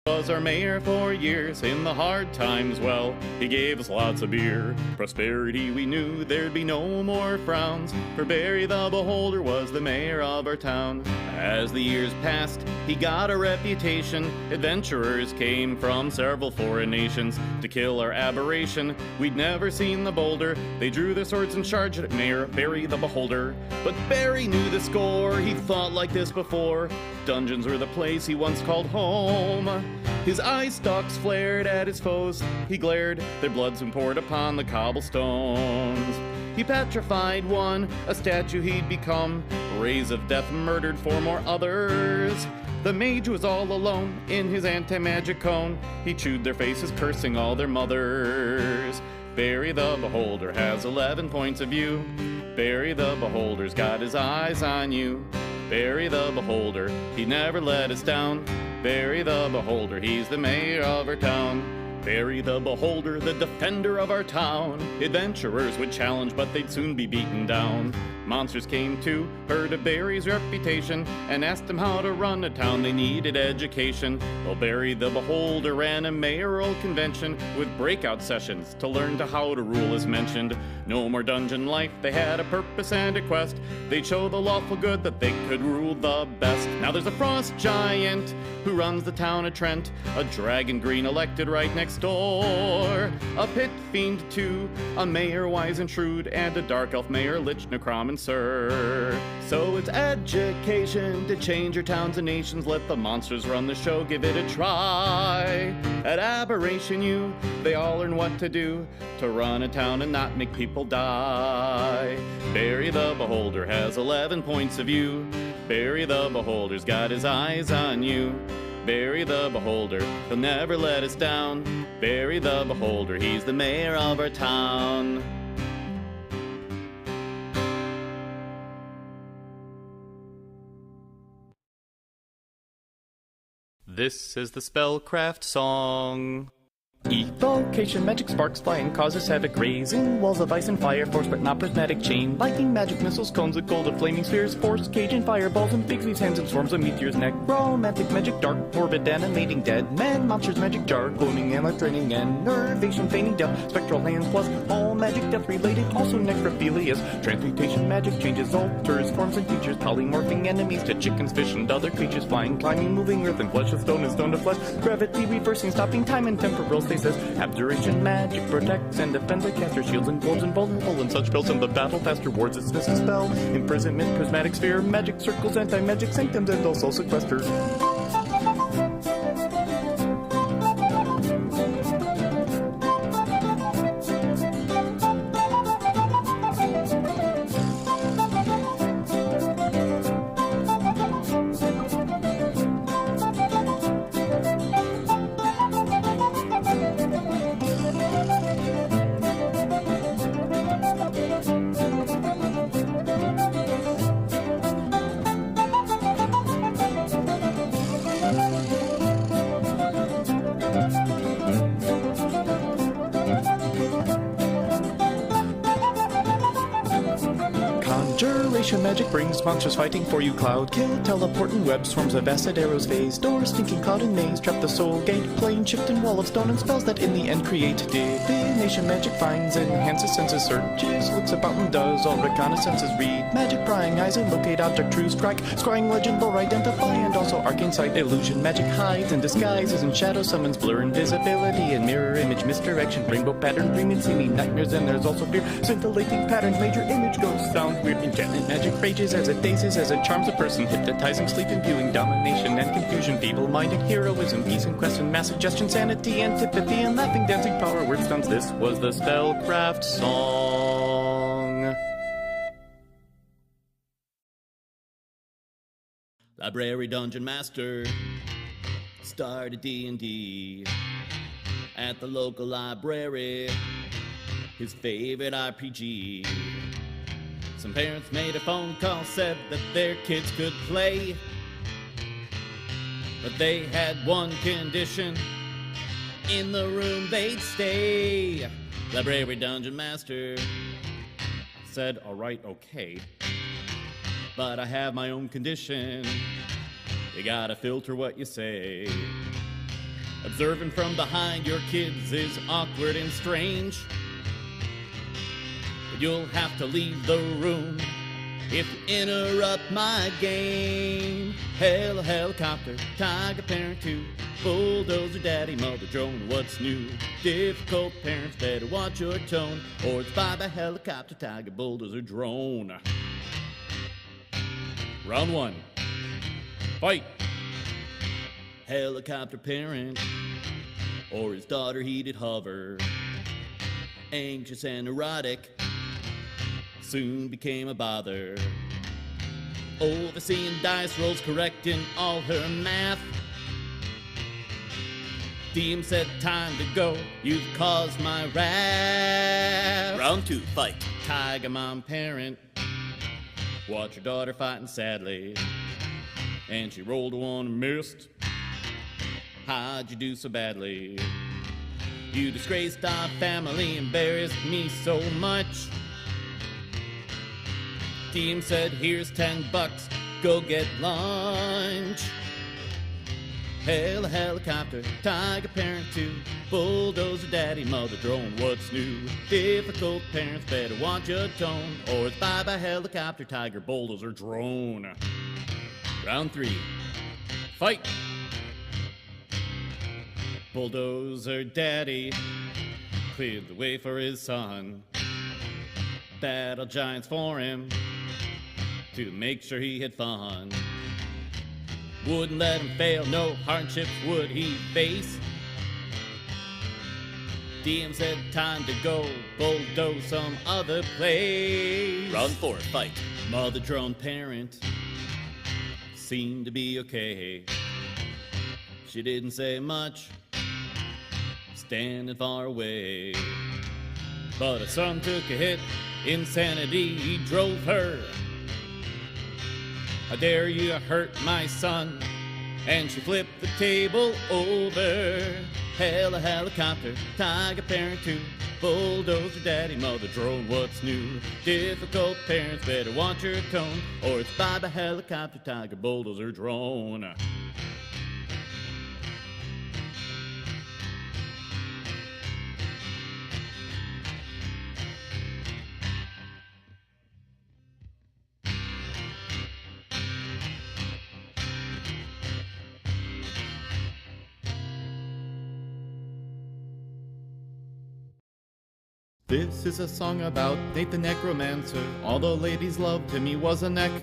Was our mayor for years. In the hard times, well, he gave us lots of beer. Prosperity, we knew there'd be no more frowns, for Barry the Beholder was the mayor of our town. As the years passed, he got a reputation. Adventurers came from several foreign nations to kill our aberration. We'd never seen the boulder. They drew their swords and charged at Mayor Barry the Beholder. But Barry knew the score. He thought like this before. Dungeons were the place he once called home. His eye stalks flared at his foes. He glared, their blood soon poured upon the cobblestones. He petrified one, a statue he'd become. Rays of death murdered four more others. The mage was all alone in his anti-magic cone. He chewed their faces, cursing all their mothers. Barry the Beholder has 11 points of view. Barry the Beholder's got his eyes on you. Barry the Beholder, he never let us down. Barry the Beholder, he's the mayor of our town. Barry the Beholder, the defender of our town. Adventurers would challenge, but they'd soon be beaten down. Monsters came too, heard of Barry's reputation, and asked him how to run a town. They needed education. Well, Barry the Beholder ran a mayoral convention with breakout sessions to learn how to rule as mentioned. No more dungeon life, they had a purpose and a quest. They'd show the lawful good that they could rule the best. Now there's a frost giant who runs the town of Trent, a dragon green elected right next door, a pit fiend too, a mayor wise and shrewd, and a dark elf mayor, lich, necromancer. So it's education to change your towns and nations. Let the monsters run the show, give it a try. At Aberration U, they all learn what to do to run a town and not make people die. Barry the Beholder has 11 points of view. Barry the Beholder's got his eyes on you. Barry the Beholder, he'll never let us down. Barry the Beholder, he's the mayor of our town. This is the Spellcraft song. Evocation, magic sparks fly and causes havoc, raising walls of ice and fire, force but not prismatic chain, lightning, magic missiles, cones of gold, of flaming spheres, force, cage and fireballs, and big leaves, hands and swarms of meteors, necromantic magic, dark, morbid, animating, dead man, monsters, magic, jar, cloning, and training, enervation, feigning death, spectral hands, plus all magic, death related, also necrophilias, transmutation, magic, changes, alters, forms and features, polymorphing enemies to chickens, fish, and other creatures, flying, climbing, moving, earth and flesh of stone and stone to flesh, gravity, reversing, stopping time and temporal stasis, abjuration, magic, protects and defends the caster, shields and globes, invulnerable and such spells in the battle, fast rewards, dismisses spell, imprisonment, prismatic sphere, magic circles, anti-magic sanctums, and also sequesters. Magic brings monsters fighting for you, cloud kill, teleport and web, swarms of acid arrows phase, doors, stinking cloud and maze, trap the soul gate, plane, shift and wall of stone, and spells that in the end create divination. Magic finds, enhances senses, searches, looks about and does all reconnaissances, read magic, prying eyes and locate object, true strike, scrying legend, lore, identify, and also arcane sight, illusion, magic hides and disguises, and shadow summons, blur, invisibility, and mirror image, misdirection, rainbow pattern, dreaming, seeming nightmares, and there's also fear, scintillating patterns, major image, ghost, sound, weird, enchantment, magic, rages as it dazes, as it charms a person, hypnotizing, sleep imbuing, domination and confusion, feeble-minded heroism, peace and quest and mass suggestion, sanity, antipathy, and laughing, dancing, power, word stunts. This was the Spellcraft song. Library Dungeon Master started D&D at the local library, his favorite RPG. Some parents made a phone call, said that their kids could play, but they had one condition: in the room they'd stay. Library Dungeon Master said, all right, okay, but I have my own condition. You gotta filter what you say. Observing from behind your kids is awkward and strange. But you'll have to leave the room if you interrupt my game. Helicopter, tiger parent 2, bulldozer daddy, mother drone, what's new? Difficult parents, better watch your tone, or it's bye-bye helicopter, tiger, bulldozer, drone. Round 1. Fight! Helicopter parent, or his daughter heated hover. Anxious and erotic, soon became a bother. Overseeing dice rolls, correcting all her math. DM said time to go, you've caused my wrath. Round 2, fight. Tiger mom parent, watch your daughter fighting sadly, and she rolled one and missed. How'd you do so badly? You disgraced our family, embarrassed me so much. Team said, here's $10, go get lunch. Helicopter, tiger parent 2, bulldozer daddy, mother drone, what's new? Difficult parents, better watch your tone, or it's bye-bye helicopter, tiger, bulldozer, drone. Round 3, fight! Bulldozer daddy cleared the way for his son. Battle giants for him to make sure he had fun. Wouldn't let him fail, no hardships would he face. DM said time to go, bulldoze some other place. Round 4, fight. Mother drone parent seemed to be okay. She didn't say much, standing far away. But her son took a hit, insanity drove her. How dare you hurt my son? And she flipped the table over. Helicopter, tiger parent 2, bulldozer daddy, mother drone, what's new? Difficult parents, better watch your tone, or it's bye-bye helicopter, tiger, bulldozer, drone. This is a song about Nate the necromancer. All the ladies loved him, he was a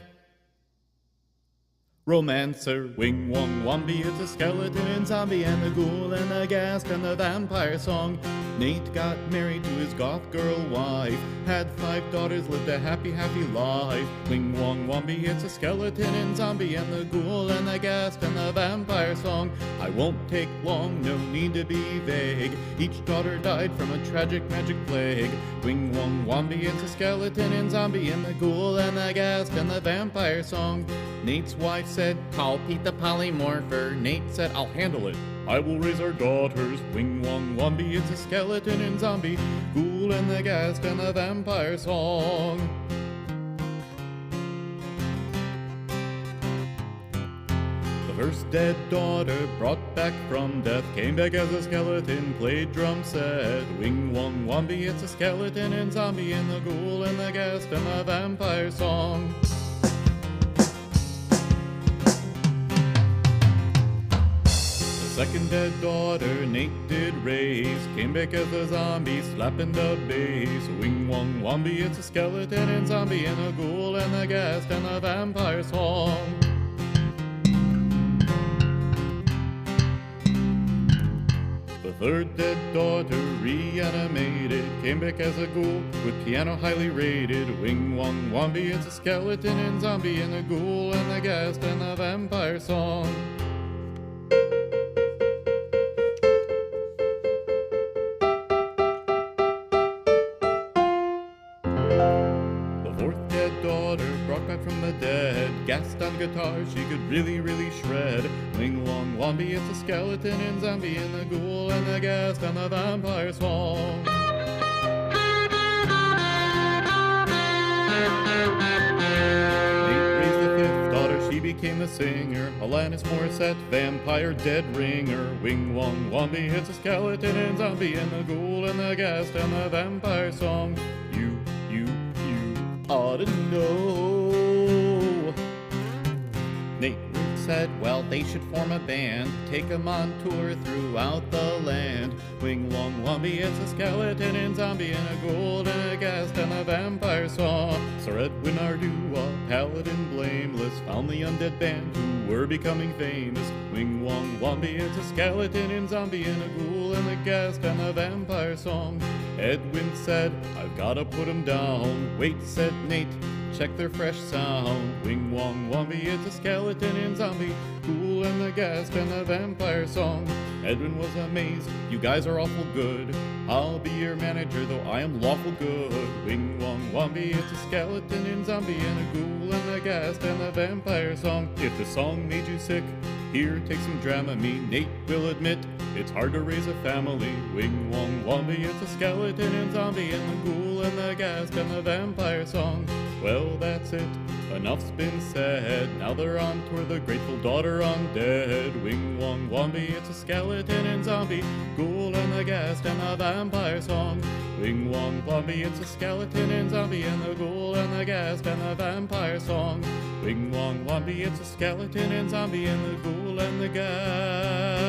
romancer. Wing Wong Wombi, it's a skeleton and zombie and the ghoul and the ghast and the vampire song. Nate got married to his goth girl wife, had 5 daughters, lived a happy, happy life. Wing Wong Wombi, it's a skeleton and zombie and the ghoul and the ghast and the vampire song. I won't take long, no need to be vague. Each daughter died from a tragic magic plague. Wing Wong Wombi, it's a skeleton and zombie and the ghoul and the ghast and the vampire song. Nate's wife said, call Pete the polymorpher. Nate said, I'll handle it, I will raise our daughters. Wing Wong Wombi, it's a skeleton and zombie, ghoul and the ghast and the vampire song. The first dead daughter brought back from death came back as a skeleton, played drum set. Wing Wong Wombi, it's a skeleton and zombie and the ghoul and the ghast and the vampire song. Second dead daughter Nate did raise came back as a zombie, slapping the bass. Wing Wong Wombi, it's a skeleton and zombie and a ghoul and the ghast and the vampire song. The third dead daughter reanimated came back as a ghoul with piano highly rated. Wing Wong Wombi, it's a skeleton and zombie and a ghoul and the ghast and the vampire song. From the dead, gassed on guitar, she could really, really shred. Wing Wong Wombi, it's a skeleton and zombie and the ghoul and the ghast and the vampire song. Nate raised the 5th daughter, she became the singer. Alanis Morissette, vampire dead ringer. Wing Wong Wombi hits a skeleton and zombie and the ghoul and the ghast and the vampire song. You ought to know. Nate said, well, they should form a band, take 'em on tour throughout the land. Wing Wong Wombi is a skeleton and zombie and a ghoul and a ghast and the vampire song. Sir Edwin Ardu, a paladin blameless, found the undead band who were becoming famous. Wing Wong Wombi is a skeleton and zombie and a ghoul and the ghast and the vampire song. Edwin said, I've gotta put 'em down. Wait, said Nate, check their fresh sound. Wing Wong Wombi, it's a skeleton and zombie, ghoul and the ghast and the vampire song. Edwin was amazed, you guys are awful good. I'll be your manager, though I am lawful good. Wing Wong Wombi, it's a skeleton and zombie and a ghoul and the ghast and the vampire song. If the song made you sick, here, take some Dramamine. Nate will admit, it's hard to raise a family. Wing Wong Wombi, it's a skeleton and zombie and the ghoul and the ghast and the vampire song. Well, that's it. Enough's been said. Now they're on tour, the Grateful Daughter Undead. Wing Wong Wombi, it's a skeleton and zombie, ghoul and the ghast and the vampire song. Wing Wong Wombi, it's a skeleton and zombie and the ghoul and the ghast and the vampire song. Wing Wong Wombi, it's a skeleton and zombie and the ghoul and the ghast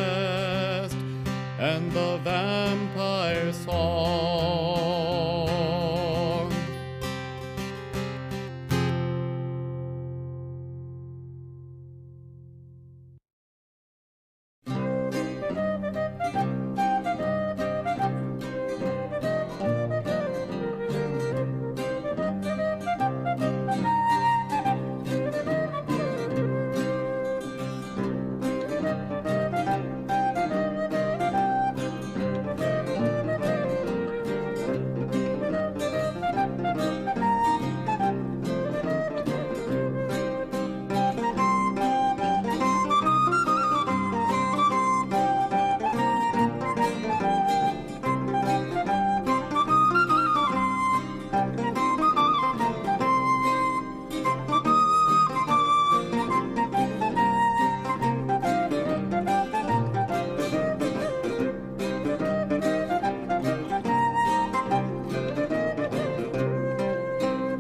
and the vampire song.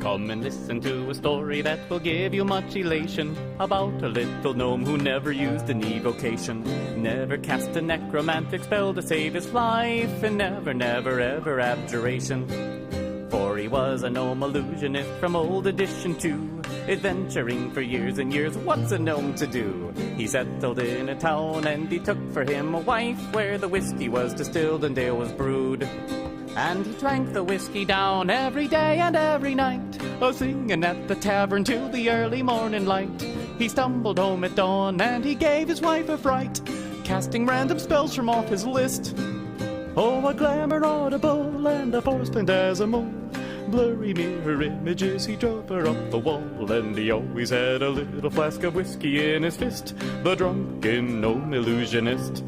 Come and listen to a story that will give you much elation about a little gnome who never used an evocation, never cast a necromantic spell to save his life, and never ever abjuration. For he was a gnome illusionist from old edition 2, adventuring for years and years. What's a gnome to do? He settled in a town and he took for him a wife, where the whiskey was distilled and ale was brewed. And he drank the whiskey down every day and every night, singing at the tavern till the early morning light. He stumbled home at dawn and he gave his wife a fright, casting random spells from off his list. Oh, a glamour audible and a force phantasmal, blurry mirror images, he drove her up the wall. And he always had a little flask of whiskey in his fist, the drunken gnome illusionist.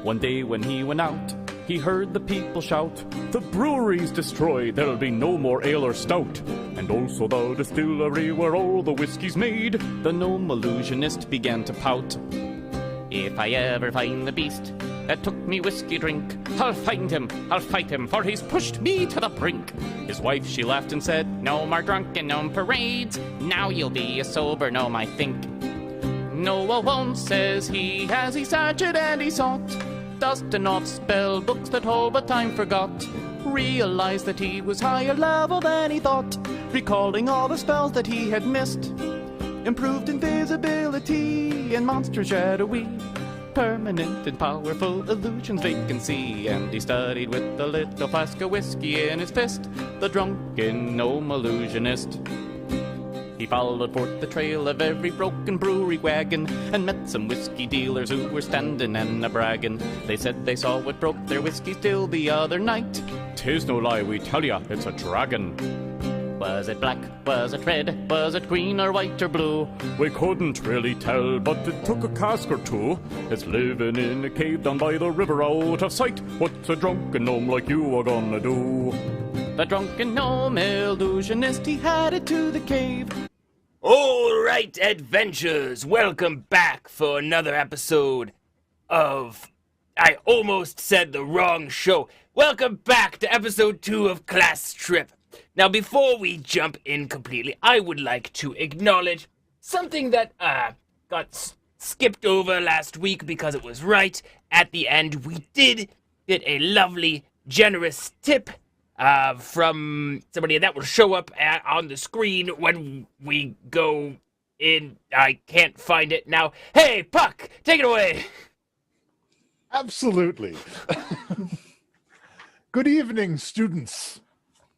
One day when he went out, he heard the people shout, the brewery's destroyed, there'll be no more ale or stout. And also the distillery where all the whiskey's made. The gnome illusionist began to pout. If I ever find the beast that took me whiskey drink, I'll find him, I'll fight him, for he's pushed me to the brink. His wife, she laughed and said, no more drunken gnome parades, now you'll be a sober gnome, I think. No, I won't, says he, as he searched and he sought, dusting off spell books that all but time forgot. Realized that he was higher level than he thought, recalling all the spells that he had missed. Improved invisibility and monster shadowy, permanent and powerful illusions they can see. And he studied with a little flask of whiskey in his fist, the drunken gnome illusionist. He followed forth the trail of every broken brewery wagon, and met some whiskey dealers who were standing and a-bragging. They said they saw what broke their whiskey still the other night. 'Tis no lie, we tell ya, it's a dragon. Was it black? Was it red? Was it green or white or blue? We couldn't really tell, but it took a cask or two. It's living in a cave down by the river out of sight. What's a drunken gnome like you are gonna do? The drunken gnome illusionist, he had it to the cave. All right, adventurers, welcome back for another episode of... I almost said the wrong show. Welcome back to episode 2 of Class Trip. Now, before we jump in completely, I would like to acknowledge something that got skipped over last week because it was right at the end. We did get a lovely, generous tip from somebody that will show up on the screen when we go in. I can't find it now. Hey, Puck, take it away. Absolutely. Good evening, students.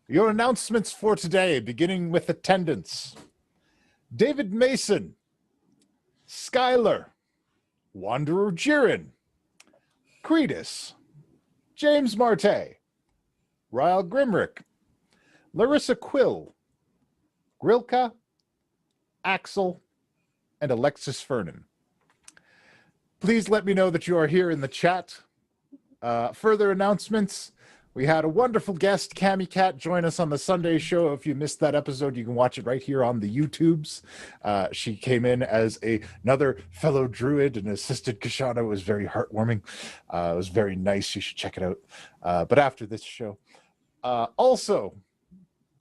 Your announcements for today, beginning with attendance. David Mason, Skylar, Wanderer Jiren, Cretus, James Marte, Ryle Grimrick, Larissa Quill, Grilka, Axel, and Alexis Fernan. Please let me know that you are here in the chat. Further announcements. We had a wonderful guest, Cammy Cat, join us on the Sunday show. If you missed that episode, you can watch it right here on the YouTubes. She came in as another fellow druid and assisted Kashana. It was very heartwarming. It was very nice. You should check it out. But after this show. Also,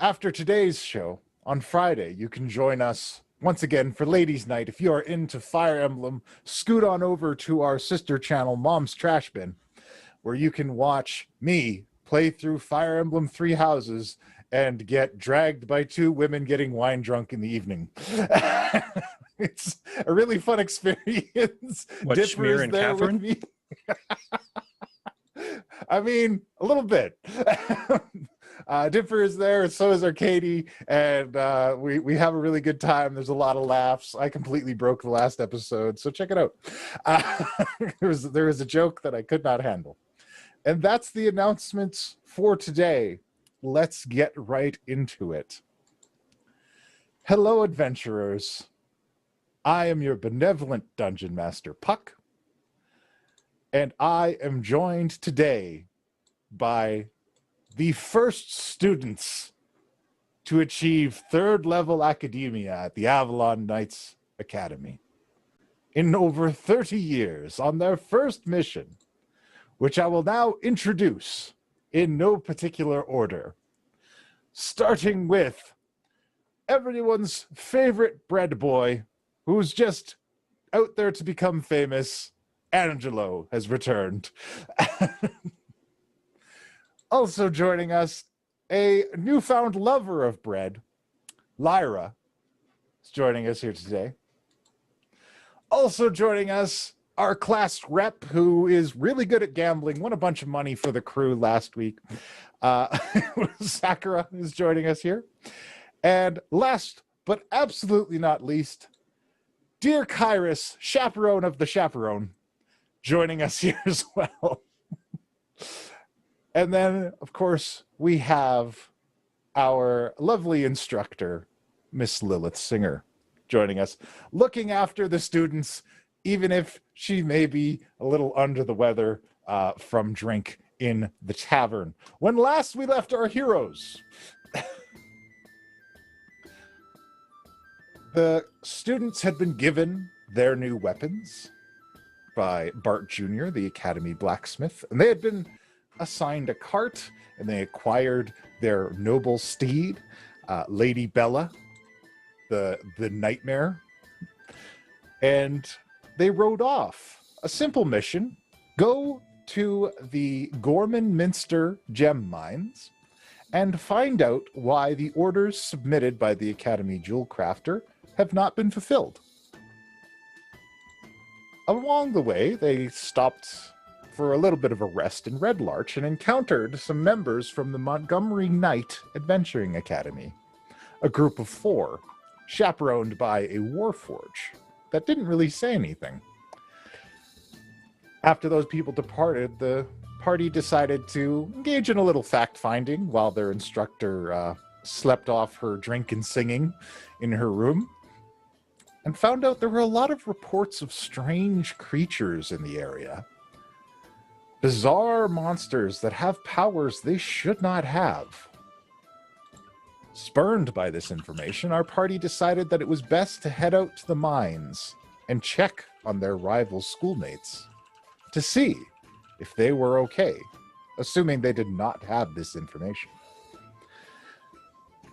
after today's show, on Friday, you can join us once again for Ladies' Night. If you are into Fire Emblem, scoot on over to our sister channel, Mom's Trash Bin, where you can watch me play through Fire Emblem Three Houses and get dragged by two women getting wine drunk in the evening. It's a really fun experience. What, Dipper Schmear is and there Catherine? with me. I mean, a little bit. Dipper is there, and so is Arcady, and we have a really good time. There's a lot of laughs. I completely broke the last episode, so check it out. There was a joke that I could not handle. And that's the announcements for today. Let's get right into it. Hello, adventurers. I am your benevolent Dungeon Master, Puck, and I am joined today by the first students to achieve third level academia at the Avalon Knights Academy. In over 30 years, on their first mission, which I will now introduce in no particular order, starting with everyone's favorite bread boy, who's just out there to become famous. Angelo has returned. Also joining us, a newfound lover of bread, Lairah, is joining us here today. Also joining us, our class rep, who is really good at gambling, won a bunch of money for the crew last week. Sakura is joining us here. And last, but absolutely not least, dear Kairos, chaperone of the chaperone, joining us here as well. And then, of course, we have our lovely instructor, Miss Lilith Singer, joining us, looking after the students, even if she may be a little under the weather from drink in the tavern. When last we left our heroes, the students had been given their new weapons by Bart Jr., the Academy blacksmith, and they had been assigned a cart, and they acquired their noble steed, Lady Bella, the nightmare, and they rode off. A simple mission: go to the Gorman Minster gem mines and find out why the orders submitted by the Academy jewel crafter have not been fulfilled. Along the way, they stopped for a little bit of a rest in Red Larch and encountered some members from the Montgomery Knight Adventuring Academy, a group of 4, chaperoned by a warforge that didn't really say anything. After those people departed, the party decided to engage in a little fact-finding while their instructor slept off her drink and singing in her room, and found out there were a lot of reports of strange creatures in the area. Bizarre monsters that have powers they should not have. Spurned by this information, our party decided that it was best to head out to the mines and check on their rival schoolmates to see if they were okay, assuming they did not have this information.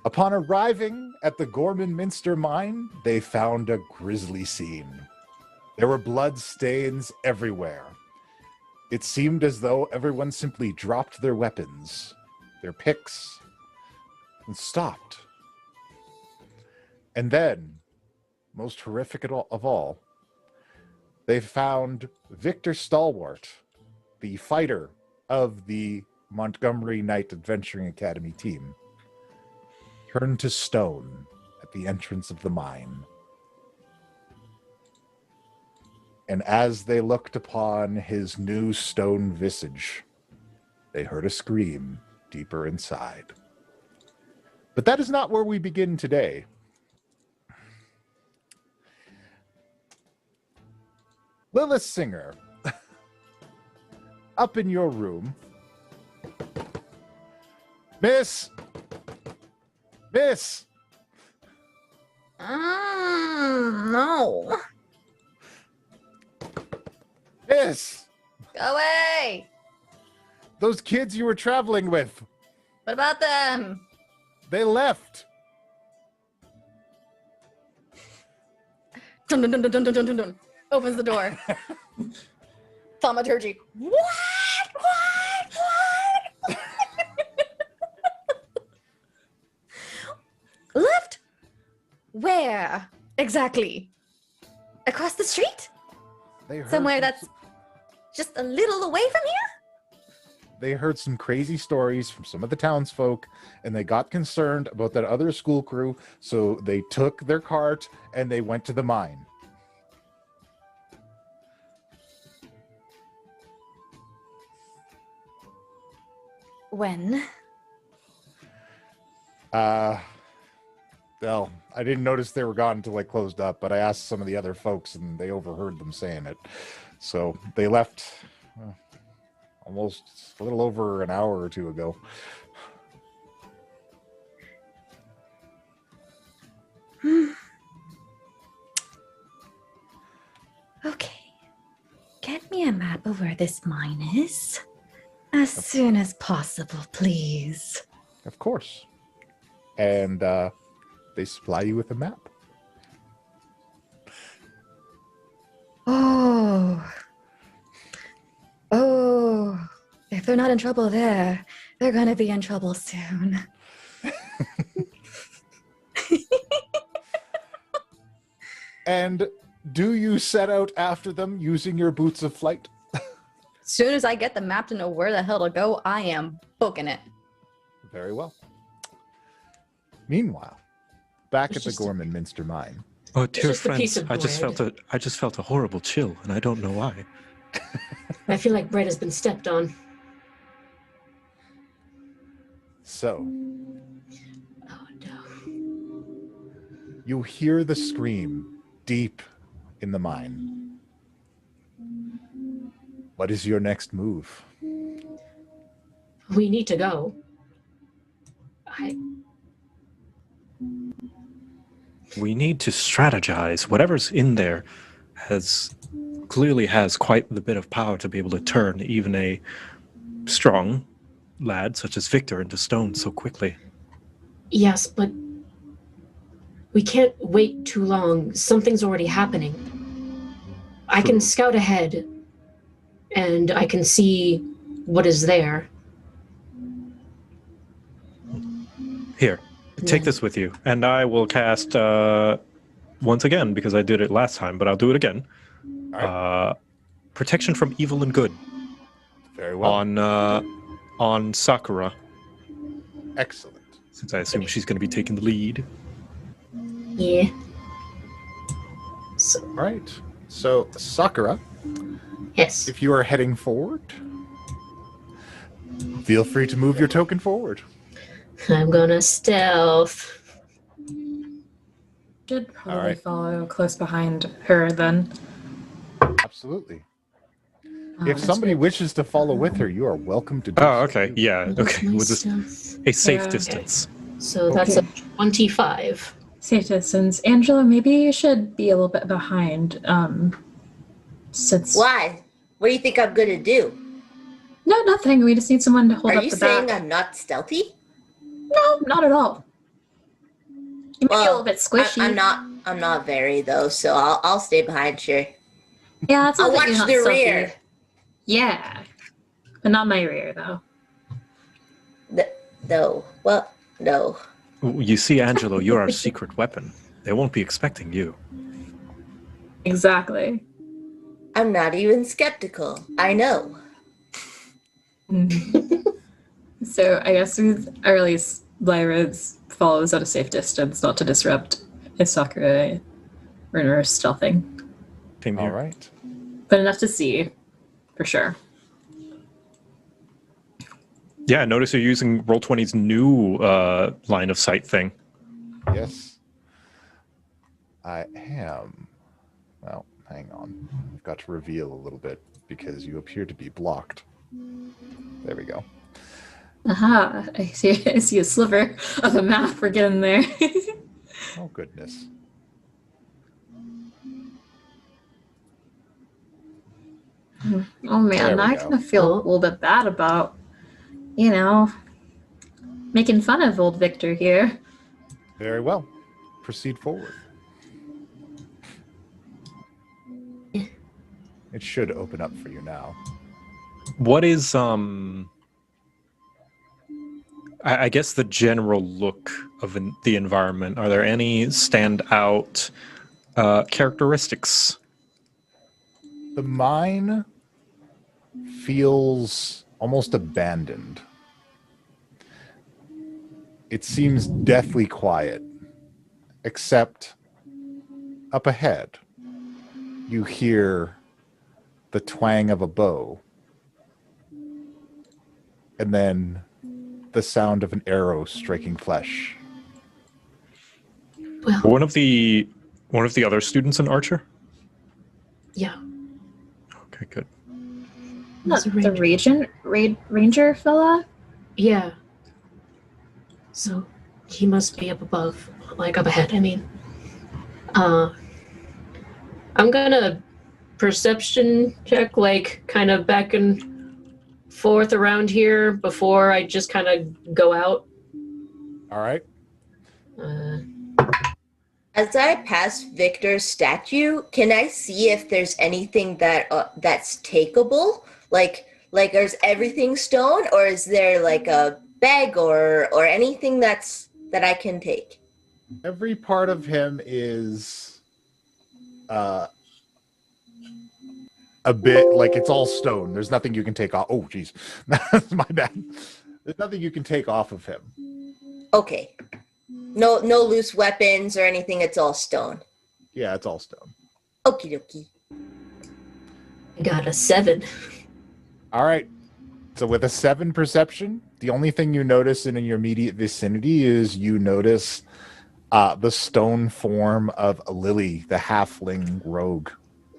Upon arriving at the Gorman Minster mine, they found a grisly scene. There were blood stains everywhere. It seemed as though everyone simply dropped their weapons, their picks, and stopped. And then, most horrific of all, they found Victor Stalwart, the fighter of the Montgomery Knight Adventuring Academy team, turned to stone at the entrance of the mine. And as they looked upon his new stone visage, they heard a scream deeper inside. But that is not where we begin today. Lilith Singer, up in your room. Miss! No. Miss! Go away. Those kids you were traveling with, What about them? they left. Dun, dun, dun, dun, dun, dun, dun, dun. Opens the door. Thaumaturgy. What? Left? Where? Exactly. Across the street? They heard Somewhere some- that's just a little away from here? They heard some crazy stories from some of the townsfolk, and they got concerned about that other school crew, so they took their cart and they went to the mine. When? Well, I didn't notice they were gone until I closed up, but I asked some of the other folks and they overheard them saying it. So they left almost a little over an hour or two ago. Okay. Get me a map of where this mine is. As soon as possible, please. Of course. And they supply you with a map. Oh, if they're not in trouble there, they're gonna be in trouble soon. And do you set out after them using your boots of flight? As soon as I get the map to know where the hell to go, I am booking it. Very well. Meanwhile, back It's at the just Gorman Minster mine. Oh, dear just a piece friends, of I just felt a horrible chill, and I don't know why. I feel like bread has been stepped on. So, Oh no. you hear the scream deep in the mine. What is your next move? We need to go. We need to strategize. Whatever's in there clearly has quite the bit of power to be able to turn even a strong lad such as Victor into stone so quickly. Yes, but we can't wait too long. Something's already happening. I can scout ahead, and I can see what is there. Here, take this with you, and I will cast once again, because I did it last time, but I'll do it again. All right. Protection from evil and good Very well. on Sakura, Excellent. since I assume she's going to be taking the lead. Yeah. So, All right. So, Sakura, yes. if you are heading forward, feel free to move your token forward. I'm gonna stealth. Should probably right. follow close behind her then. Absolutely. If somebody wishes to follow with her, you are welcome to do Oh, so. okay. Yeah. What's Okay. my With this, stealth? a safe Yeah, okay. distance. So that's a Okay. 25. Safe distance. Angela, maybe you should be a little bit behind. Since Why? What do you think I'm gonna do? No, nothing. We just need someone to hold Are up you the saying back. I'm not stealthy? No, not at all. You may be a little bit squishy. I'm not very though, so I'll stay behind, sure. Yeah, it's not I'll that you're watch not the stealthy. rear. Yeah, but not my rear though. No. Well, no. You see, Angelo, you're our secret weapon. They won't be expecting you. Exactly. I'm not even skeptical. I know. So I guess or at least Lyra follows at a safe distance, not to disrupt Isakura or her stealthing, Same All here. right. but enough to see, for sure. Yeah, I notice you're using Roll20's new line of sight thing. Yes. I am. Well, hang on. I've got to reveal a little bit because you appear to be blocked. There we go. Aha! I see a sliver of a map. We're getting there. Oh, goodness. Oh man, There we now I go. kind of feel a little bit bad about, making fun of old Victor here. Very well. Proceed forward. It should open up for you now. What is I guess the general look of the environment? Are there any standout characteristics? The mine feels almost abandoned. It seems deathly quiet, except up ahead, you hear the twang of a bow, and then the sound of an arrow striking flesh. Well, One of the other students in Archer? yeah. Okay, good. Not There's a the ranger fella? Yeah. So he must be up above, like up ahead, I mean. I'm gonna perception check, like kind of back and forth around here before I just kind of go out. All right. As I pass Victor's statue, can I see if there's anything that's takeable? Like is everything stone, or is there like a bag or anything that I can take? Every part of him is a bit like it's all stone. There's nothing you can take off. Oh, geez. My bad. There's nothing you can take off of him. Okay. No loose weapons or anything. It's all stone. Yeah, it's all stone. Okie dokie. I got a 7. All right. So with a 7 perception, the only thing you notice in your immediate vicinity is you notice the stone form of Lily, the halfling rogue,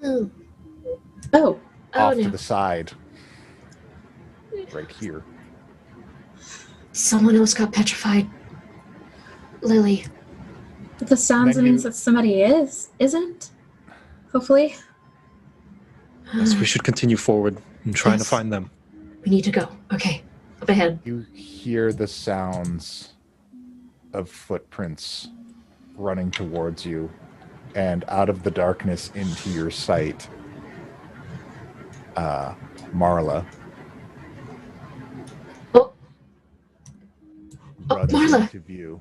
Oh. off no. to the side. Right here. Someone else got petrified. Lily. But the sounds Then means you- that somebody isn't. Hopefully. Yes, we should continue forward and trying to Yes. find them. We need to go. Okay. Up ahead. You hear the sounds of footprints running towards you, and out of the darkness into your sight, Marla Oh, runs Marla. into view.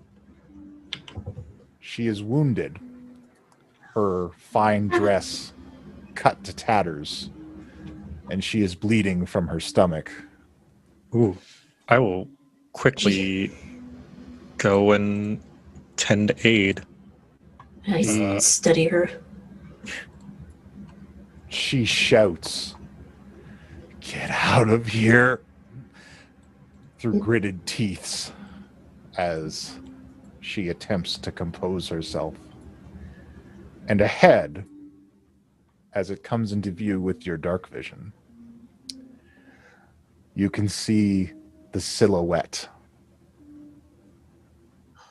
She is wounded, her fine dress cut to tatters, and she is bleeding from her stomach. Ooh, I will quickly go and tend to aid. I study her. She shouts, "Get out of here!" through gritted teeth as she attempts to compose herself. And ahead, as it comes into view with your dark vision, you can see the silhouette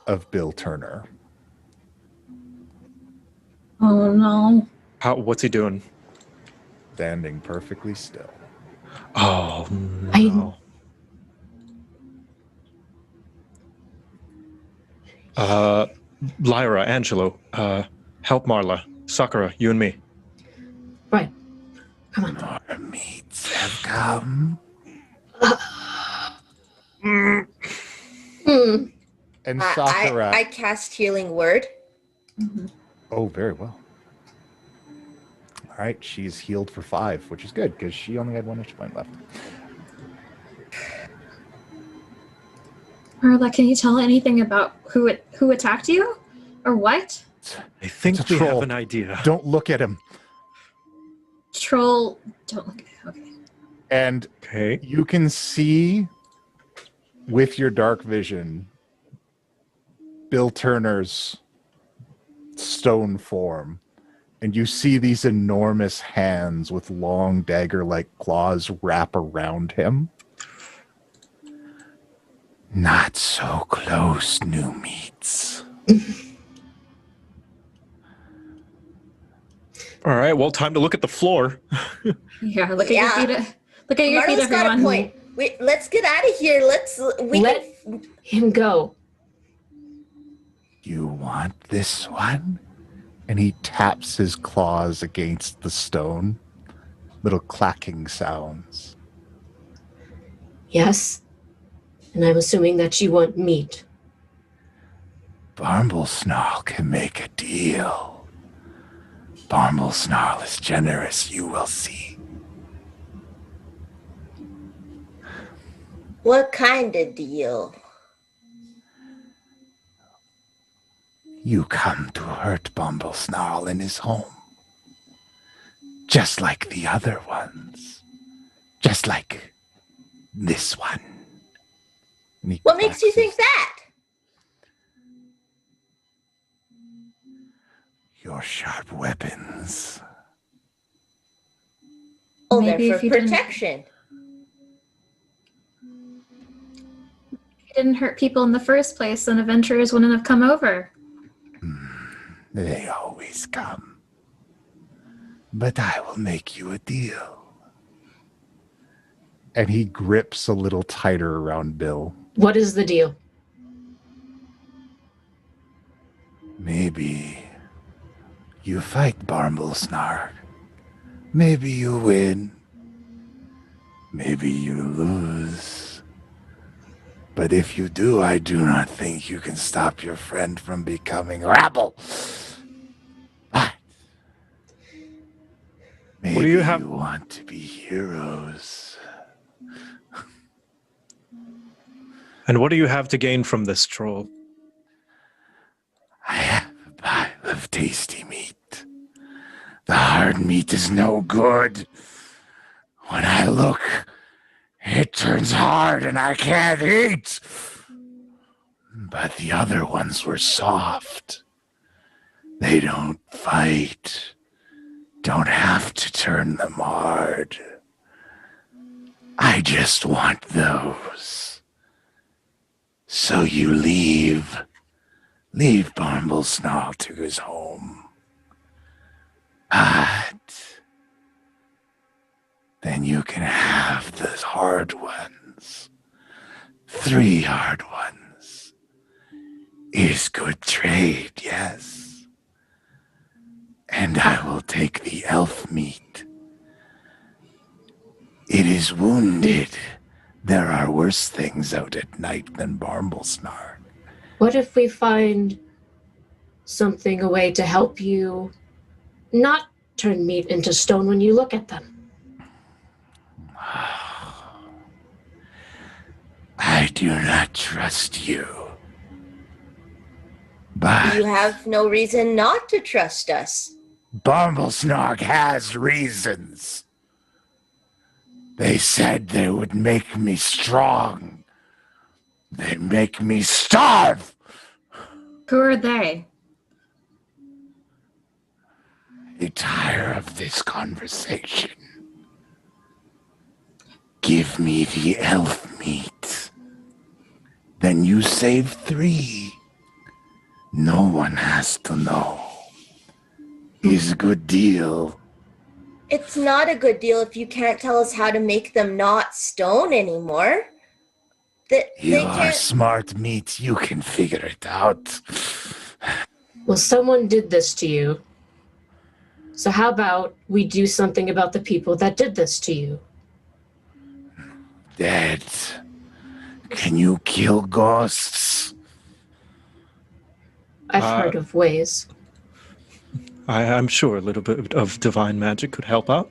of Bill Turner. Oh no. What's he doing? Standing perfectly still. Oh no. Lyra, Angelo, help Marla. Sakura, you and me. Right. Come on. Our meats have come. Hmm. And Sakura. I cast healing word. Oh, very well. All right, she's healed for 5, which is good because she only had 1 hit point left. Marla, can you tell anything about who attacked you? Or what? I think It's a we troll. have an idea. Don't look at him. Troll, don't look at it. Okay. And Okay. you can see with your dark vision Bill Turner's stone form. And you see these enormous hands with long dagger-like claws wrap around him. Not so close, new meats. All right, well, time to look at the floor. Yeah, look at your feet. Look at your feet, Marla's got a everyone. point. Wait, let's get out of here. Let him go. You want this one? And he taps his claws against the stone. Little clacking sounds. Yes. And I'm assuming that you want meat. Barmblesnarl can make a deal. Barmblesnarl is generous, you will see. What kind of deal? You come to hurt Barmblesnarl in his home. Just like the other ones. Just like this one. And he What makes you clacks think his- that? Your sharp weapons. Oh, Maybe they're if for you didn't- protection. If you didn't hurt people in the first place, then adventurers wouldn't have come over. They always come. But I will make you a deal. And he grips a little tighter around Bill. What is the deal? Maybe you fight Barmblesnark. Maybe you win. Maybe you lose. But if you do, I do not think you can stop your friend from becoming rabble. But maybe What do you have- you want to be heroes. And what do you have to gain from this troll? I have a pile of tasty meat. The hard meat is no good. When I look, it turns hard and I can't eat. But the other ones were soft. They don't fight. Don't have to turn them hard. I just want those. So you leave Barmblesnarl to his home. But then you can have the hard ones. 3 hard ones. Is good trade, yes. And I will take the elf meat. It is wounded. There are worse things out at night than Barmblesnark. What if we find something, a way to help you not turn meat into stone when you look at them? I do not trust you. But You have no reason not to trust us. Barmblesnark has reasons. They said they would make me strong. They'd make me starve. Who are they? I tire of this conversation. Give me the elf meat. Then you save 3. No one has to know. He's a good deal. It's not a good deal if you can't tell us how to make them not stone anymore. You are smart meat. You can figure it out. Well, someone did this to you. So how about we do something about the people that did this to you? Dead. Can you kill ghosts? I've heard of ways. I'm sure a little bit of divine magic could help out.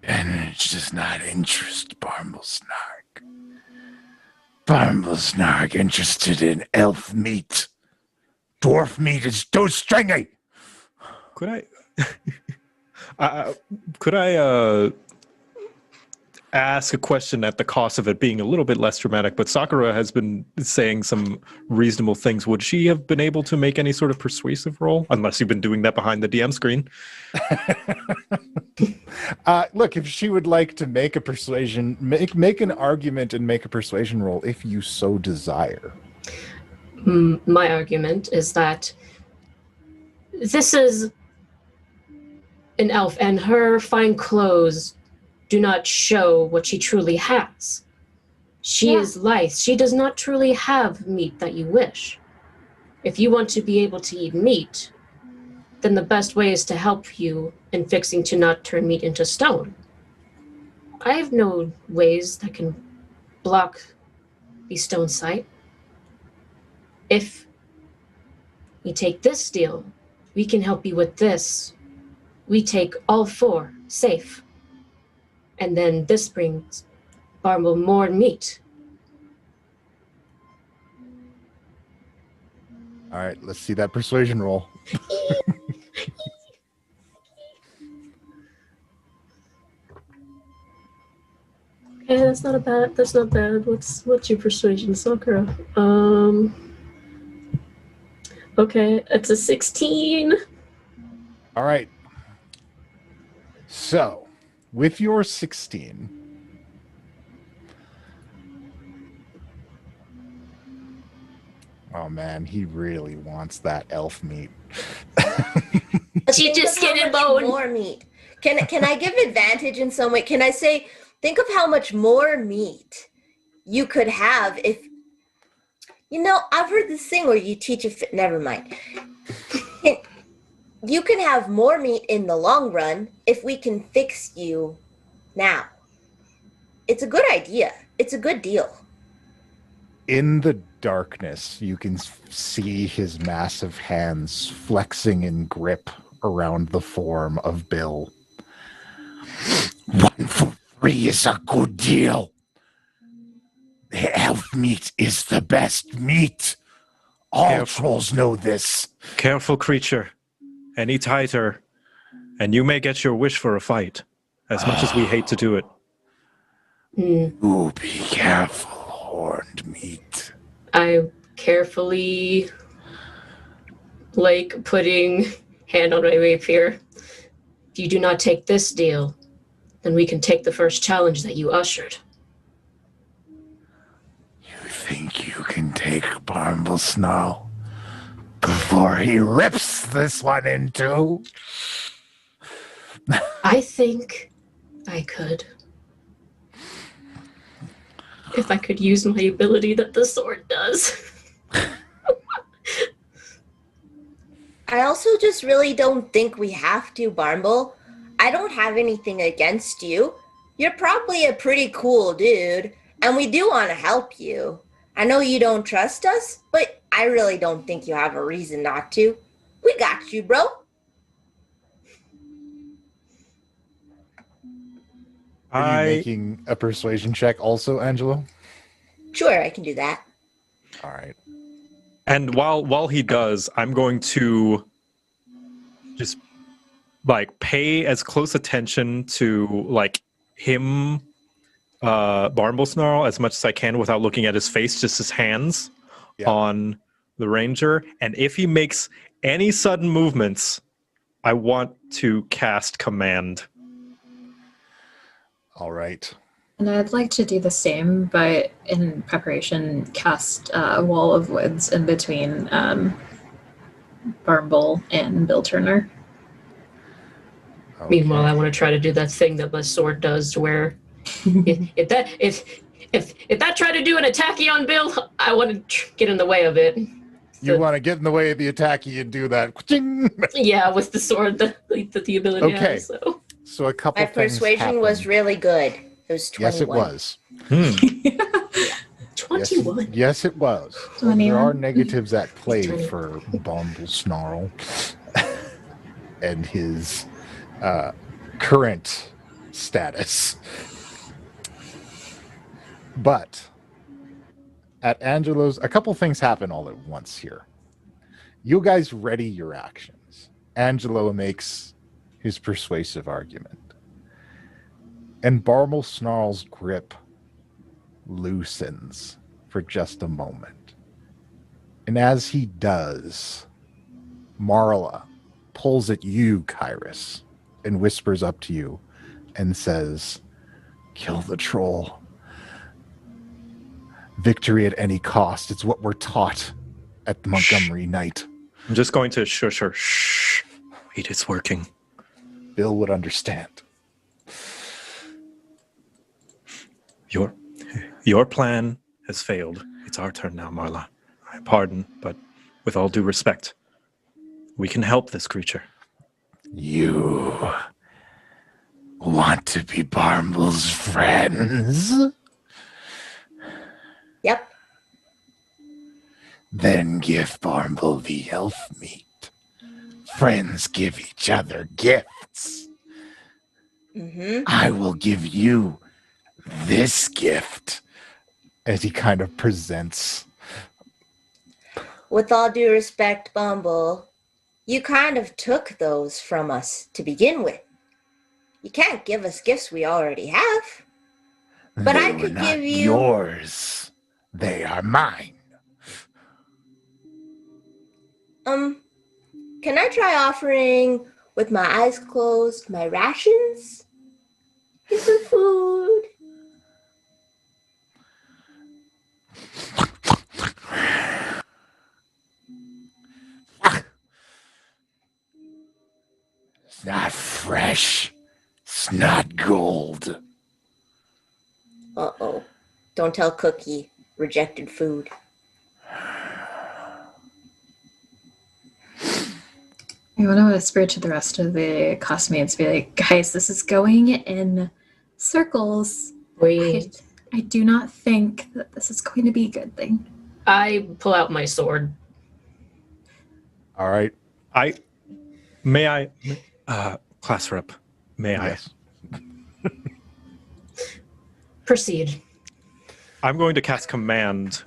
And it does not interest Barmblesnark. Barmblesnark interested in elf meat. Dwarf meat is too stringy. Could I ask a question at the cost of it being a little bit less dramatic? But Sakura has been saying some reasonable things. Would she have been able to make any sort of persuasive roll? Unless you've been doing that behind the DM screen. Look, if she would like to make a persuasion, make an argument and make a persuasion roll if you so desire. My argument is that this is an elf, and her fine clothes do not show what she truly has. She is lithe. She does not truly have meat that you wish. If you want to be able to eat meat, then the best way is to help you in fixing to not turn meat into stone. I have no ways that can block the stone sight. If we take this deal, we can help you with this. We take all 4 safe. And then this brings Barmble more meat. All right, let's see that persuasion roll. Okay, that's not bad. What's your persuasion, Sakura? Okay, it's a 16. All right. So, with your 16, oh man, he really wants that elf meat. She just getting more meat. Can I give advantage in some way? Can I say, think of how much more meat you could have if, I've heard this thing where you teach never mind. You can have more meat in the long run if we can fix you now. It's a good idea. It's a good deal. In the darkness, you can see his massive hands flexing in grip around the form of Bill. 1 for 3 is a good deal. The elf meat is the best meat. All trolls know this. Careful, creature. Any tighter, and you may get your wish for a fight, as much as we hate to do it. Ooh, be careful, horned meat. I'm carefully, putting hand on my rapier. If you do not take this deal, then we can take the first challenge that you ushered. You think you can take Barmble Snarl before he rips this one in two? I think I could. If I could use my ability that the sword does. I also just really don't think we have to, Barmble. I don't have anything against you. You're probably a pretty cool dude, and we do want to help you. I know you don't trust us, but I really don't think you have a reason not to. We got you, bro. Are you making a persuasion check also, Angelo? Sure, I can do that. All right. And while he does, I'm going to just pay as close attention to him, Barmble Snarl, as much as I can without looking at his face, just his hands on the ranger. And if he makes any sudden movements, I want to cast command. All right. And I'd like to do the same, but in preparation, cast a wall of woods in between Barnbull and Bill Turner. Okay. Meanwhile, I want to try to do that thing that my sword does, where if that tried to do an attacky on Bill, I want to get in the way of it. You want to get in the way of the attacky and do that. Yeah, with the sword, the ability. Okay. Has, so. So a couple My things persuasion happened. was really good. It was 21. Yes, it was. 21. Yes, it was. There 21. are negatives at play 20. for Bumble Snarl and his current status. But at Angelo's, a couple things happen all at once here. You guys ready your actions. Angelo makes his persuasive argument. And Barble Snarl's grip loosens for just a moment. And as he does, Marla pulls at you, Kyrus, and whispers up to you and says, "Kill the troll. Victory at any cost. It's what we're taught at Montgomery Night." I'm just going to shush her. Shh. Wait, it's working. Bill would understand. Your plan has failed. It's our turn now, Marla. I pardon, but with all due respect, we can help this creature. You want to be Barmble's friends? Yep. Then give Barnbull the elf meat. Friends give each other gifts. Mm-hmm. I will give you this gift. As he kind of presents. With all due respect, Bumble, you kind of took those from us to begin with. You can't give us gifts we already have. But They I were could not give you... yours. They are mine. Can I try offering, with my eyes closed, my rations? Get some food. It's not fresh. It's not gold. Uh-oh. Don't tell Cookie. Rejected food. I want to whisper to the rest of the classmates, be like, guys, this is going in circles. I do not think that this is going to be a good thing. I pull out my sword. All right. Class rep, may Yes. I? Proceed. I'm going to cast command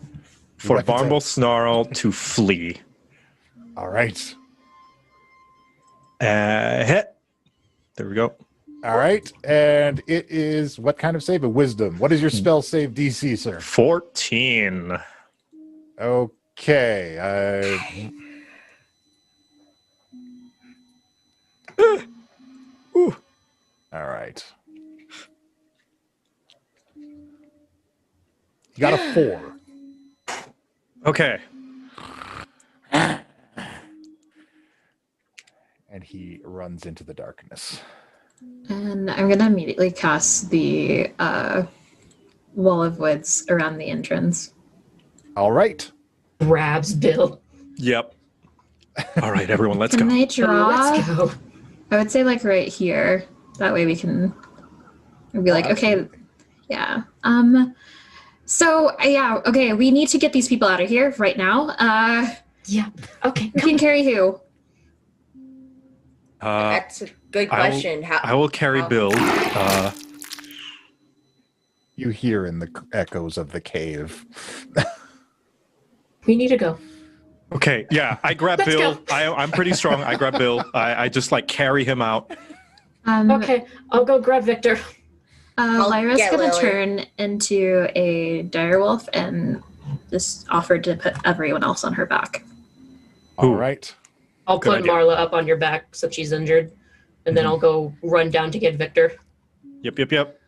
for Weapons Barnbull out. Snarl to flee. All right. Hit. There we go. All right. And it is what kind of save? A wisdom. What is your spell save DC, sir? 14. Okay. Ooh. All right. You got a 4. Okay. And he runs into the darkness. And I'm going to immediately cast the wall of woods around the entrance. All right. Grabs Bill. Yep. All right, everyone, let's go. Can I draw? Let's go. I would say like right here. That way we can be like, okay, absolutely. yeah. So yeah, okay, we need to get these people out of here right now. Yeah. Okay. Who can carry who? That's a good I will- question. I will carry Bill. You hear in the echoes of the cave. We need to go. Okay, yeah, I grab Let's Bill. go. I'm pretty strong. I grab Bill. I just like carry him out. Okay, I'll go grab Victor. I'll Lyra's get gonna Lily. turn into a direwolf and just offer to put everyone else on her back. All Ooh. right. I'll Good put idea. Marla up on your back so she's injured, and then I'll go run down to get Victor. Yep.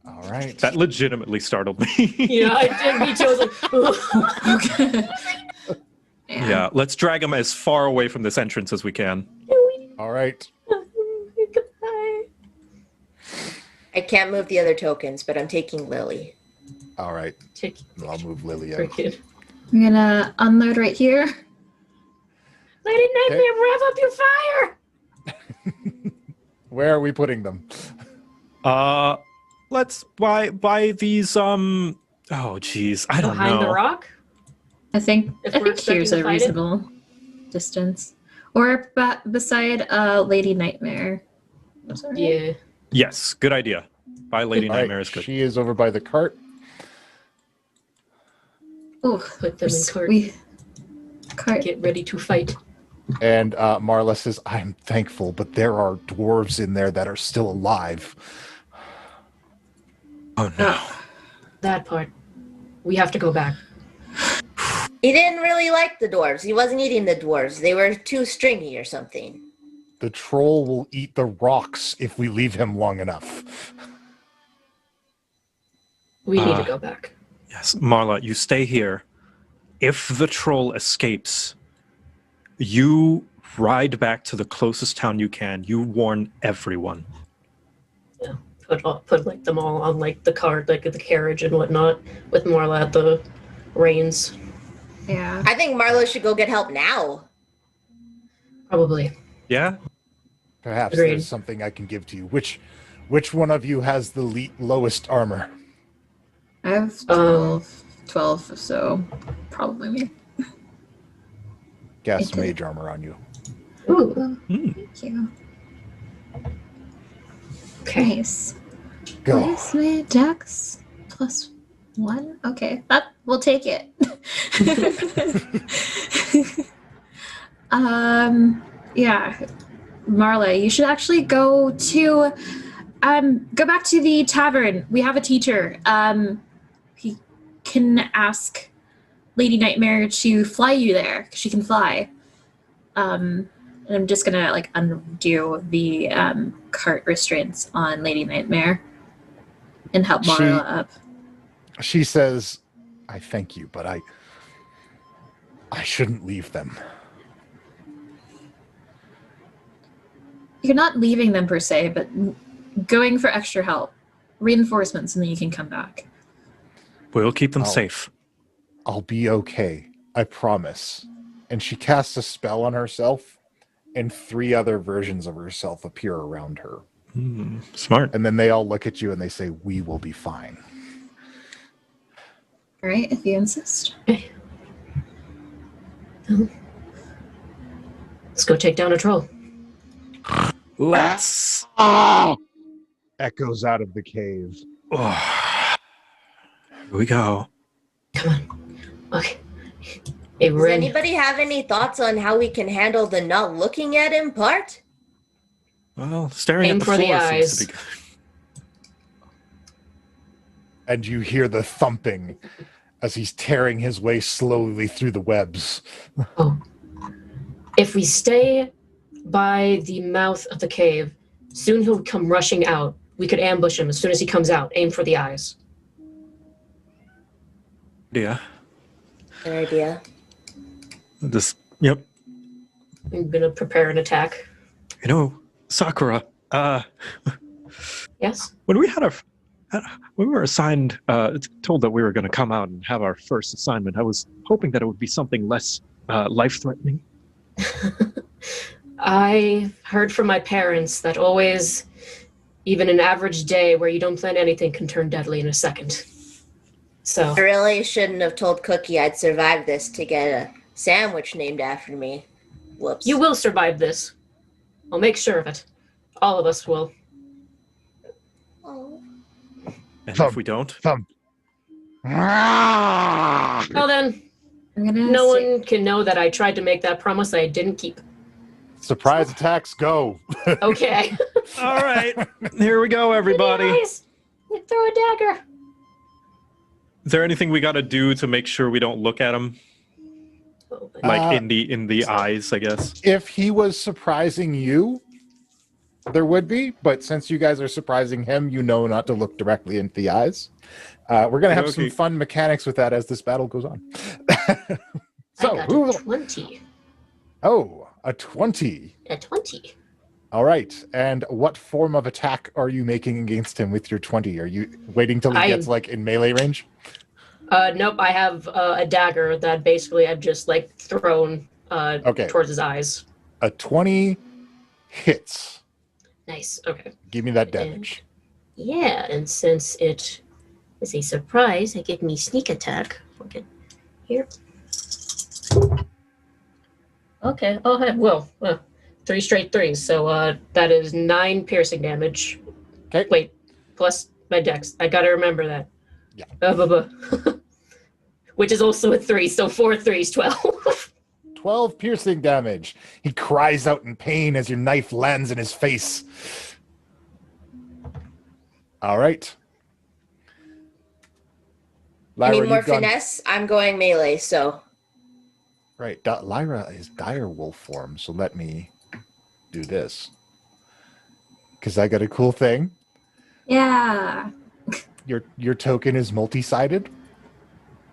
All right. That legitimately startled me. Yeah, I did. Me too. I was like, Yeah, let's drag him as far away from this entrance as we can. All right. goodbye. I can't move the other tokens, but I'm taking Lily. All right. I'll move Lily out. Freaking. I'm gonna unload right here. Lady Nightmare, rev up your fire! Where are we putting them? Let's buy these oh geez, I don't Behind know. the rock? I think If we're here's expecting a to fight it? reasonable distance. Or beside Lady Nightmare. Was that right? Yeah. Yes, good idea. By Lady All right, Nightmare is good. She is over by the cart. Oh, Put them in cart. Cart. Get ready to fight. And Marla says, I'm thankful, but there are dwarves in there that are still alive. Oh no. That part. We have to go back. He didn't really like the dwarves. He wasn't eating the dwarves. They were too stringy or something. The troll will eat the rocks if we leave him long enough. We need to go back. Yes, Marla, you stay here. If the troll escapes, you ride back to the closest town you can. You warn everyone. Yeah. Put like them all on like the cart, like the carriage and whatnot, with Marla at the reins. Yeah. I think Marla should go get help now. Probably. Yeah? Perhaps Agreed. there's something I can give to you. Which one of you has the lowest armor? I have 12, so probably me. Cast Okay. mage armor on you. Ooh. Thank you. Okay. Nice. Go. What is my dex? +1? Okay, that we'll take it. Yeah. Marla, you should actually go back to the tavern. We have a teacher. He can ask Lady Nightmare to fly you there, 'cause she can fly. And I'm just gonna like undo the cart restraints on Lady Nightmare and help Marla up. She says, I thank you, but I shouldn't leave them. You're not leaving them per se, but going for extra help, reinforcements, and then you can come back. We'll keep them Oh. safe. I'll be okay. I promise. And she casts a spell on herself, and 3 other versions of herself appear around her. Smart. And then they all look at you and they say, we will be fine. All right, if you insist. Let's go take down a troll. Let's. Echoes out of the cave. Oh. Here we go. Come on. Okay. Hey, Does anybody have any thoughts on how we can handle the not looking at him part? Well, staring Aim at the for the floor eyes. seems to be good. And you hear the thumping as he's tearing his way slowly through the webs. Oh. If we stay by the mouth of the cave, soon he'll come rushing out. We could ambush him as soon as he comes out. Aim for the eyes. Yeah. Good idea. Yep. I'm gonna prepare an attack. You know, Sakura, Yes? when we were assigned, told that we were going to come out and have our first assignment, I was hoping that it would be something less life-threatening. I heard from my parents that always, even an average day where you don't plan anything can turn deadly in a second. So, I really shouldn't have told Cookie I'd survive this to get a sandwich named after me. Whoops. you will survive this. I'll make sure of it. All of us will. Oh. And Thump. if we don't, Thump. Well then, I'm gonna no say- one can know that I tried to make that promise I didn't keep. Surprise attacks, go. Okay. all right, here we go, everybody. Nice. Throw a dagger. Is there anything we got to do to make sure we don't look at him, like in the eyes? I guess. If he was surprising you, there would be, but since you guys are surprising him, you know not to look directly into the eyes. We're going to have some fun mechanics with that as this battle goes on. So, I got a 20. Oh, a 20. A 20. All right. And what form of attack are you making against him with your 20? Are you waiting till he gets like in melee range? Nope. I have a dagger that basically I've just like thrown towards his eyes. A 20 hits. Nice. Okay. Give me that damage. And since it is a surprise, I give me sneak attack. Okay. Here. Okay. Oh, well, 3 straight 3s. So that is 9 piercing damage. Okay. Wait, plus my dex. I gotta remember that. Yeah. Which is also a 3, so 4 3s, 12. 12 piercing damage. He cries out in pain as your knife lands in his face. All right. Lairah, I need more finesse. I'm going melee, so. Right. Lairah is dire wolf form, so let me do this. Because I got a cool thing. Yeah. Your token is multi-sided.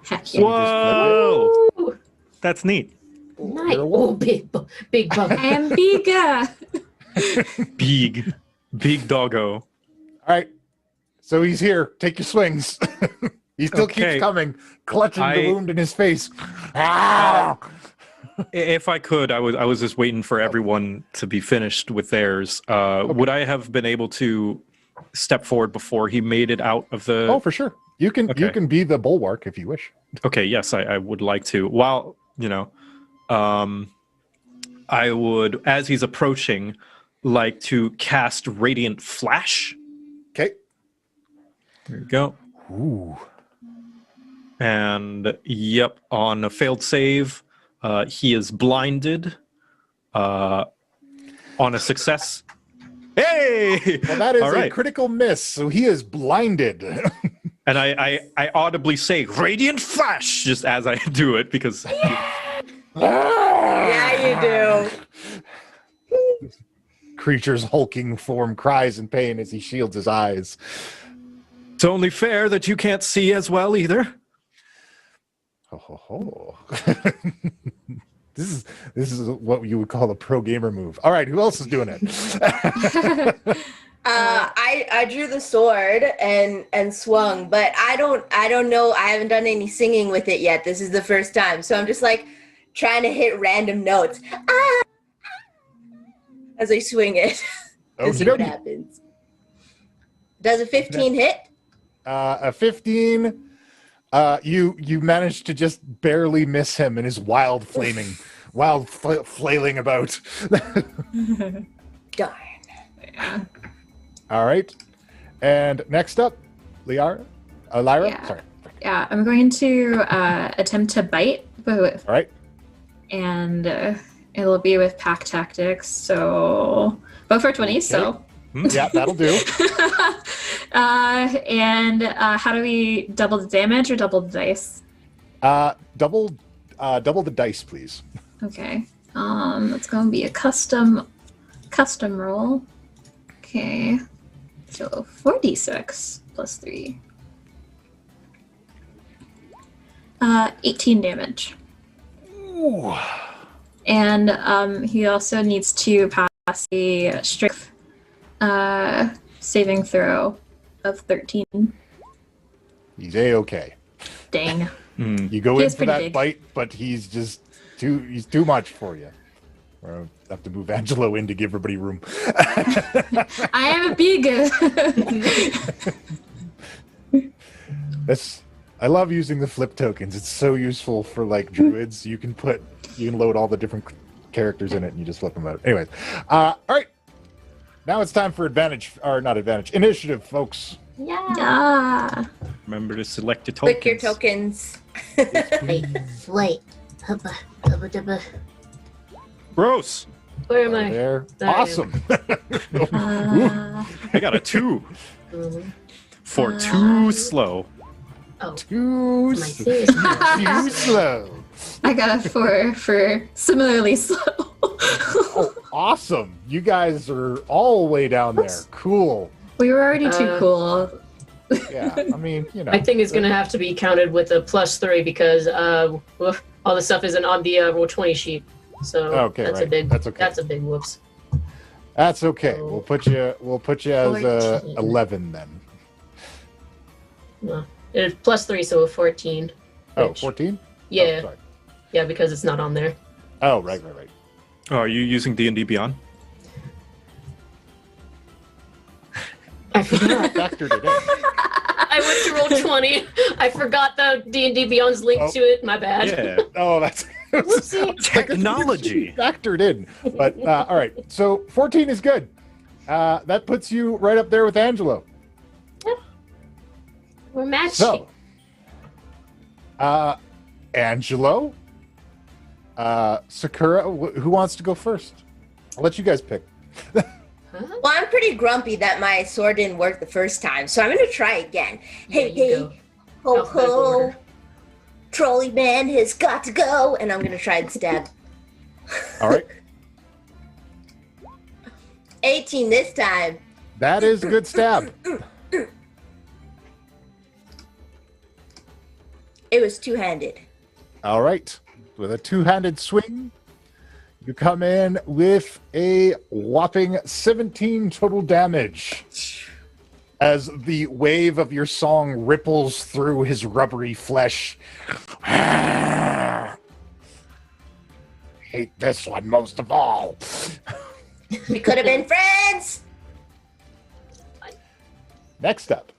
Heck So yeah. Whoa! Ooh, That's neat. nice. Oh, big bug. I am bigger. Big doggo. All right. So he's here. Take your swings. He still keeps coming, clutching the wound in his face. Ah! If I could, I was just waiting for everyone to be finished with theirs. Would I have been able to step forward before he made it out of the... Oh, for sure. You can be the bulwark if you wish. Okay, yes, I would like to. While, I would, as he's approaching, like to cast Radiant Flash. Okay. There you go. Ooh. And, yep, on a failed save, he is blinded. On a success... Hey! Well, that is All right. a critical miss, so he is blinded. And I audibly say, Radiant Flash, just as I do it, because... Yeah, you do. Creature's hulking form cries in pain as he shields his eyes. It's only fair that you can't see as well, either. Ho, ho, ho. This is what you would call a pro gamer move. All right, who else is doing it? I drew the sword and swung, but I don't know. I haven't done any singing with it yet. This is the first time, so I'm just like trying to hit random notes as I swing it. To see what happens. Does a 15 hit? A 15. You managed to just barely miss him in his wild flailing about. Darn. All right. And next up, Lairah? Yeah. Sorry. Yeah, I'm going to attempt to bite, All right. and it'll be with pack tactics. So both for 20. Okay. So yeah, that'll do. And how do we double the damage or double the dice? Double the dice, please. Okay. It's going to be a custom roll. Okay. So 4d6 plus 3. 18 damage. Ooh. And he also needs to pass a strength saving throw of 13. He's A-okay. Dang. You go in for that big. bite, but he's too much for you. We'll have to move Angelo in to give everybody room. I am a big. I love using the flip tokens. It's so useful for like druids. You can load all the different characters in it and you just flip them out. Anyways, all right. Now it's time for initiative, folks. Yeah. Remember to select your tokens. Click your tokens. Wait. Hubba, hubba, dubba. Gross. Where am I? There. There I am. Awesome. I got a 2. For too slow. Oh. Too Am I serious? slow. I got a 4 for similarly slow. Oh, awesome. You guys are all way down there. Cool. We were already too cool. Yeah, I mean, you know. I think it's going to have to be counted with a +3 because all the stuff isn't on the Roll20 sheet. So Okay, that's right. a big. That's okay. That's a big whoops. That's okay. We'll put you as 14. 11 then. No, it's +3, so a 14. Oh, which- 14? Yeah, Oh, sorry. yeah, because it's not on there. Oh, right. Oh, are you using D&D Beyond? I forgot. Factored it in. I went to Roll20. I forgot the D&D Beyond's link to it. My bad. Yeah. Oh, that's Whoopsie. Technology. factored in. But all right, so 14 is good. That puts you right up there with Angelo. We're matching. So, Angelo, Sakura, who wants to go first? I'll let you guys pick. Well, I'm pretty grumpy that my sword didn't work the first time, so I'm gonna try again. Hey, There you hey, go. ho, Alphabetical ho, order. trolley man has got to go, and I'm gonna try and stab. All right, 18 this time. that is a good stab. It was two-handed. All right, with a two-handed swing, you come in with a whopping 17 total damage as the wave of your song ripples through his rubbery flesh. Hate this one most of all. We could have been friends. Next up,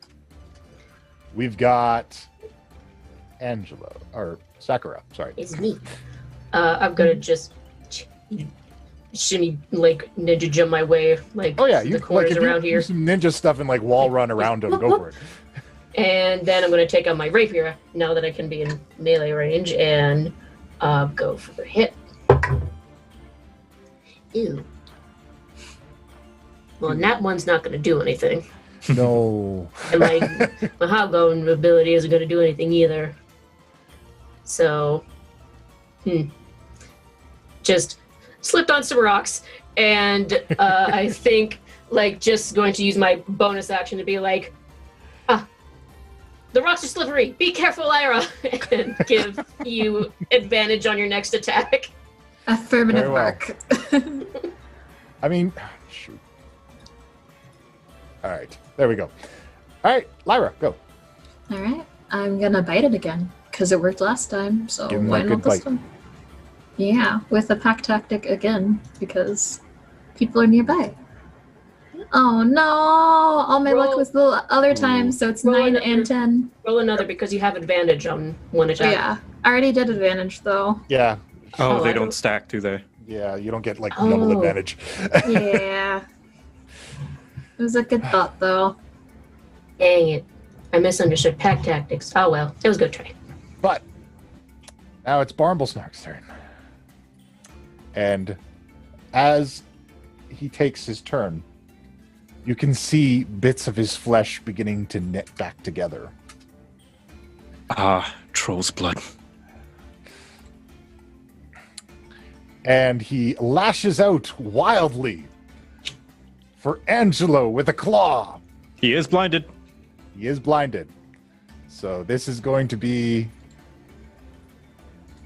we've got Angelo, or Sakura, sorry. It's me. I'm gonna just shimmy, like, ninja jump my way, like, Oh yeah, the you corners if you around do here. some ninja stuff and like wall run around him. Go for it. And then I'm gonna take out my rapier now that I can be in melee range and go for the hit. Ew. Well, and that one's not gonna do anything. No. And my hobgoblin ability isn't gonna do anything either. So, just slipped on some rocks, and I think, like, just going to use my bonus action to be like, the rocks are slippery. Be careful, Lairah, and give you advantage on your next attack. Affirmative Very well. mark. I mean, shoot. All right, there we go. All right, Lyra, go. All right, I'm gonna bite it again because it worked last time. So Give him why that not good this bite. one? Yeah, with a pack tactic again because people are nearby. Oh no! All my luck Roll. was the other time, so it's Roll 9 another. and 10. Roll another because you have advantage on one attack. Yeah, I already did advantage though. Yeah, Oh, Oh, they I don't don't- stack, do they? yeah, you don't get like double Oh. advantage. Yeah. It was a good thought though. Dang it. I misunderstood pack tactics. Oh well, it was a good try. But now it's Barnblesnark's turn. And as he takes his turn, you can see bits of his flesh beginning to knit back together. Ah, troll's blood. And he lashes out wildly for Angelo with a claw. He is blinded. He is blinded. So this is going to be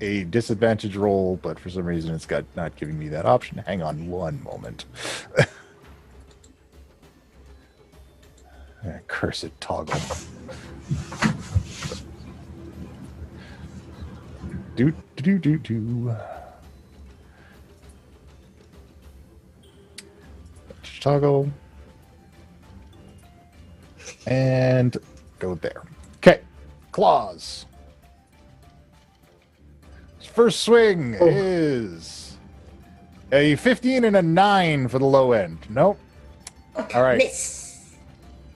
a disadvantage roll, but for some reason it's not giving me that option. Hang on one moment. Cursed toggle. Do. Toggle. And go there. Okay. Claws. First swing is a 15 and a 9 for the low end. Nope. All right. Miss.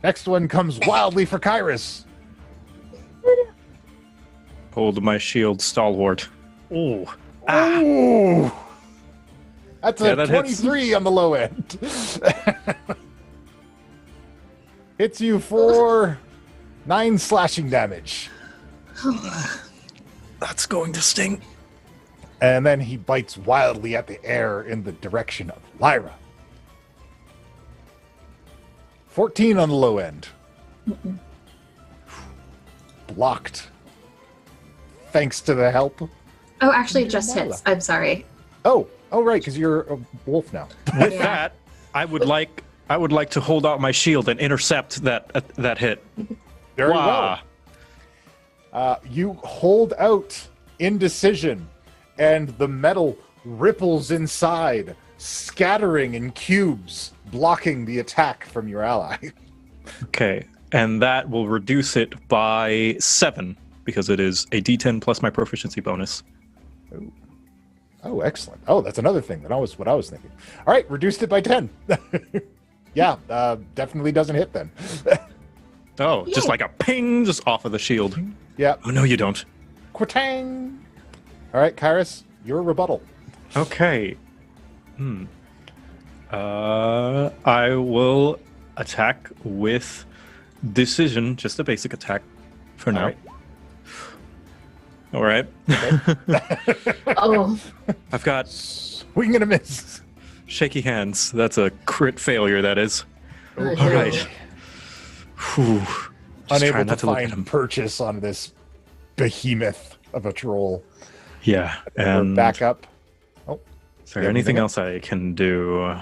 Next one comes wildly for Kyrus. Hold my shield stalwart. Ooh. Ooh. That's Yeah, a that hits. 23 on the low end. Hits you for 9 slashing damage. That's going to sting. And then he bites wildly at the air in the direction of Lairah. 14 on the low end. Blocked. Thanks to the help. Oh, actually, it just hits. I'm sorry. Oh, right, because you're a wolf now. With that, I would like to hold out my shield and intercept that hit. Very well. You hold out indecision, and the metal ripples inside, scattering in cubes, blocking the attack from your ally. Okay, and that will reduce it by 7 because it is a D10 plus my proficiency bonus. Oh, excellent. Oh, that's another thing. What I was thinking. All right, reduced it by 10. Yeah, definitely doesn't hit then. Oh, just like a ping, just off of the shield. Yeah. Oh, no, you don't. Quatang! All right, Kairos, your rebuttal. Okay. I will attack with decision, just a basic attack for now. All right. Oh. I've got Swing and a miss. shaky hands. That's a crit failure, that is. Oh, All right. Whew. Just try Unable not to look at him. find purchase on this behemoth of a troll. Yeah, We're and back up. Oh, is there anything else I can do?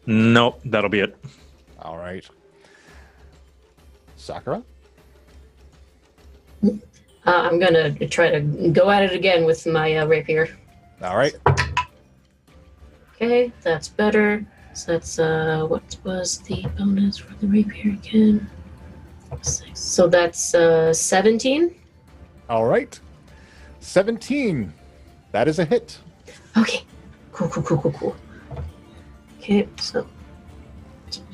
Nope, that'll be it. All right. Sakura? I'm gonna try to go at it again with my rapier. All right. Okay, that's better. So that's what was the bonus for the rapier again? 6. So that's 17. All right. 17. That is a hit. Okay. Cool. Okay, so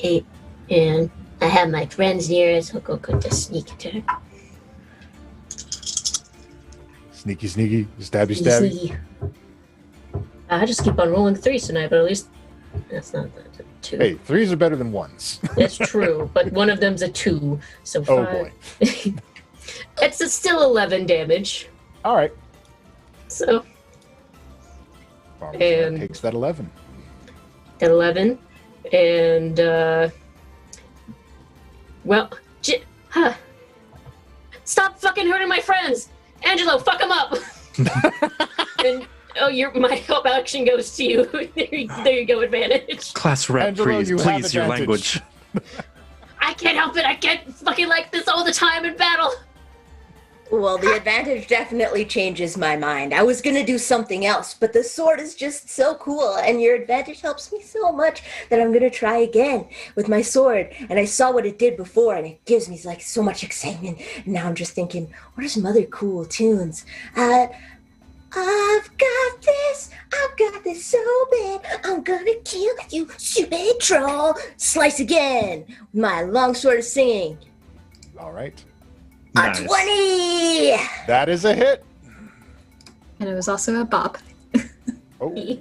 8, and I have my friends near, so I'll go to sneak attack. Sneaky, stabby. Easy. I just keep on rolling 3s tonight, but at least that's not that. 2. Hey, 3s are better than 1s. That's true, but one of them's a 2, so 5. Oh boy. It's still 11 damage. All right. So And takes that 11. At 11, and stop fucking hurting my friends, Angelo. Fuck them up. And my help action goes to you. there you go, advantage. Class rep, Angelo, you have please, your advantage. language. I can't help it. I can't fucking like this all the time in battle. Well, the advantage definitely changes my mind. I was gonna do something else, but the sword is just so cool, and your advantage helps me so much that I'm gonna try again with my sword. And I saw what it did before, and it gives me like so much excitement. And now I'm just thinking, what are some other cool tunes? I've got this so bad, I'm gonna kill you, stupid troll. Slice again. My longsword is singing. All right. Nice. A 20! That is a hit. And it was also a bop. Oh.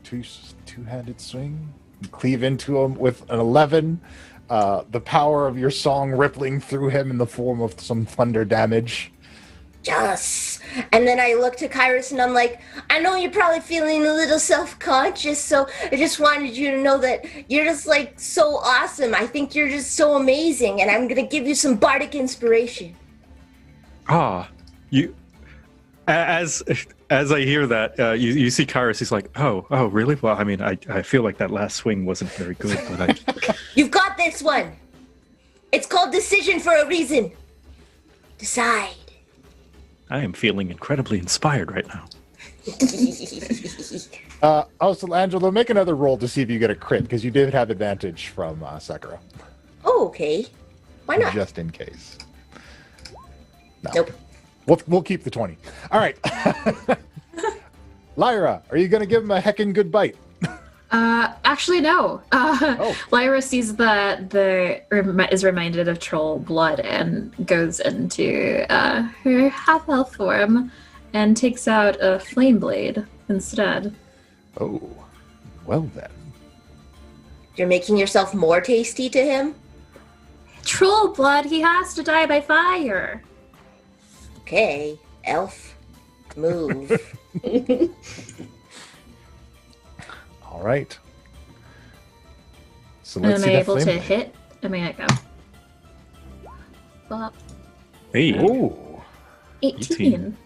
Two-handed swing. You cleave into him with an 11. The power of your song rippling through him in the form of some thunder damage. Yes. And then I look to Kairos and I'm like, I know you're probably feeling a little self-conscious, so I just wanted you to know that you're just like so awesome. I think you're just so amazing, and I'm gonna give you some bardic inspiration. You. As I hear that, you see Kairos. He's like, oh, really? Well, I mean, I feel like that last swing wasn't very good, but You've got this one. It's called decision for a reason. Decide. I am feeling incredibly inspired right now. Also, Angelo, make another roll to see if you get a crit, because you did have advantage from Sakura. Oh, okay. Why not? Just in case. No. Nope. We'll keep the 20. All right. Lairah, are you going to give him a heckin' good bite? Actually, no. Lairah sees is reminded of troll blood and goes into her half-elf form and takes out a flame blade instead. Oh, well then. You're making yourself more tasty to him? Troll blood, he has to die by fire. Okay, elf, move. All right. So And let's am I see that able flame to blade. hit? Am I go? Well, Hey. Ooh, 18.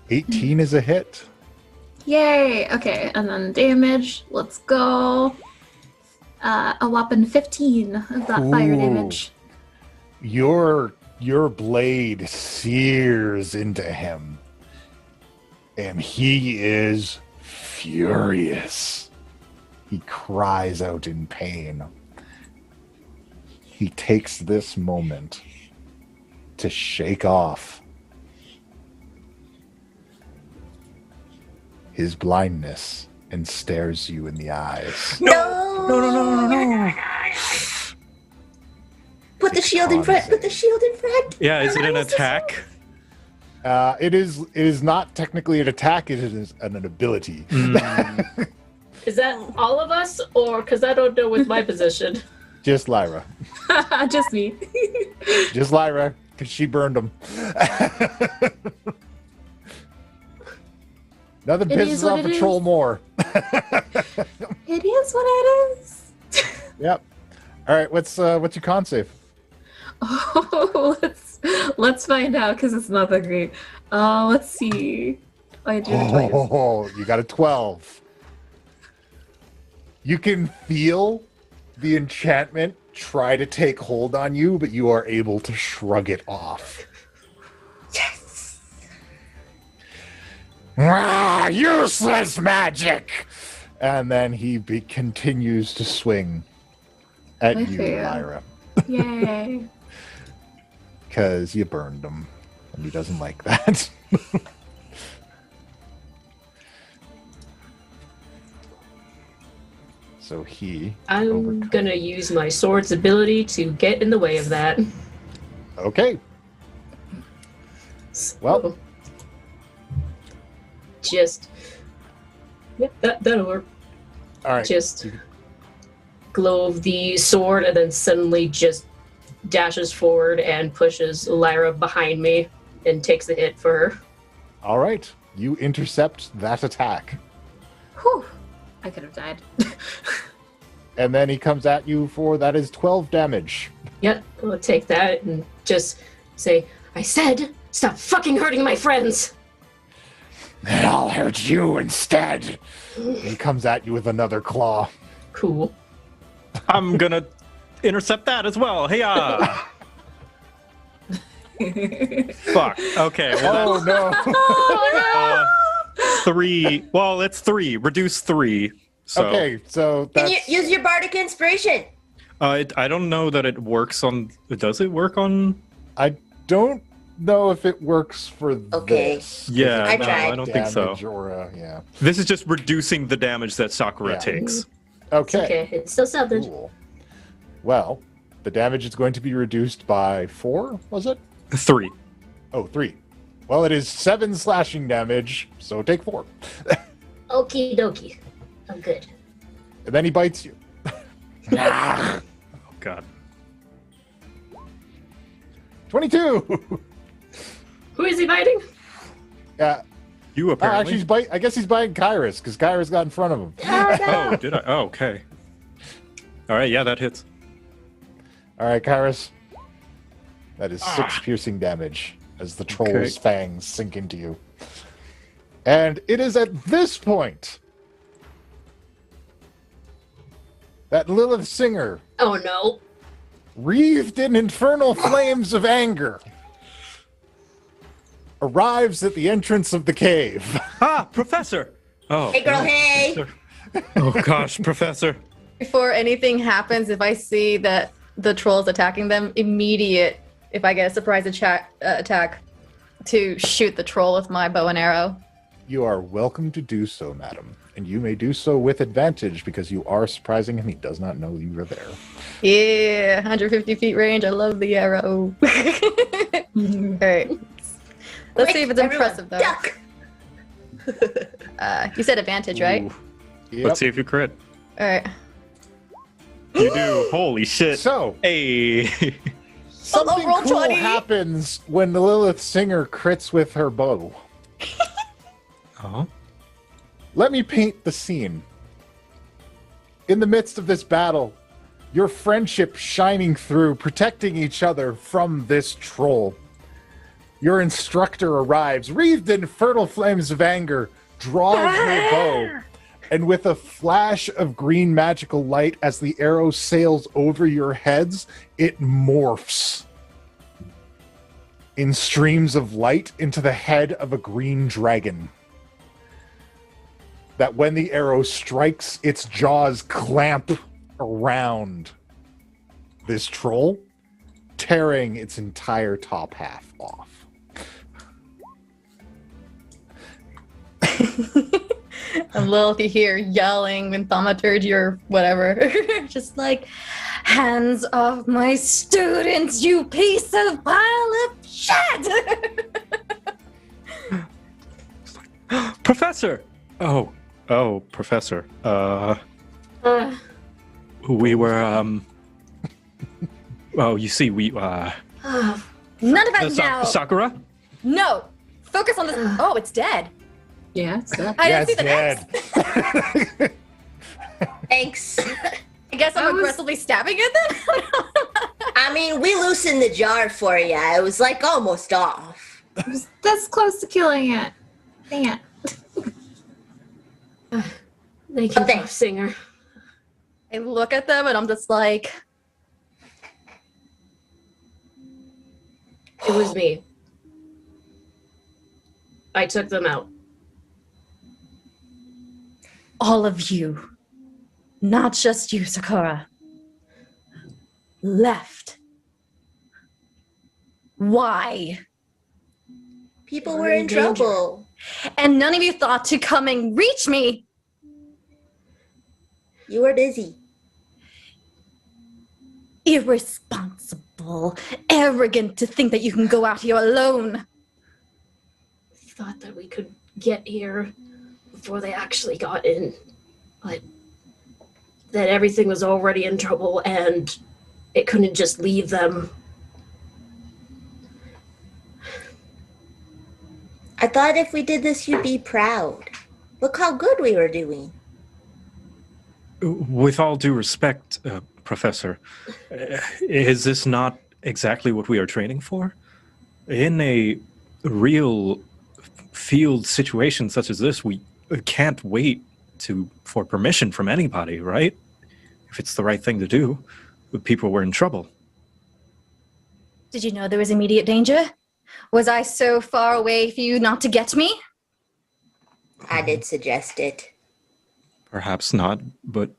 18 is a hit. Yay! Okay, and then damage. Let's go. A whopping 15 of that fire Ooh. damage. Your blade sears into him, and he is furious. He cries out in pain. He takes this moment to shake off his blindness and stares you in the eyes. No! Put the shield in front. Put the shield in front. Yeah, is it an attack? It is not technically an attack. It is an ability. Is that all of us, or because I don't know with my position? Just Lyra. Just me. Just Lyra, because she burned him. Nothing It pisses is what off it a troll is. more. It is what it is. Yep. All right. What's your con save? Oh, let's find out because it's not that great. Let's see. I did it twice. Oh, you got a 12. You can feel the enchantment try to take hold on you, but you are able to shrug it off. Yes. Ah, useless magic! And then he continues to swing at I you, feel. Lyra, Yay. because you burned him, and he doesn't like that. So he I'm overcomes. gonna use my sword's ability to get in the way of that. Okay. Well. Just. Yep, that'll work. All right. Just glove the sword and then suddenly just dashes forward and pushes Lyra behind me and takes the hit for her. All right. You intercept that attack. Whew. I could have died. And then he comes at you for that is 12 damage. Yep, I'll take that and just say, I said, stop fucking hurting my friends! And I'll hurt you instead. He comes at you with another claw. Cool. I'm gonna intercept that as well. Hey, fuck. Okay. Well, Oh no. Oh that's 3. Well, it's 3. Reduce 3. So, Okay, so Can that's you use your bardic inspiration? I don't know that it works on. Does it work on? I don't know if it works for Okay. this. Yeah, I no, tried. I don't think so. Damage or, yeah. This is just reducing the damage that Sakura Yeah. takes. It's Okay. okay, it's still something. Cool. Well, the damage is going to be reduced by 4, was it? 3. Oh, 3. Well, it is 7 slashing damage, so take 4. Okie dokie. I'm good. And then he bites you. Oh God. 22. Who is he biting? Yeah. You apparently. Actually, I guess he's biting Kyrus because Kyrus got in front of him. Oh, did I? Oh, okay. All right. Yeah, that hits. All right, Kyrus. That is 6 piercing damage as the troll's fangs sink into you. And it is at this point that Lilith Singer, Oh no. wreathed in infernal flames of anger, arrives at the entrance of the cave. Ah, Professor. Oh. Hey, girl, no, hey. Professor. Oh gosh, Professor. Before anything happens, if I see that the troll's attacking them, if I get a surprise attack, to shoot the troll with my bow and arrow. You are welcome to do so, madam. And you may do so with advantage because you are surprising him. He does not know you are there. Yeah, 150 feet range. I love the arrow. All right. Let's see if it's Quick, impressive, though. Duck. You said advantage, right? Ooh. Yep. Let's see if you crit. All right. You do. Holy shit. So, Hey. Something roll cool 20. happens when the Lilith Singer crits with her bow. Oh. Let me paint the scene. In the midst of this battle, your friendship shining through, protecting each other from this troll. Your instructor arrives, wreathed in fertile flames of anger, draws her bow, and with a flash of green magical light as the arrow sails over your heads, it morphs in streams of light into the head of a green dragon. That when the arrow strikes, its jaws clamp around this troll, tearing its entire top half off. And Lilith, you hear yelling in thaumaturgy or whatever. Just like, hands off my students, you piece of pile of shit! Professor! Oh, Professor. We were, Oh, you see, we, None of that now! Sakura? No! Focus on this. Oh, it's dead. Yeah, it's up. I Yeah, didn't see it's the X. Thanks. I guess I'm I was- aggressively stabbing it then? I mean, we loosened the jar for you. It was like almost off. That's close to killing it. Dang it. Thank you, Thanks. Singer. I look at them and I'm just like, It was me. I took them out. All of you, not just you, Sakura, left. Why? People We're were in in danger. trouble. And none of you thought to come and reach me. You were busy. Irresponsible, arrogant to think that you can go out here alone. Thought that we could get here before they actually got in, but that everything was already in trouble and it couldn't just leave them. I thought if we did this, you'd be proud. Look how good we were doing. With all due respect, Professor, is this not exactly what we are training for? In a real field situation such as this, we can't wait for permission from anybody, right? If it's the right thing to do, people were in trouble. Did you know there was immediate danger? Was I so far away for you not to get me? I did suggest it. Perhaps not, but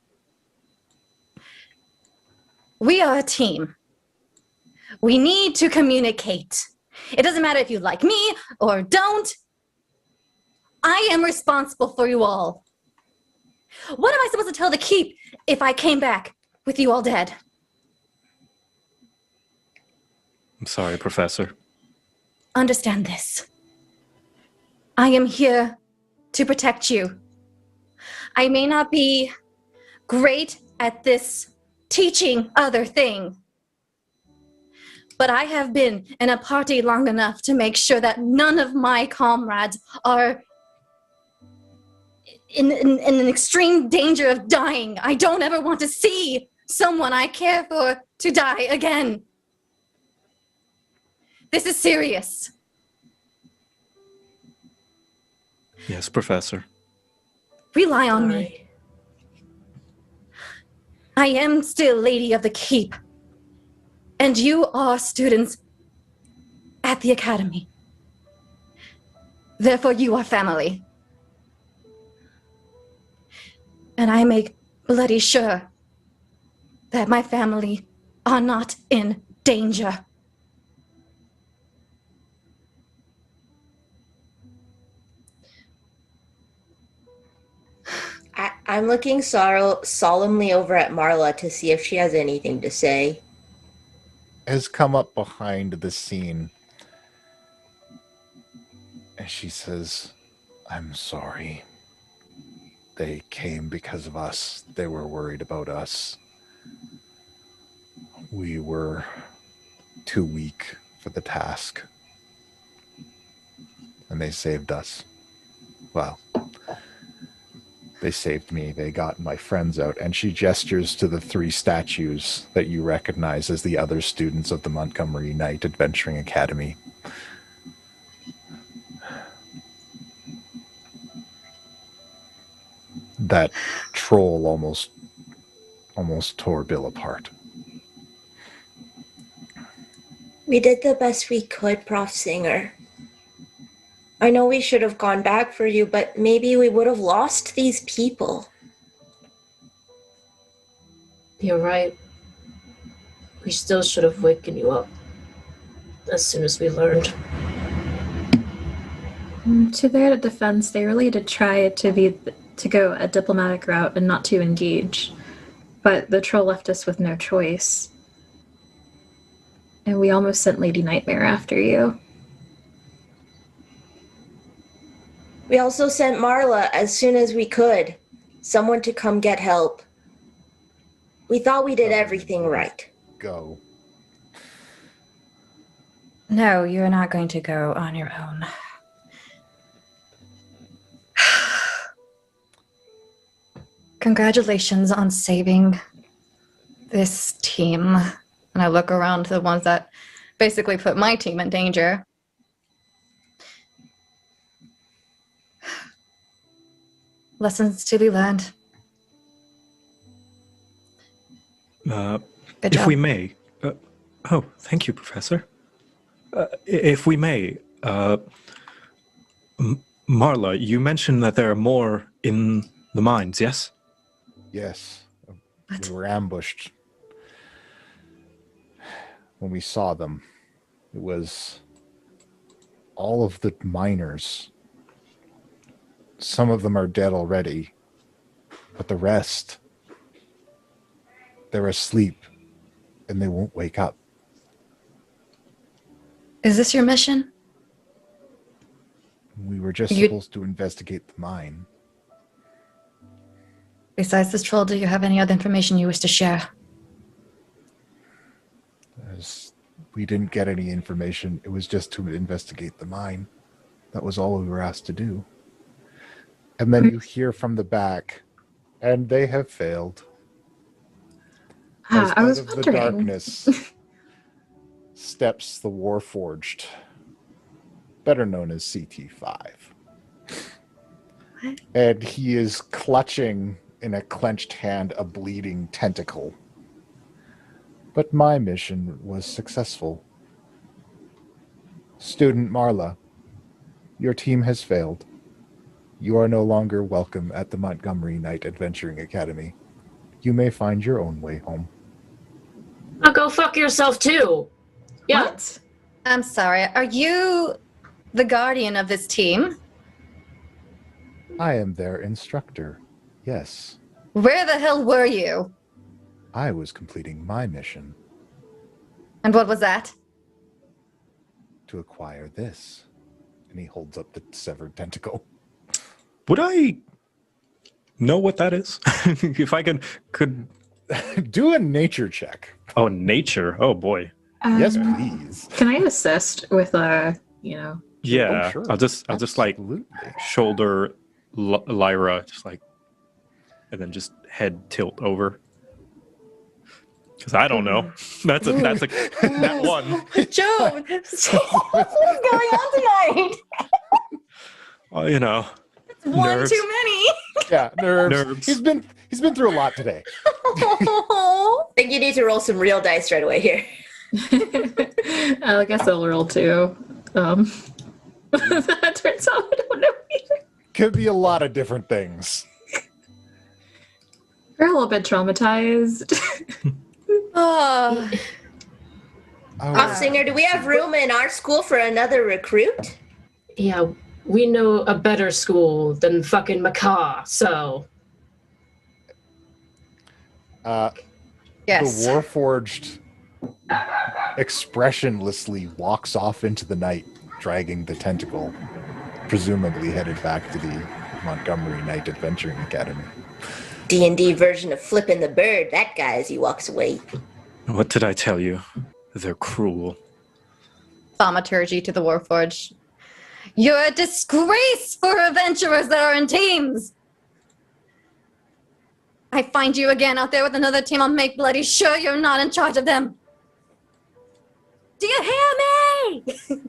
We are a team. We need to communicate. It doesn't matter if you like me or don't. I am responsible for you all. What am I supposed to tell the keep if I came back with you all dead? I'm sorry, Professor. Understand this. I am here to protect you. I may not be great at this teaching other thing, but I have been in a party long enough to make sure that none of my comrades are in an extreme danger of dying. I don't ever want to see someone I care for to die again. This is serious. Yes, Professor. Rely on me. Sorry. I am still Lady of the Keep. And you are students at the Academy. Therefore, you are family. And I make bloody sure that my family are not in danger. I'm looking solemnly over at Marla to see if she has anything to say. Has come up behind the scene. And she says, I'm sorry. They came because of us. They were worried about us. We were too weak for the task. And they saved us. Well, they saved me. They got my friends out. And she gestures to the 3 statues that you recognize as the other students of the Montgomery Knight Adventuring Academy. That troll almost tore Bill apart. We did the best we could, Prof. Singer. I know we should have gone back for you, but maybe we would have lost these people. You're right. We still should have waken you up as soon as we learned. To their defense, they really did try to go a diplomatic route and not to engage. But the troll left us with no choice. And we almost sent Lady Nightmare after you. We also sent Marla as soon as we could. Someone to come get help. We thought we did everything right. Go. No, you're not going to go on your own. Congratulations on saving this team. And I look around to the ones that basically put my team in danger. Lessons to be learned. Good if job. we may. Oh, thank you, Professor. If we may, Marla, you mentioned that there are more in the mines, yes? Yes. What? We were ambushed. When we saw them, it was all of the miners. Some of them are dead already, but the rest, they're asleep and they won't wake up. Is this your mission? We were just supposed to investigate the mine. Besides this troll, do you have any other information you wish to share? As we didn't get any information, it was just to investigate the mine. That was all we were asked to do. And then you hear from the back, and they have failed. As I was out of wondering. the darkness steps the Warforged, better known as CT5. What? And he is clutching in a clenched hand a bleeding tentacle. But my mission was successful. Student Marla, your team has failed. You are no longer welcome at the Montgomery Knight Adventuring Academy. You may find your own way home. I'll go fuck yourself too. Yeah. What? I'm sorry. Are you the guardian of this team? I am their instructor. Yes, Where the hell were you? I was completing my mission And what was that? to acquire this. And he holds up the severed tentacle. Would I know what that is? If I could. Do a nature check. Oh, nature. Oh boy. Yes, please. Can I assist with Yeah. Oh, sure. I'll just like Absolutely. shoulder Lyra, just like, and then just head tilt over. Because I don't know. That's that one. Joe, what's going on tonight? Well, you know. One Nerves. too many. Yeah, nerves. Nerves. He's been through a lot today. I think you need to roll some real dice right away here. I guess I'll roll too. That turns out I don't know either. Could be a lot of different things. We're a little bit traumatized. Oh, Prof. Singer, do we have room in our school for another recruit? Yeah, we know a better school than fucking Macaw, so. Yes. The Warforged expressionlessly walks off into the night, dragging the tentacle, presumably headed back to the Montgomery Knight Adventuring Academy. D&D version of flipping the bird. That guy as he walks away. What did I tell you? They're cruel. Thaumaturgy to the Warforged. You're a disgrace for adventurers that are in teams! I find you again out there with another team, I'll make bloody sure you're not in charge of them! Do you hear me?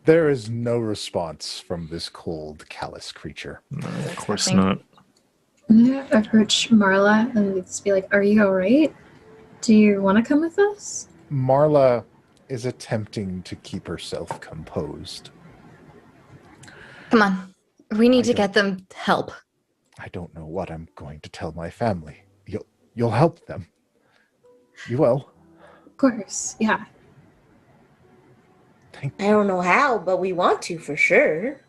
There is no response from this cold, callous creature. No, of course not. I'm gonna approach Marla and just be like, "Are you all right? Do you want to come with us?" Marla is attempting to keep herself composed. Come on. We need to get them help. I don't know what I'm going to tell my family. You'll help them. You will. Of course, yeah. I don't know how, but we want to for sure.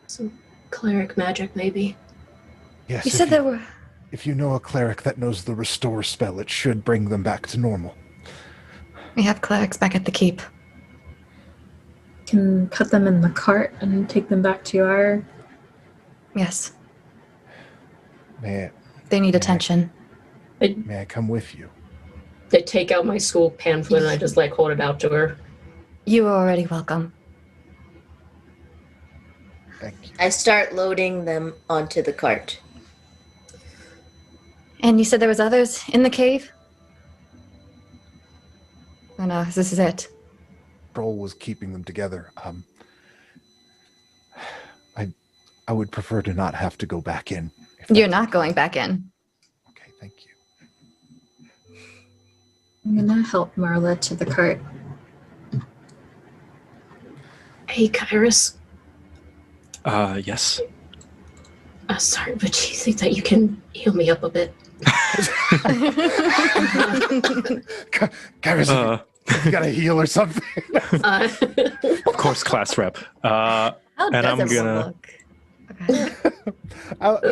Some cleric magic, maybe. Yes. You said there were... If you know a cleric that knows the restore spell, it should bring them back to normal. We have clerics back at the keep. Can put them in the cart and take them back to our... Yes. May They need attention. I come with you? I take out my school pamphlet and I just like hold it out to her. You are already welcome. Thank you. I start loading them onto the cart. And you said there was others in the cave? Oh no, this is it. Troll was keeping them together. I would prefer to not have to go back in. You're not going back in. Okay, thank you. I'm gonna help Marla to the cart. Hey, Kairos. Yes. Sorry, but do you think that you can heal me up a bit? Garrison, you gotta heal or something. Of course, class rep. How And does I'm everyone gonna- look? Okay. I love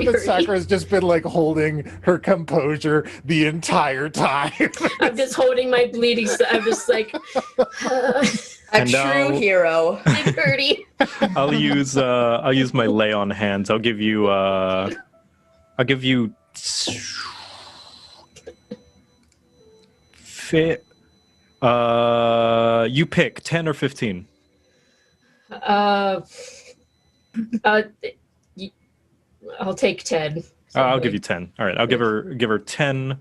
that Sakura's just been like holding her composure the entire time. I'm just holding my bleeding. I'm just like, A And true now- hero. I'm Birdie. I'll use my lay on hands. I'll give you you pick 10 or 15. I'll take 10. I'll give you 10. All right, I'll give her 10.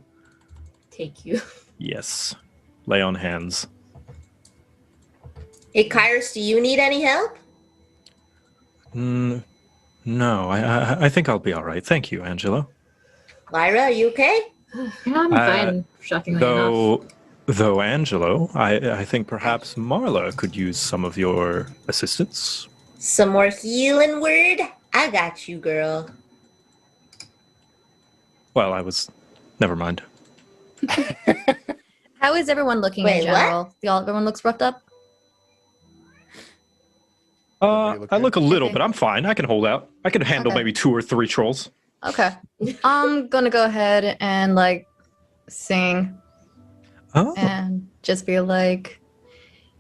Take you. Yes. Lay on hands. Hey, Kairos, do you need any help? No, I think I'll be all right. Thank you, Angelo. Lyra, are you okay? Yeah, I'm fine, shockingly enough. Though Angelo, I think perhaps Marla could use some of your assistance. Some more healing word? I got you, girl. Well, never mind. How is everyone looking Wait, in general? Everyone looks roughed up? I look a little, but I'm fine. I can hold out. I can handle Okay. maybe 2 or 3 trolls. Okay. I'm gonna go ahead and sing Oh, and just be like,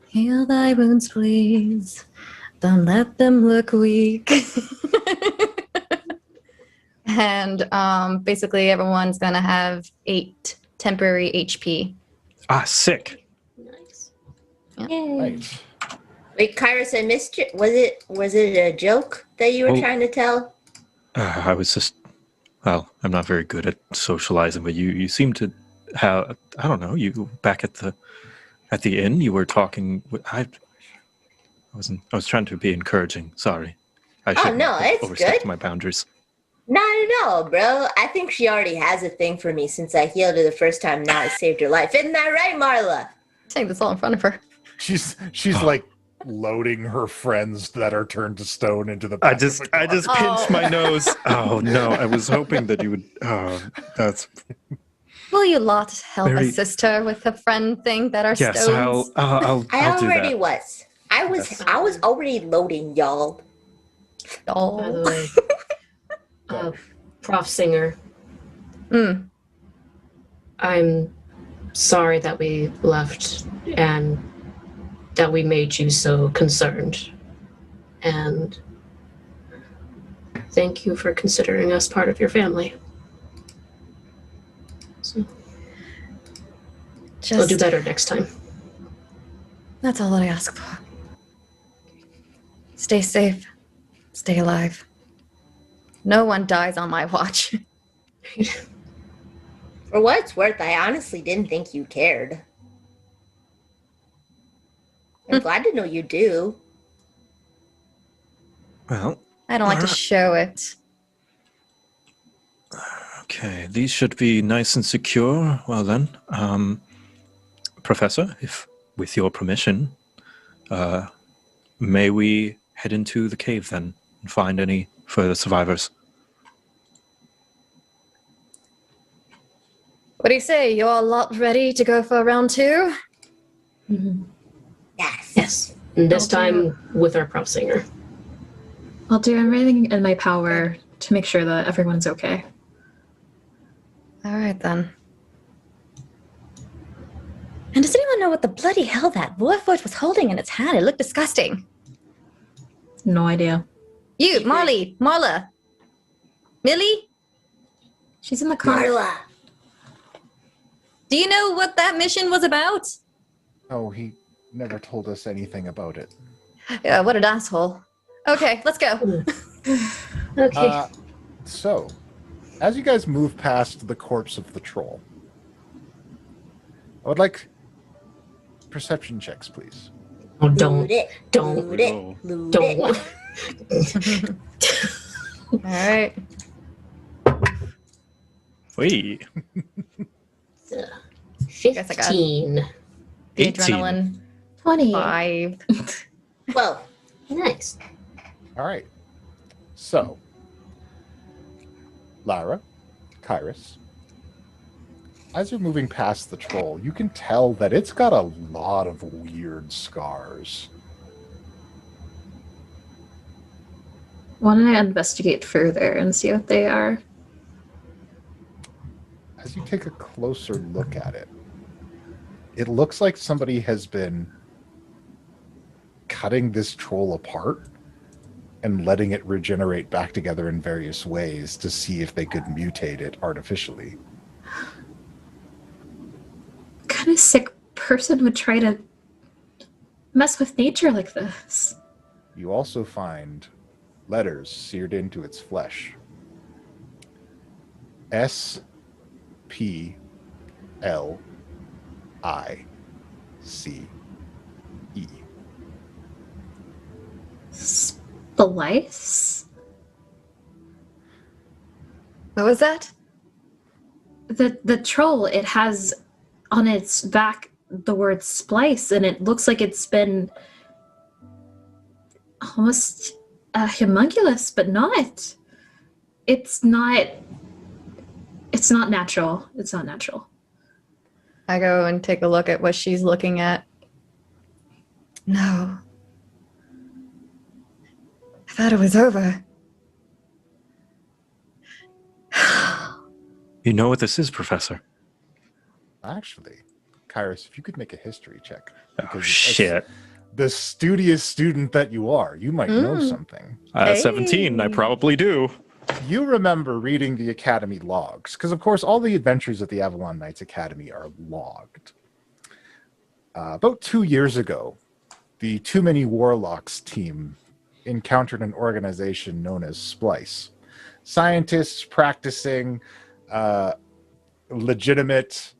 heal thy wounds, please. Don't let them look weak. And basically everyone's gonna have 8 temporary HP. sick. Nice. Right. Wait, Kairos, I missed you. Was it a joke that you were Oh. trying to tell? I was just, well, I'm not very good at socializing, but you seem to have, I don't know, you back at the inn, you were talking, I was trying to be encouraging. Sorry. I shouldn't no, have it's overstepped good. my boundaries. Not at all, bro. I think she already has a thing for me since I healed her the first time. Now I saved her life. Isn't that right, Marla? Saying this all in front of her. She's like loading her friends that are turned to stone into the I back just of the car. pinched my nose. Oh no, I was hoping that you would. Oh, that's Will you lot help Very- assist her with the friend thing that are yes. stones? I'll I do already that. was. I was already loading, y'all. By Oh. the way, Prof. Singer, Mm. I'm sorry that we left and that we made you so concerned. And thank you for considering us part of your family. So, I'll do better next time. That's all that I ask for. Stay safe. Stay alive. No one dies on my watch. For what it's worth, I honestly didn't think you cared. I'm glad to know you do. Well, I don't like to show it. okay, these should be nice and secure. Well then, Professor, if with your permission, may we head into the cave then and find any further survivors? What do you say? You all lot ready to go for round 2? Mm-hmm. Yes. Yes. And this time with our prop singer. I'll do everything in my power to make sure that everyone's okay. All right, then. And does anyone know what the bloody hell that Warforged was holding in its hand? It looked disgusting. No idea. You, Marley, Marla. Millie? She's in the car. Marla. Do you know what that mission was about? Oh, he never told us anything about it. Yeah, what an asshole. Okay, let's go. Okay. So, as you guys move past the corpse of the troll, I would like perception checks, please. Oh, don't. Loot it. Don't. Loot it. Loot Don't. it. All right. Wait. Guess I got 15. the 18. adrenaline. 20. 5. Well, Nice. All right. So, Lairah, Kyrus, as you're moving past the troll, you can tell that it's got a lot of weird scars. Why don't I investigate further and see what they are? As you take a closer look at it, it looks like somebody has been cutting this troll apart and letting it regenerate back together in various ways to see if they could mutate it artificially. What kind of sick person would try to mess with nature like this? You also find letters seared into its flesh. S-P-L-I-C-E. Splice? What was that? The troll, it has on its back the word splice, and it looks like it's been almost homunculus, but not. It's not natural. It's not natural. I go and take a look at what she's looking at. No. I thought it was over. You know what this is, Professor? Actually, Kyrus, if you could make a history check. Oh, shit. The studious student that you are, you might know something. 17, I probably do. You remember reading the Academy logs, because of course all the adventures at the Avalon Knights Academy are logged. About 2 years ago, the Too Many Warlocks team encountered an organization known as Splice. Scientists practicing legitimate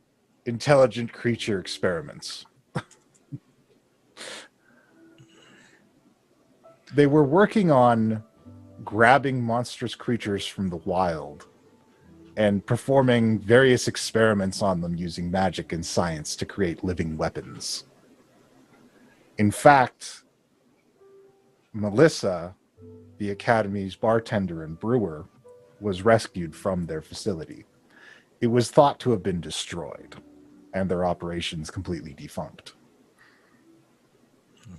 intelligent creature experiments. They were working on grabbing monstrous creatures from the wild and performing various experiments on them using magic and science to create living weapons. In fact, Melissa, the Academy's bartender and brewer, was rescued from their facility. It was thought to have been destroyed and their operations completely defunct.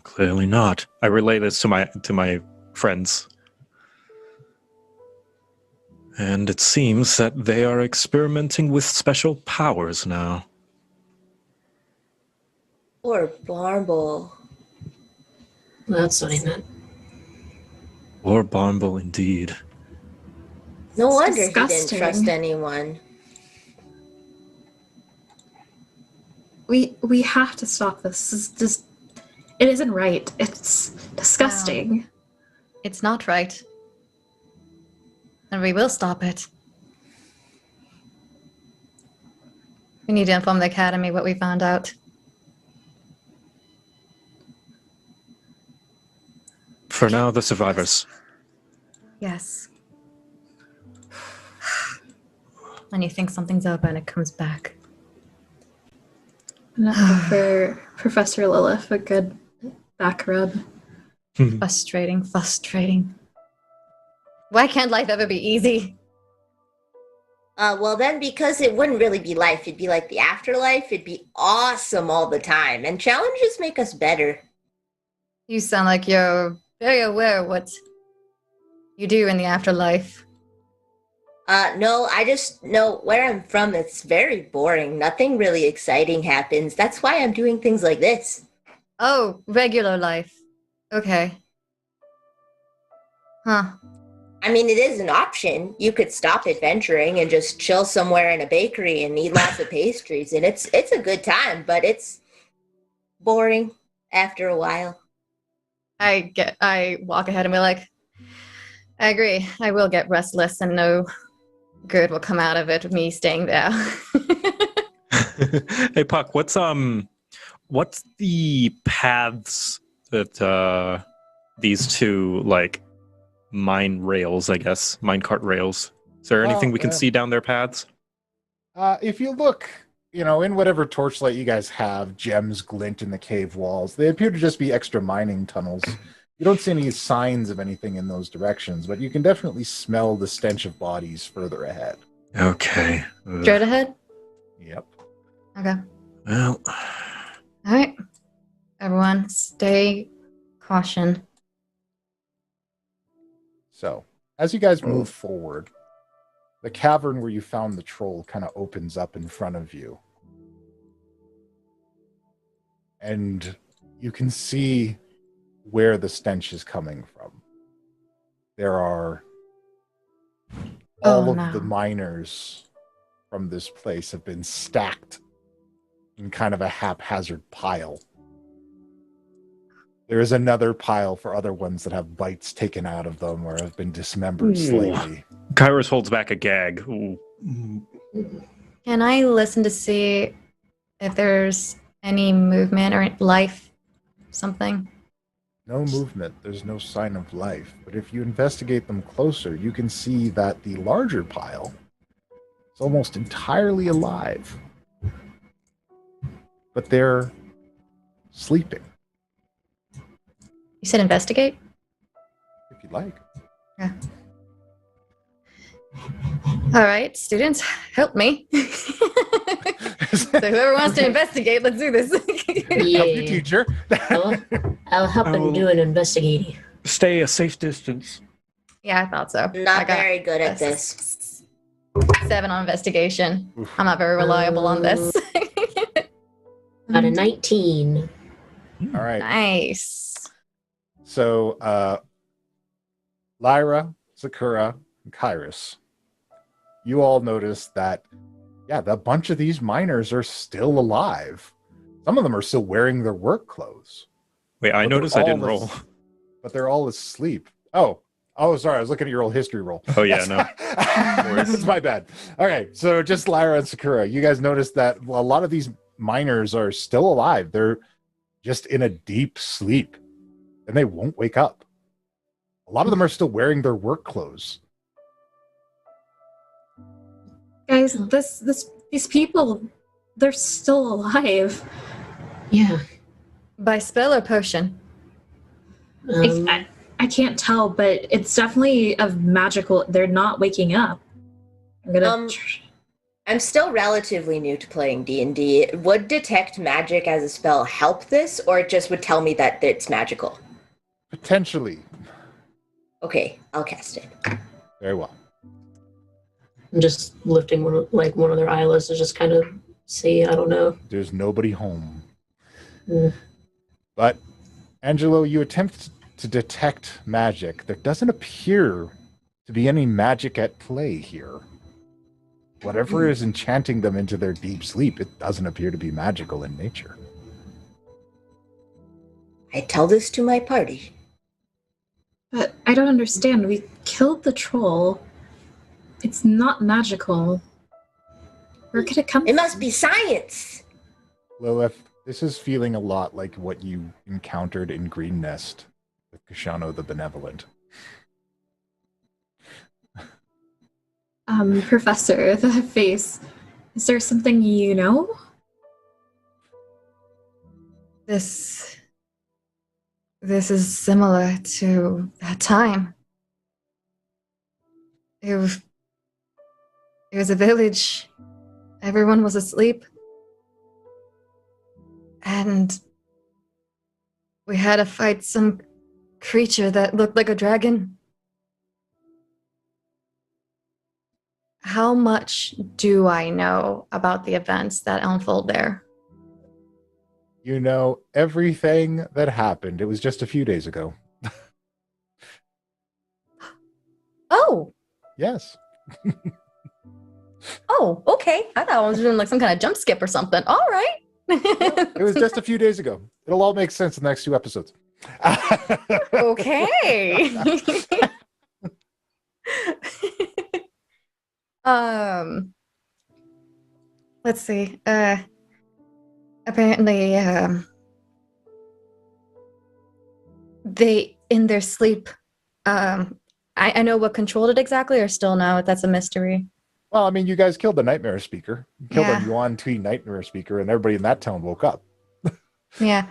Clearly not. I relay this to my friends. And it seems that they are experimenting with special powers now. or Barble. That's what I meant. Or Barnble, indeed. No It's wonder he didn't disgusting. trust anyone. We have to stop this. This is just, it isn't right. It's disgusting. It's not right. And we will stop it. We need to inform the Academy what we found out. For now, the survivors. Yes. When you think something's over and it comes back. Enough for Professor Lilith, a good back rub. Frustrating. Why can't life ever be easy? Well then, because it wouldn't really be life, it'd be like the afterlife. It'd be awesome all the time, and challenges make us better. You sound like you're very aware of what you do in the afterlife. No, I just know where I'm from. It's very boring. Nothing really exciting happens. That's why I'm doing things like this. Oh, regular life. Okay. Huh. I mean, it is an option. You could stop adventuring and just chill somewhere in a bakery and eat lots of pastries, and it's a good time, but it's boring after a while. I walk ahead and be like, I agree. I will get restless and no good will come out of it with me staying there. Hey Puck, what's the paths that these two like mine rails, I guess, minecart rails? Is there anything we can see down their paths? If you look, in whatever torchlight you guys have, gems glint in the cave walls. They appear to just be extra mining tunnels. You don't see any signs of anything in those directions, but you can definitely smell the stench of bodies further ahead. Okay. Straight ahead? Yep. Okay. Well. Alright. Everyone, stay caution. So, as you guys move forward, the cavern where you found the troll kind of opens up in front of you. And you can see where the stench is coming from. There are all of the miners from this place have been stacked in kind of a haphazard pile. There is another pile for other ones that have bites taken out of them or have been dismembered slightly. Kairos holds back a gag. Ooh. Can I listen to see if there's any movement or life, something? No movement. There's no sign of life. But if you investigate them closer, you can see that the larger pile is almost entirely alive. But they're sleeping. You said investigate? If you'd like. Yeah. All right, students, help me. So whoever wants to investigate, let's do this. Yeah. Help your teacher. I'll help him do an investigating. Stay a safe distance. Yeah, I thought so. Not very good at this. 7 on investigation. I'm not very reliable on this. Got a 19. All right. Nice. So, Lairah, Sakura, and Kairos, you all notice that, a bunch of these miners are still alive. Some of them are still wearing their work clothes. Wait, I noticed I didn't roll. But they're all asleep. Oh, sorry. I was looking at your old history roll. Oh, yeah, no. This is my bad. Okay, so just Lairah and Sakura, you guys noticed that a lot of these miners are still alive. They're just in a deep sleep, and they won't wake up. A lot of them are still wearing their work clothes. Guys, these people, they're still alive. Yeah. By spell or potion? I can't tell, but it's definitely a magical. They're not waking up. I'm still relatively new to playing D&D. Would detect magic as a spell help this, or it just would tell me that it's magical? Potentially. Okay, I'll cast it. Very well. I'm just lifting one of their eyelids to just kind of see. I don't know. There's nobody home. But, Angelo, you attempt to detect magic. There doesn't appear to be any magic at play here. Whatever is enchanting them into their deep sleep, it doesn't appear to be magical in nature. I tell this to my party. But I don't understand. We killed the troll. It's not magical. Where could it come It from? must be science. Lilith, this is feeling a lot like what you encountered in Green Nest with Kashano the Benevolent. Professor, the face. Is there something you know? This is similar to that time. It was a village. Everyone was asleep. And we had to fight some creature that looked like a dragon. How much do I know about the events that unfold there? You know everything that happened. It was just a few days ago. Oh, Yes. oh, okay. I thought I was doing like some kind of jump skip or something. All right. It was just a few days ago. It'll all make sense in the next 2 episodes. Okay. Let's see. Apparently, they in their sleep. I know what controlled it exactly, or still no. That's a mystery. Well, I mean, you guys killed the Nightmare Speaker. You killed Yeah. the Yuan Tui Nightmare Speaker, and everybody in that town woke up. Yeah.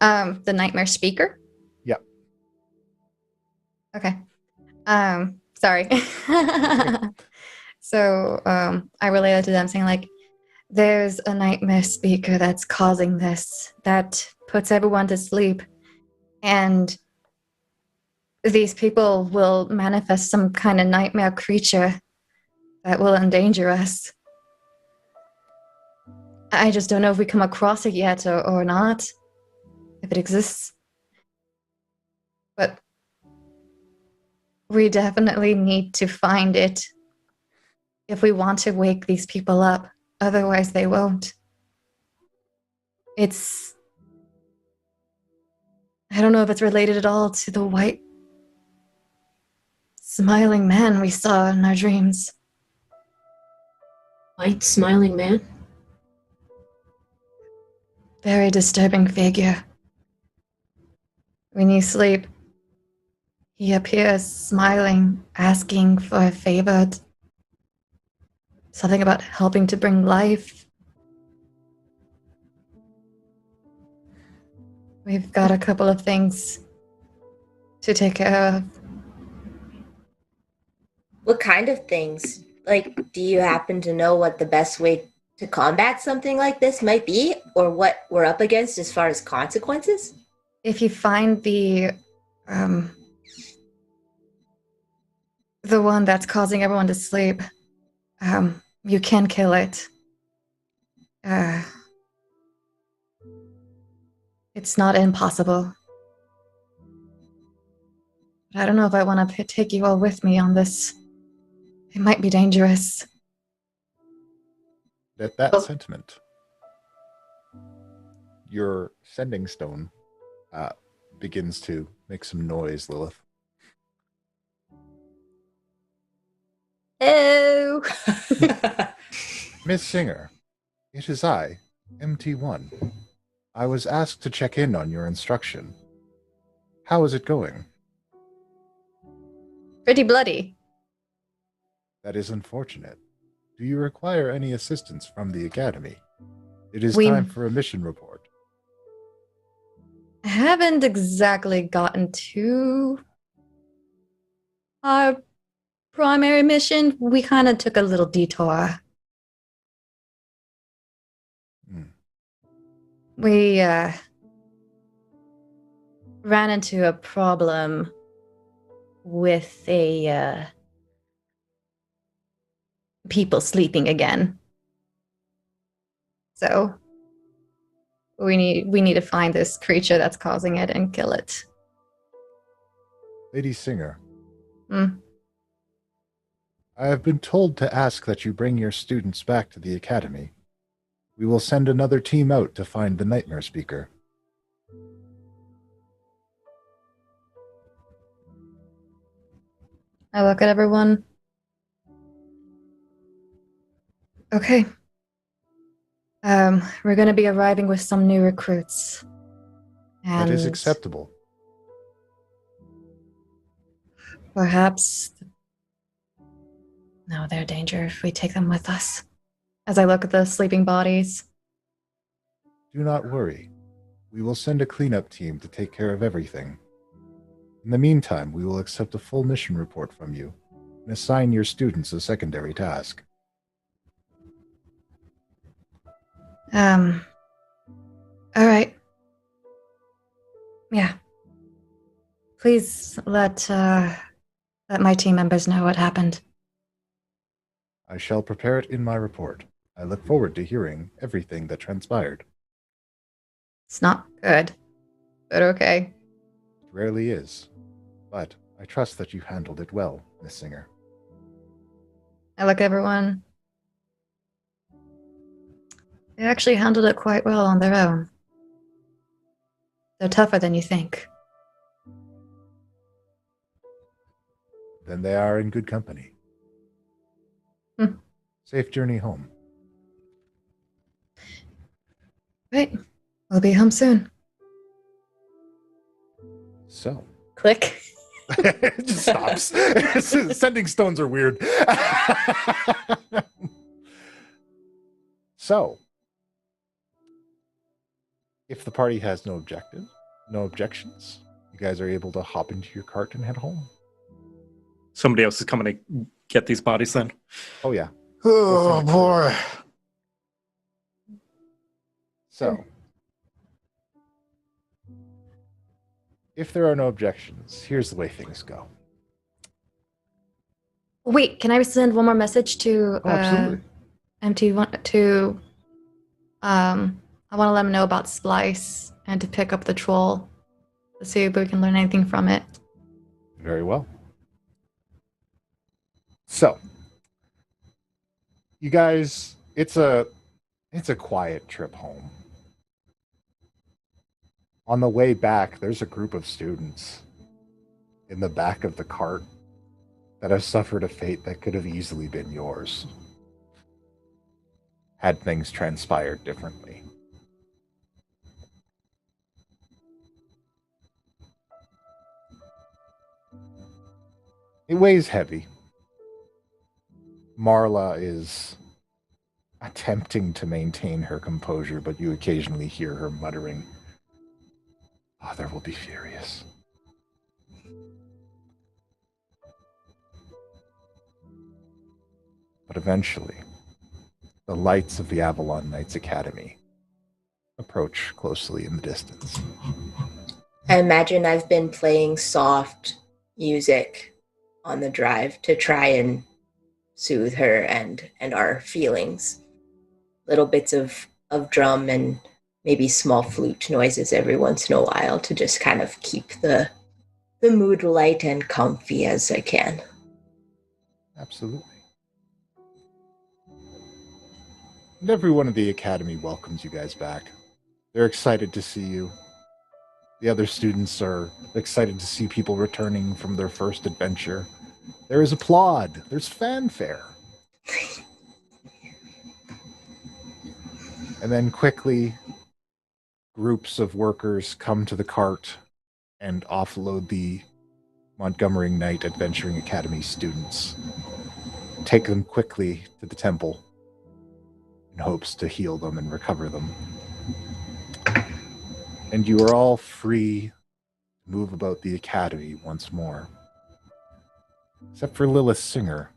The nightmare speaker. Yep. Okay. Sorry. So, I related to them saying like, there's a nightmare speaker that's causing this, that puts everyone to sleep. And these people will manifest some kind of nightmare creature that will endanger us. I just don't know if we come across it yet or not, if it exists. But we definitely need to find it if we want to wake these people up. Otherwise, they won't. I don't know if it's related at all to the white smiling man we saw in our dreams. White smiling man? Very disturbing figure. When you sleep, he appears smiling, asking for a favor. Something about helping to bring life. We've got a couple of things to take care of. What kind of things? Like, do you happen to know what the best way to combat something like this might be? Or what we're up against as far as consequences? If you find the one that's causing everyone to sleep, you can kill it. It's not impossible. But I don't know if I want to take you all with me on this. It might be dangerous. At that sentiment, your sending stone begins to make some noise, Lilith. Oh! Miss Singer, it is I, MT1. I was asked to check in on your instruction. How is it going? Pretty bloody. That is unfortunate. Do you require any assistance from the Academy? It is We- time for a mission report. I haven't exactly gotten to our primary mission. We kind of took a little detour. We ran into a problem with people sleeping again. So we need to find this creature that's causing it and kill it. Lady Singer, Mm. I have been told to ask that you bring your students back to the academy. We will send another team out to find the nightmare speaker. I look at everyone. Okay. We're gonna be arriving with some new recruits. And That is acceptable. perhaps... No, they're a danger if we take them with us. As I look at the sleeping bodies. Do not worry. We will send a cleanup team to take care of everything. In the meantime, we will accept a full mission report from you and assign your students a secondary task. All right. Yeah. Please let my team members know what happened. I shall prepare it in my report. I look forward to hearing everything that transpired. It's not good, but okay. It rarely is, but I trust that you handled it well, Miss Singer. I look at everyone. They actually handled it quite well on their own. They're tougher than you think. Then they are in good company. Safe journey home. Right. We'll be home soon. So. Click. It just stops. Sending stones are weird. So, if the party has no objections, you guys are able to hop into your cart and head home. Somebody else is coming to get these bodies then? Oh, yeah. Oh, boy. So, if there are no objections, here's the way things go. Wait, can I send one more message to Absolutely. MT to I want to let him know about Splice and to pick up the troll to see if we can learn anything from it. Very well. So, you guys, it's a quiet trip home. On the way back, there's a group of students in the back of the cart that have suffered a fate that could have easily been yours, had things transpired differently. It weighs heavy. Marla is attempting to maintain her composure, but you occasionally hear her muttering, "Father will be furious." But eventually, the lights of the Avalon Knights Academy approach closely in the distance. I imagine I've been playing soft music on the drive to try and soothe her and our feelings. Little bits of drum and maybe small flute noises every once in a while to just kind of keep the mood light and comfy as I can. Absolutely. And everyone at the Academy welcomes you guys back. They're excited to see you. The other students are excited to see people returning from their first adventure. There is applaud. There's fanfare. And then quickly, groups of workers come to the cart and offload the Montgomery Knight Adventuring Academy students. Take them quickly to the temple in hopes to heal them and recover them. And you are all free to move about the academy once more. Except for Lilith Singer,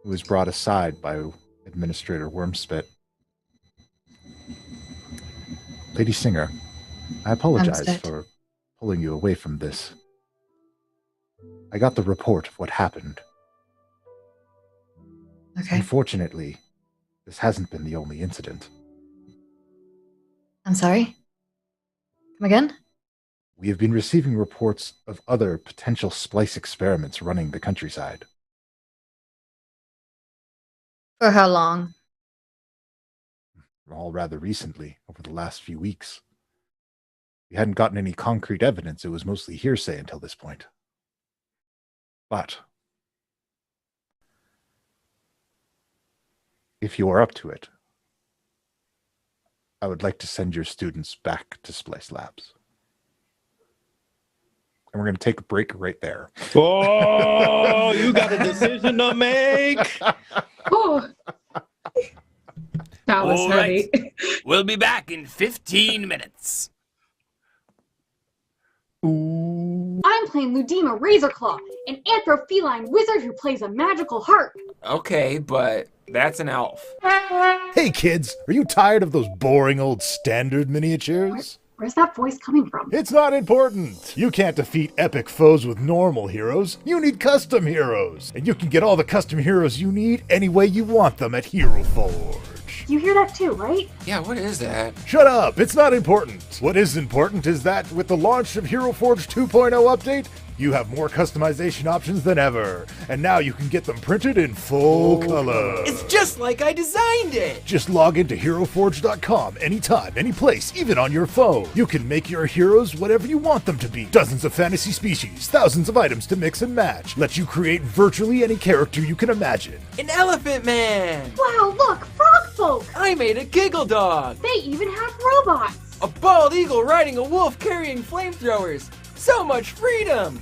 who was brought aside by Administrator Wormspit. Lady Singer, I apologize Wormspit. for pulling you away from this. I got the report of what happened. Okay. Unfortunately, this hasn't been the only incident. I'm sorry? Come again? We have been receiving reports of other potential Splice experiments running the countryside. For how long? All rather recently, over the last few weeks. We hadn't gotten any concrete evidence. It was mostly hearsay until this point. But if you are up to it, I would like to send your students back to Splice Labs. And we're going to take a break right there. Oh, you got a decision to make. Oh, that was All heavy. right. We'll be back in 15 minutes. I'm playing Ludima Razorclaw, an anthropheline wizard who plays a magical harp. Okay, but that's an elf. Hey kids, are you tired of those boring old standard miniatures? Where's that voice coming from? It's not important. You can't defeat epic foes with normal heroes. You need custom heroes. And you can get all the custom heroes you need any way you want them at Hero Forge. You hear that too, right? Yeah, what is that? Shut up, it's not important. What is important is that with the launch of Hero Forge 2.0 update, you have more customization options than ever. And now you can get them printed in full color. It's just like I designed it! Just log into HeroForge.com anytime, any place, even on your phone. You can make your heroes whatever you want them to be. Dozens of fantasy species, thousands of items to mix and match. Let you create virtually any character you can imagine. An elephant man! Wow, look, frog folk! I made a giggle dog! They even have robots! A bald eagle riding a wolf carrying flamethrowers! So much freedom!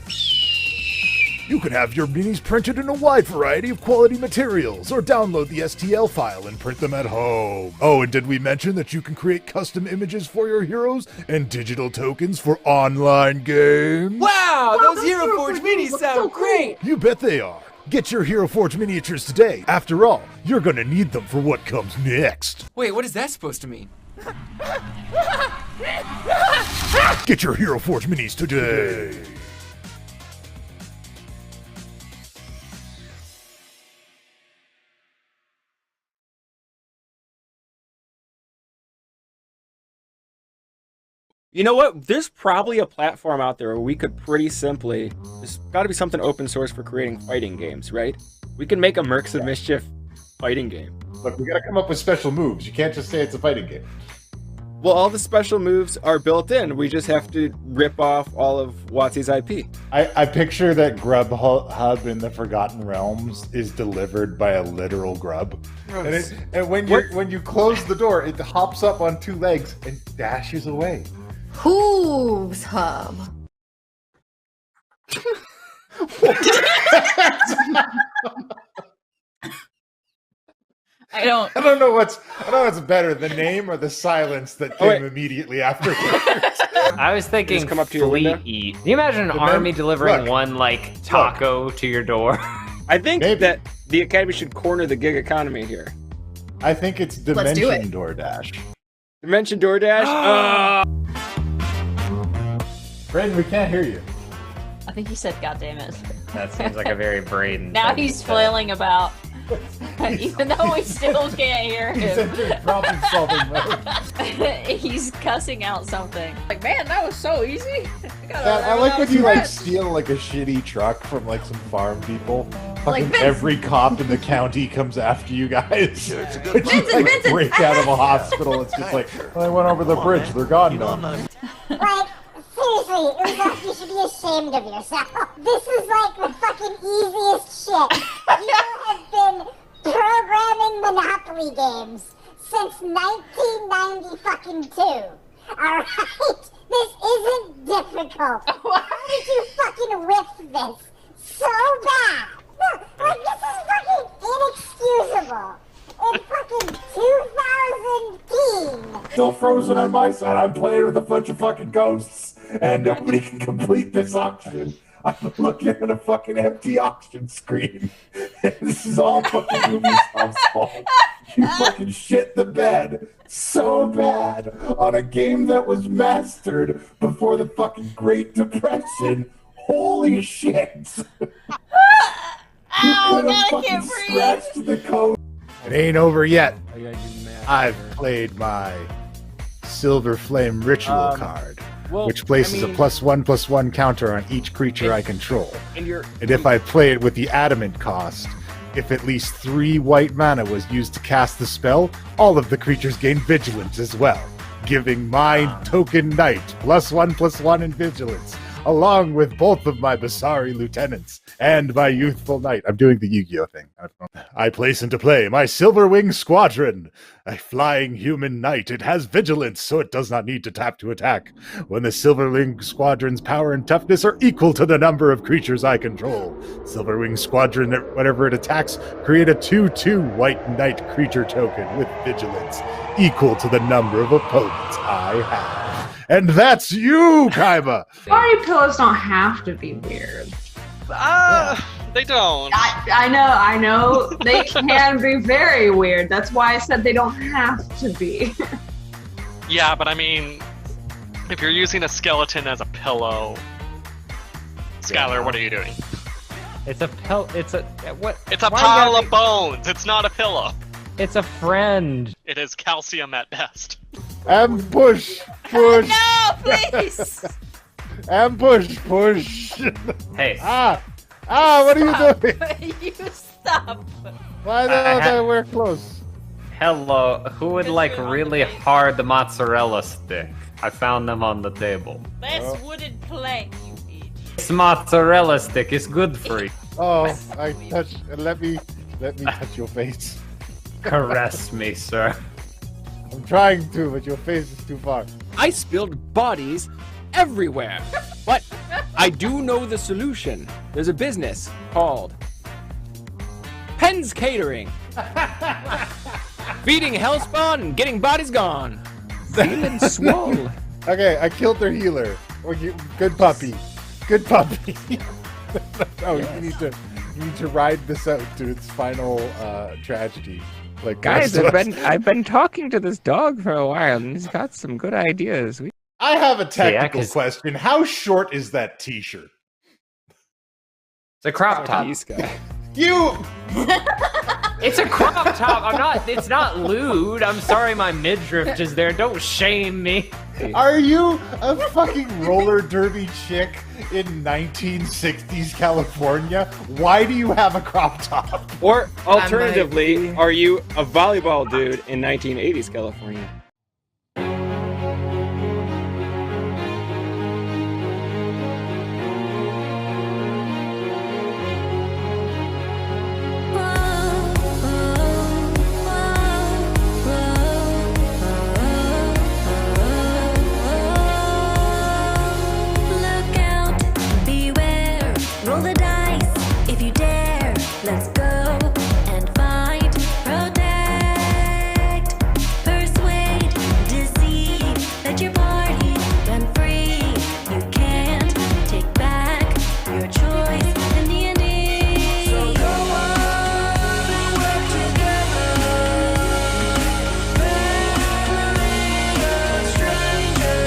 You can have your minis printed in a wide variety of quality materials, or download the STL file and print them at home. Oh, and did we mention that you can create custom images for your heroes and digital tokens for online games? Wow, those Hero Forge minis sound great! You bet they are. Get your Hero Forge miniatures today. After all, you're gonna need them for what comes next. Wait, what is that supposed to mean? Get your Hero Forge minis today. You know what? There's probably a platform out there where we could pretty simply, there's got to be something open source for creating fighting games, right? We can make a Mercs of Mischief fighting game. Look, we gotta come up with special moves. You can't just say it's a fighting game. Well, all the special moves are built in. We just have to rip off all of WotC's IP. I picture that Grubhub in the Forgotten Realms is delivered by a literal grub. And when you close the door, it hops up on two legs and dashes away. Hooves Hub. I don't know what's better, the name or the silence that came immediately afterwards. I was thinking come up to your fleet window? eat. Can you imagine an army delivering one like taco to your door? I think that the Academy should corner the gig economy here. I think it's Dimension DoorDash. Dimension DoorDash? Brandon, we can't hear you. I think he said, "God damn it." That seems like a very Braden. Now thing he's to say. flailing about, even though we still can't hear him. Problem solving mode. He's cussing out something. Like, man, that was so easy. I like when you like steal like a shitty truck from like some farm people. Fucking Vince. every cop in the county comes after you guys. Vincent, Vincent, break out of a hospital. It's just like, well, I went over the bridge. They're gone now. Like, seriously, Uzak, you should be ashamed of yourself. This is like the fucking easiest shit. You have been programming Monopoly games since 1992. Alright? This isn't difficult. How did you fucking whiff this so bad? No, like, this is fucking inexcusable. In fucking 2010. Still frozen on my side. I'm playing with a bunch of fucking ghosts, and nobody can complete this auction. I'm looking at a fucking empty auction screen. This is all fucking Ubisoft's fault. You fucking shit the bed so bad on a game that was mastered before the fucking Great Depression. Holy shit! Ow, God, I can't breathe. The code. It ain't over yet. I've played my Silver Flame Ritual card, which places a +1/+1 counter on each creature I control. And if I play it with the Adamant cost, If at least 3 white mana was used to cast the spell, all of the creatures gain vigilance as well, giving my token knight +1/+1 in vigilance, along with both of my Basari lieutenants and my youthful knight. I'm doing the Yu-Gi-Oh thing. I place into play my Silverwing Squadron, a flying human knight. It has vigilance, so it does not need to tap to attack. When the Silverwing Squadron's power and toughness are equal to the number of creatures I control, Silverwing Squadron, whenever it attacks, create a 2/2 white knight creature token with vigilance, equal to the number of opponents I have. And that's you, Kaiba! Party pillows don't have to be weird. They don't. I know. They can be very weird. That's why I said they don't have to be. Yeah, but I mean, if you're using a skeleton as a pillow, Skylar, what are you doing? It's a pill. It's a what? It's a pile of bones. It's not a pillow. It's a friend. It is calcium at best. Ambush! Push! No, please! Ambush! Push! Hey. What are you doing? You stop. Why don't we're close? Hello. Who would like really hard mozzarella stick? I found them on the table. That's wooden plank, you idiot. This mozzarella stick is good for you. Oh, I touched. Let me touch your face. Caress me, sir. I'm trying to, but your face is too far. I spilled bodies everywhere. But I do know the solution. There's a business called Penn's Catering. Feeding hellspawn and getting bodies gone. Feeling swole. Okay, I killed their healer. Good puppy. Good puppy. Oh, Yes. you need to ride this out to its final tragedy. Like Guys, I've been talking to this dog for a while, and he's got some good ideas. I have a technical question. How short is that T-shirt? It's a crop top. You. It's a crop top. It's not lewd. I'm sorry, my midriff is there. Don't shame me. Are you a fucking roller derby chick in 1960s California? Why do you have a crop top? Or alternatively, are you a volleyball dude in 1980s California? Roll the dice if you dare. Let's go and fight, protect, persuade, deceive. Let your party run free. You can't take back your choice in DnD. So go on and work together. Family of strangers.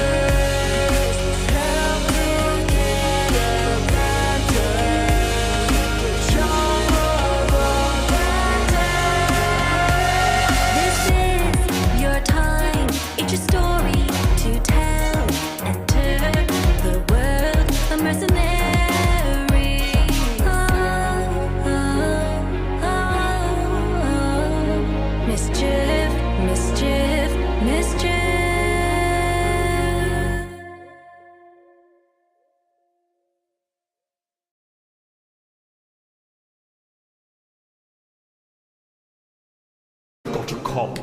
Help me get a banter. This is your time. It's your story to tell. Enter the world of mercenary. Mischief, mischief, mischief. Got a cop.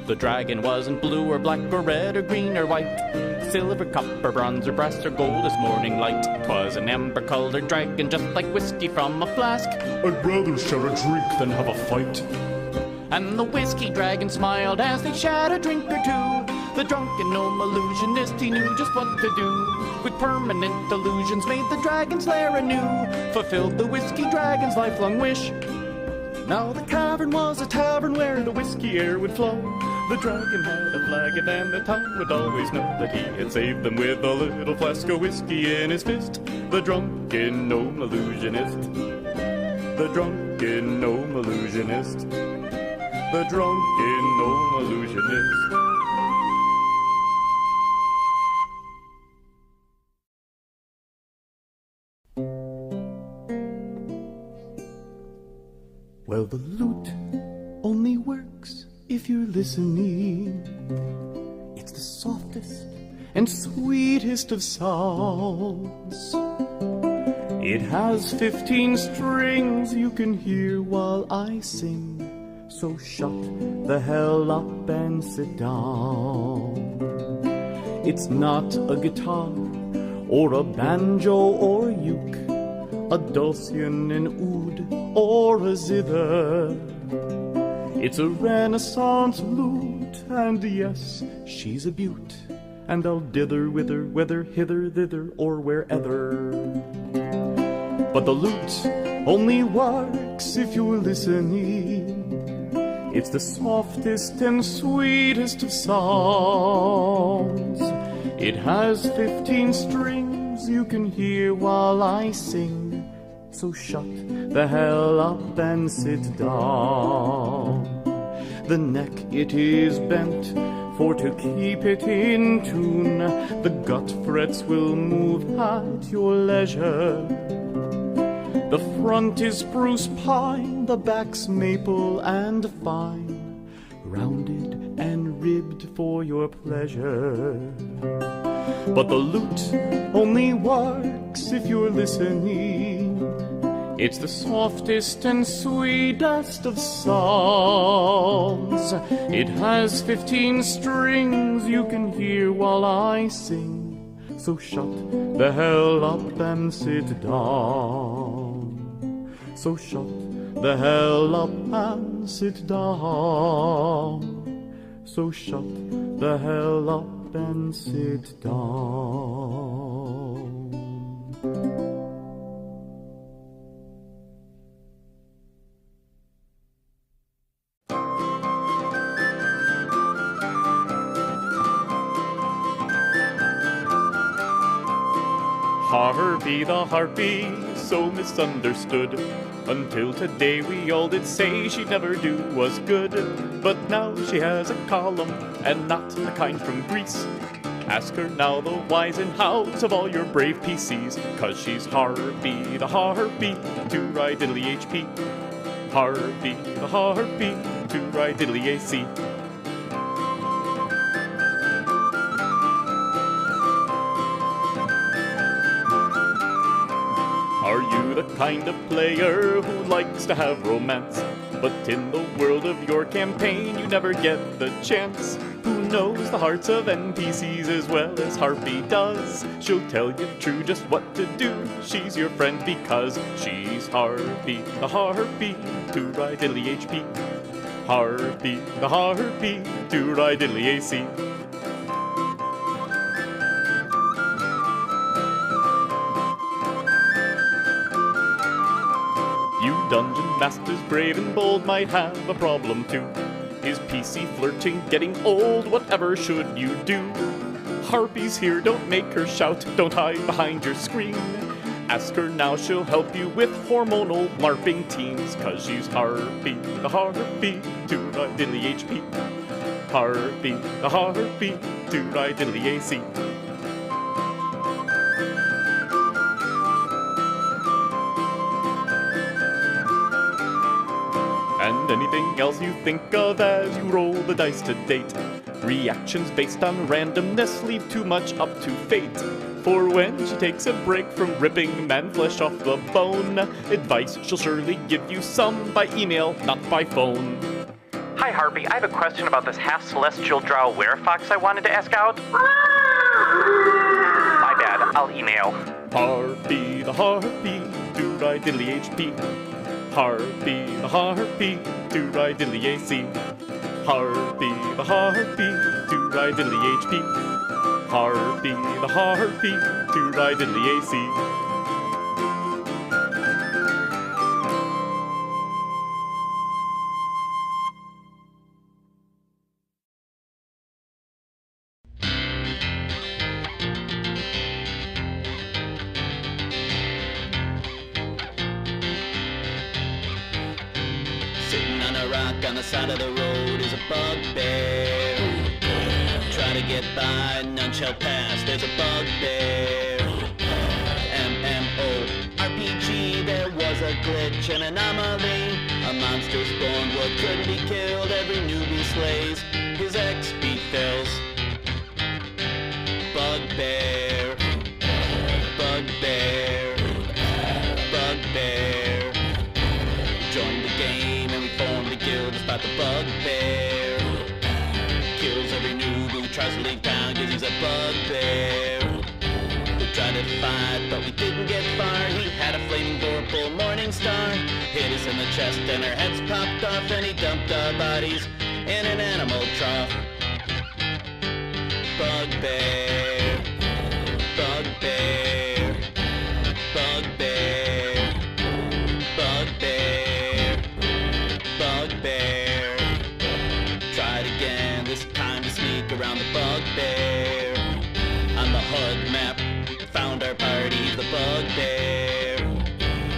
The dragon wasn't blue or black or red or green or white. Silver, copper, bronze or brass or gold as morning light. 'Twas an amber-colored dragon just like whiskey from a flask. I'd rather share a drink than have a fight. And the whiskey dragon smiled as they shared a drink or two. The drunken gnome illusionist, he knew just what to do. With permanent illusions made the dragon's lair anew. Fulfilled the whiskey dragon's lifelong wish. Now the cavern was a tavern where the whiskey air would flow. The dragon had a flagon and the town would always know that he had saved them with a little flask of whiskey in his fist. The drunken gnome illusionist. The drunken gnome illusionist. The drunken gnome illusionist. if you're listening. It's the softest and sweetest of songs. It has 15 strings you can hear while I sing. So shut the hell up and sit down. It's not a guitar or a banjo or uke, a dulcian, an oud, or a zither. It's a Renaissance lute, and yes, she's a beaut, and I'll dither with her, whether hither, thither, or wherever. But the lute only works if you're listening. It's the softest and sweetest of songs. It has 15 strings you can hear while I sing. So shut the hell up and sit down. The neck it is bent, for to keep it in tune, the gut frets will move at your leisure. The front is spruce pine, the back's maple and fine, rounded and ribbed for your pleasure. But the lute only works if you're listening. It's the softest and sweetest of songs. It has 15 strings you can hear while I sing. So shut the hell up and sit down. So shut the hell up and sit down. So shut the hell up and sit down. Harpy the harpy, so misunderstood. Until today we all did say she'd never do was good. But now she has a column, and not the kind from Greece. Ask her now the whys and hows of all your brave PCs. 'Cause she's Harpy the harpy, to ride diddly HP. Harpy the harpy, to ride diddly AC. Are you the kind of player who likes to have romance, but in the world of your campaign you never get the chance? Who knows the hearts of NPCs as well as Harpy does? She'll tell you true just what to do. She's your friend because she's Harpy the harpy, to ride diddly HP. Harpy the harpy, to ride diddly AC. You dungeon masters brave and bold might have a problem too. Is PC flirting getting old? Whatever should you do? Harpy's here, don't make her shout, don't hide behind your screen. Ask her now, she'll help you with hormonal LARPing teens. 'Cause she's Harpy the harpy, to ride diddly HP. Harpy the harpy, to ride diddly AC. And anything else you think of as you roll the dice to date. Reactions based on randomness leave too much up to fate. For when she takes a break from ripping man flesh off the bone, advice she'll surely give you some by email, not by phone. Hi Harpy, I have a question about this half-celestial drow werefox I wanted to ask out. My bad, I'll email. Harpy the harpy, to ride diddly HP. Harpy the harpy, to ride diddly AC. Harpy the harpy, to ride diddly HP. Harpy the harpy, to ride diddly AC. Sitting on a rock on the side of the road is a bugbear. Try to get by, none shall pass, there's a bugbear. MMO RPG, there was a glitch, an anomaly. A monster's born, what couldn't be killed, every newbie slays, his XP fills. Bugbear, bugbear, bugbear. Joined the game and we formed a guild despite the bugbear. Kills every noob who tries to leave town cause he's a bugbear. We tried to fight but we didn't get far. He had a flaming vorpal morning star. Hit us in the chest and our heads popped off. And he dumped our bodies in an animal trough. Bugbear, bugbear, bugbear, bugbear, bugbear. Tried again, this time to sneak around the bugbear. On the HUD map, found our party, the bugbear.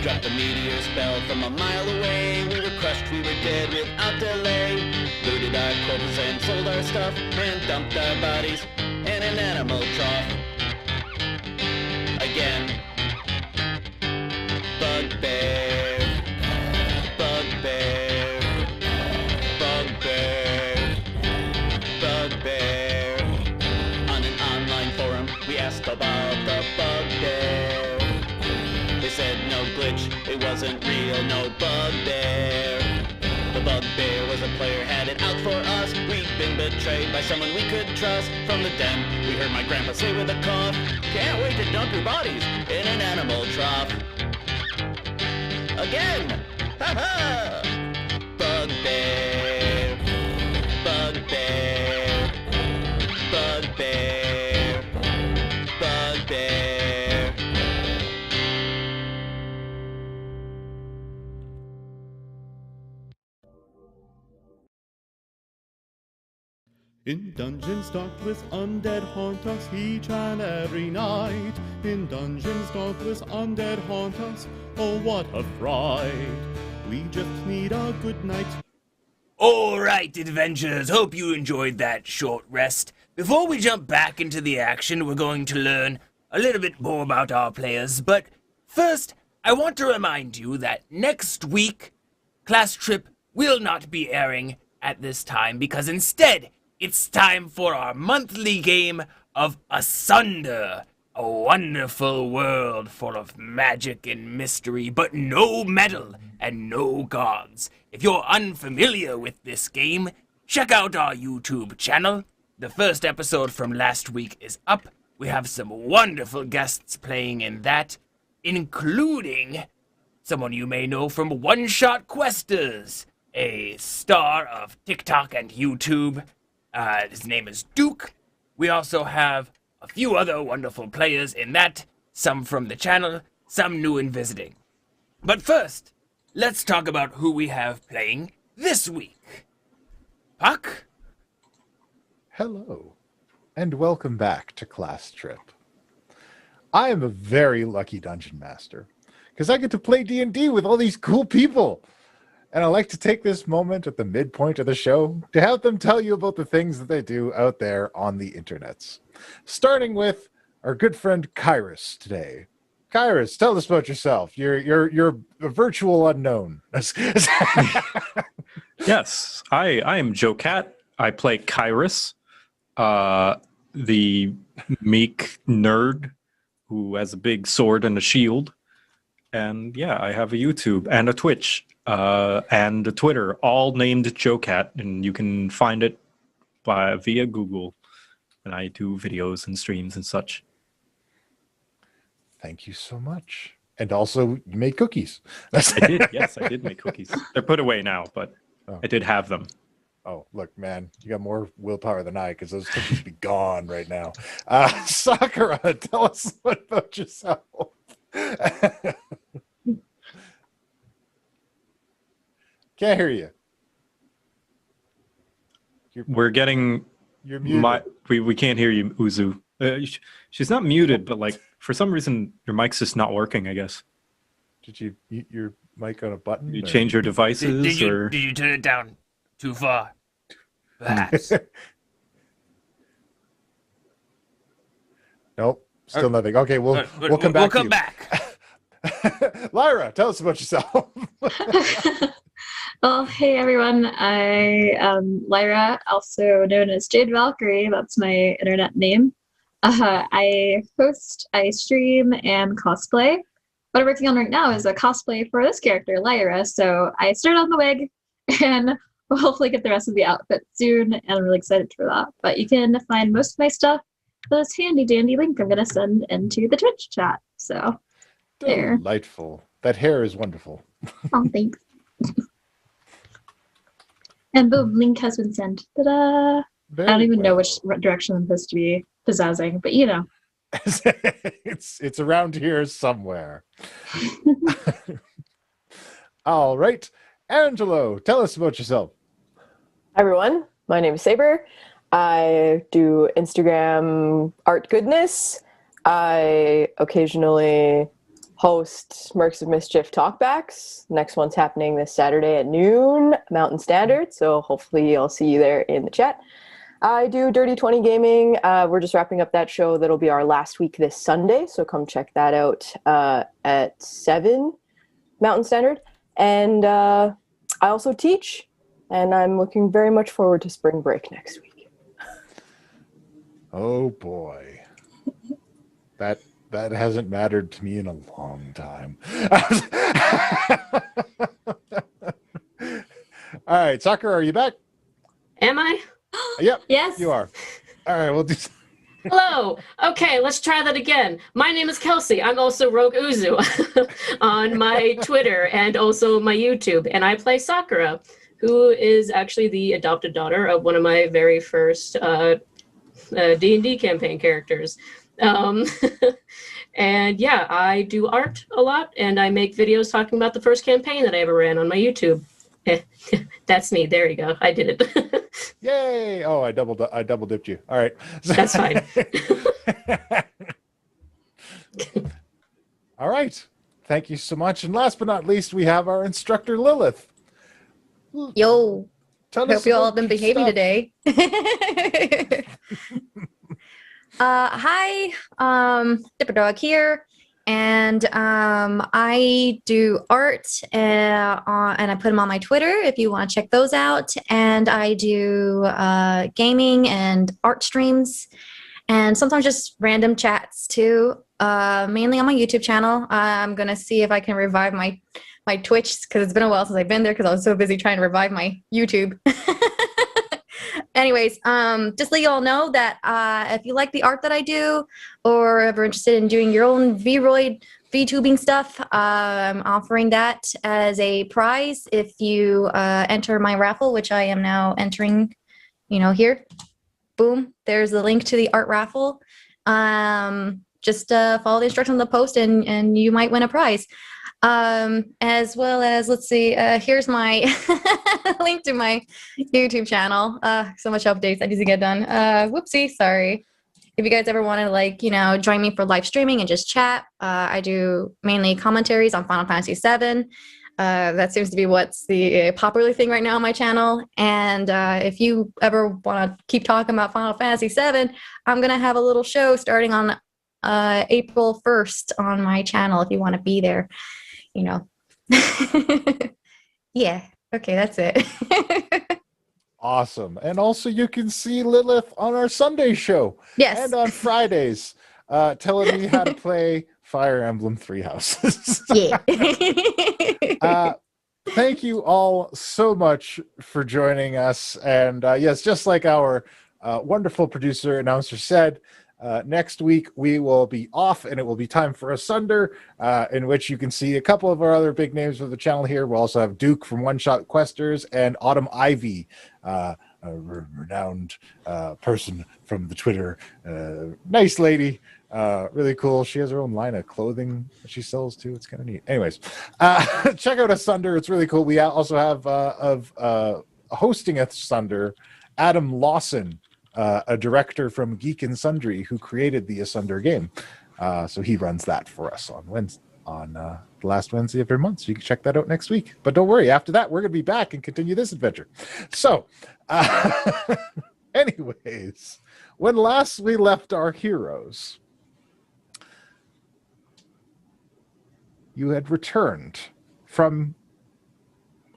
Dropped a meteor spell from a mile away. We were crushed, we were dead without delay. Looted our corpses and sold our stuff. And dumped our bodies in an animal trough. Again. Bugbear, bugbear, bugbear, bugbear. On an online forum, we asked about the bugbear. They said no glitch, it wasn't real, no bugbear. The bugbear was a player, had it out for us. We'd been betrayed by someone we could trust. From the den, we heard my grandpa say with a cough, can't wait to dump your bodies in an animal trough. Again! Ha-ha! Bugbear, bugbear, bugbear, bugbear. In dungeons stocked with undead haunt us each and every night. In dungeons stocked with undead haunt us, oh what a fright. We just need a good night. Alright, adventurers, hope you enjoyed that short rest. Before we jump back into the action, we're going to learn a little bit more about our players. But first, I want to remind you that next week, Class Trip will not be airing at this time because instead, it's time for our monthly game of Asunder, a wonderful world full of magic and mystery, but no metal and no gods. If you're unfamiliar with this game, check out our YouTube channel. The first episode from last week is up. We have some wonderful guests playing in that, including someone you may know from One Shot Questers, a star of TikTok and YouTube. His name is Duke. We also have a few other wonderful players in that, some from the channel, some new and visiting. But first, let's talk about who we have playing this week. Puck? Hello, and welcome back to Class Trip. I am a very lucky dungeon master, because I get to play D&D with all these cool people. And I like to take this moment at the midpoint of the show to have them tell you about the things that they do out there on the internets. Starting with our good friend Kairos today. Kairos, tell us about yourself. You're a virtual unknown. Yes, I am JoCat. I play Kairos, the meek nerd who has a big sword and a shield. And yeah, I have a YouTube and a Twitch and a Twitter, all named JoCat, and you can find it via Google. And I do videos and streams and such. Thank you so much. And also, you made cookies. I did, yes, I did make cookies. They're put away now, but I did have them. Oh, look, man, you got more willpower than I, because those cookies be gone right now. Sakura, tell us about yourself. Can't hear you. We're getting... You're muted. We can't hear you, Uzu. She's not muted, but like for some reason your mic's just not working, I guess. Did you mute your mic on a button? You change your devices, Did or you turn it down too far? Perhaps. Nope, still nothing. Okay, we'll come back. We'll come back. Lairah, tell us about yourself. Well, hey everyone. I am Lairah, also known as Jade Valkyrie. That's my internet name. I host, I stream, and cosplay. What I'm working on right now is a cosplay for this character, Lairah. So I started on the wig, and we'll hopefully get the rest of the outfit soon, and I'm really excited for that. But you can find most of my stuff with this handy dandy link I'm going to send into the Twitch chat. So there. Delightful. That hair is wonderful. Oh, thanks. And boom, link has been sent. Ta-da! I don't even know which direction I'm supposed to be pizzazzing, but you know. It's around here somewhere. All right. Angelo, tell us about yourself. Hi everyone, my name is Saber. I do Instagram art goodness. I occasionally host Mercs of Mischief talkbacks. Next one's happening this Saturday at noon, Mountain Standard, so hopefully I'll see you there in the chat. I do Dirty 20 Gaming. We're just wrapping up that show. That'll be our last week this Sunday, so come check that out at 7 Mountain Standard. And I also teach, and I'm looking very much forward to spring break next week. Oh boy. That hasn't mattered to me in a long time. All right, Sakura, are you back? Am I? Yep. Yes. You are. All right, we'll do. Hello. Okay, let's try that again. My name is Kelsey. I'm also Rogue Uzu on my Twitter and also my YouTube, and I play Sakura, who is actually the adopted daughter of one of my very first D&D campaign characters. And yeah, I do art a lot, and I make videos talking about the first campaign that I ever ran on my YouTube. That's me. There you go. I did it. Yay! Oh, I double dipped you. All right. That's fine. All right. Thank you so much. And last but not least, we have our instructor, Lilith. Yo. Tell us Hope you all have about been your behaving stuff. today. Hi, Dipper Dog here, and I do art and I put them on my Twitter if you want to check those out. And I do gaming and art streams, and sometimes just random chats too. Mainly on my YouTube channel. I'm gonna see if I can revive my Twitch because it's been a while since I've been there because I was so busy trying to revive my YouTube. Anyways, just let you all know that if you like the art that I do, or if you're interested in doing your own VTubing stuff, I'm offering that as a prize if you enter my raffle, which I am now entering, here. Boom, there's the link to the art raffle. Just follow the instructions on the post and you might win a prize. As well as, let's see, here's my link to my YouTube channel. So much updates I need to get done. Whoopsie, sorry. If you guys ever want to join me for live streaming and just chat, I do mainly commentaries on Final Fantasy VII. That seems to be what's the popular thing right now on my channel. And if you ever want to keep talking about Final Fantasy VII, I'm going to have a little show starting on April 1st on my channel if you want to be there. Yeah. Okay, that's it. Awesome. And also you can see Lilith on our Sunday show. Yes. And on Fridays, telling me how to play Fire Emblem Three Houses. Yeah. Thank you all so much for joining us. And yes, just like our wonderful producer announcer said, next week we will be off and it will be time for Asunder, in which you can see a couple of our other big names of the channel here. We'll also have Duke from One Shot Questers and Autumn Ivy, a renowned person from the Twitter. Nice lady, really cool. She has her own line of clothing that she sells too. It's kind of neat. Anyways, check out Asunder. It's really cool. We also have hosting Asunder, Adam Lawson, a director from Geek and Sundry who created the Asunder game. So he runs that for us on the last Wednesday of every month. So you can check that out next week. But don't worry, after that, we're going to be back and continue this adventure. So, anyways, when last we left our heroes, you had returned from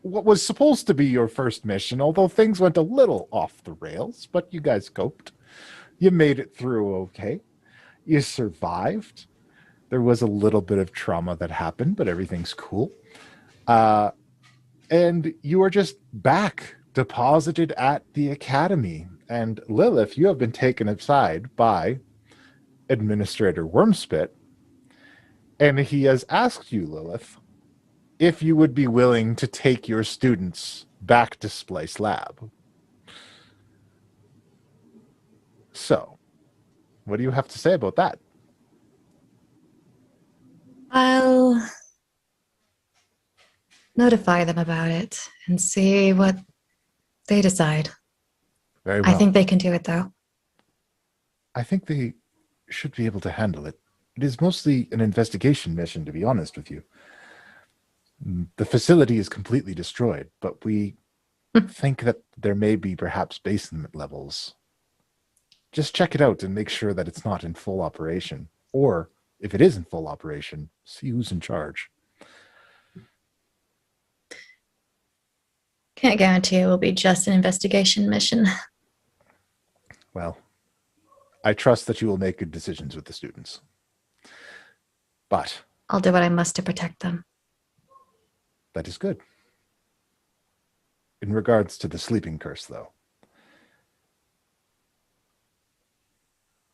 what was supposed to be your first mission, although things went a little off the rails, but you guys coped. You made it through okay. You survived. There was a little bit of trauma that happened, but everything's cool. And you are just back, deposited at the academy. And Lilith, you have been taken aside by Administrator Wormspit, and he has asked you, Lilith, if you would be willing to take your students back to Splice Lab. So, what do you have to say about that? I'll notify them about it and see what they decide. Very well. I think they can do it, though. I think they should be able to handle it. It is mostly an investigation mission, to be honest with you. The facility is completely destroyed, but we think that there may be perhaps basement levels. Just check it out and make sure that it's not in full operation. Or, if it is in full operation, see who's in charge. Can't guarantee it will be just an investigation mission. Well, I trust that you will make good decisions with the students. But I'll do what I must to protect them. that is good. In regards to the sleeping curse, though,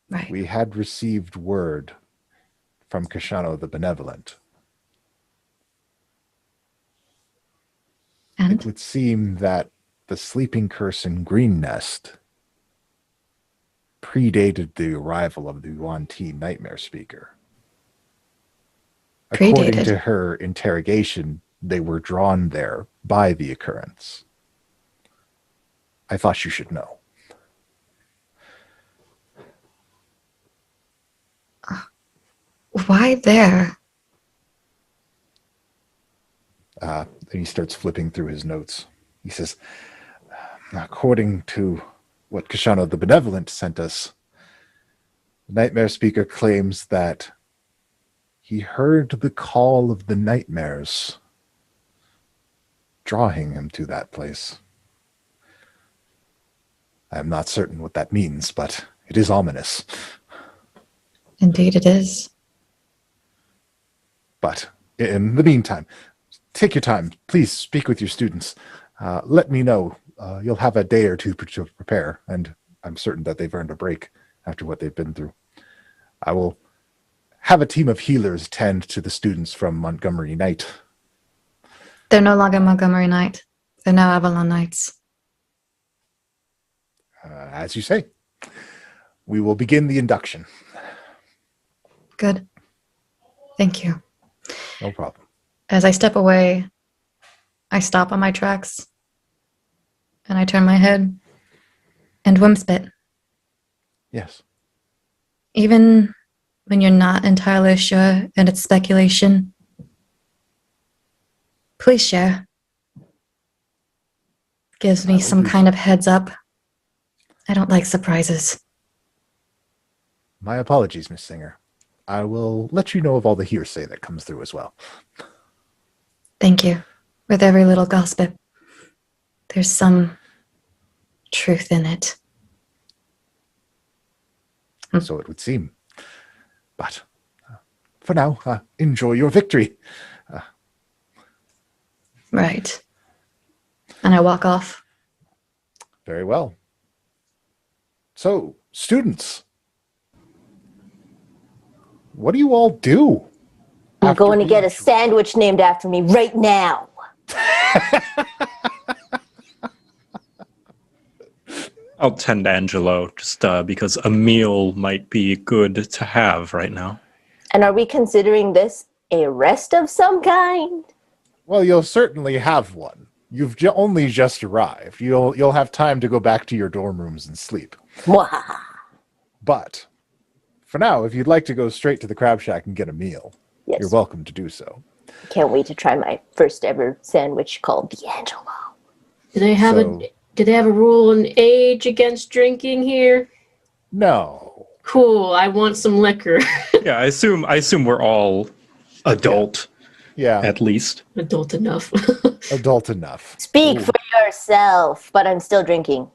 right. We had received word from Kashano the Benevolent. And? It would seem that the sleeping curse in Green Nest predated the arrival of the Yuan Ti Nightmare Speaker. According to her interrogation, they were drawn there by the occurrence. I thought you should know. Why there? Then he starts flipping through his notes. He says, according to what Kashano the Benevolent sent us, the Nightmare Speaker claims that he heard the call of the nightmares drawing him to that place. I am not certain what that means, but it is ominous. Indeed it is. But in the meantime, take your time. Please speak with your students. Let me know. You'll have a day or two to prepare, and I'm certain that they've earned a break after what they've been through. I will have a team of healers tend to the students from Montgomery Knight. They're no longer Montgomery Knight. They're now Avalon Knights. As you say. We will begin the induction. Good. Thank you. No problem. As I step away, I stop on my tracks and I turn my head and Whimspit. Yes. Even when you're not entirely sure and it's speculation, please share. Gives me some kind of heads up. I don't like surprises. My apologies, Miss Singer. I will let you know of all the hearsay that comes through as well. Thank you. With every little gossip, there's some truth in it. So it would seem. But for now, enjoy your victory. Right. And I walk off. Very well. So, students, what do you all do? I'm going to get a sandwich named after me right now. I'll tend Angelo, just because a meal might be good to have right now. And are we considering this a rest of some kind? Well, you'll certainly have one. You've only just arrived. You'll have time to go back to your dorm rooms and sleep. But for now, if you'd like to go straight to the Crab Shack and get a meal, yes, you're welcome to do so. Can't wait to try my first ever sandwich called D'Angelo. Do they have a rule on age against drinking here? No. Cool. I want some liquor. Yeah, I assume we're all adult. Yeah. At least. Adult enough. Adult enough. Speak Ooh. for yourself, but I'm still drinking.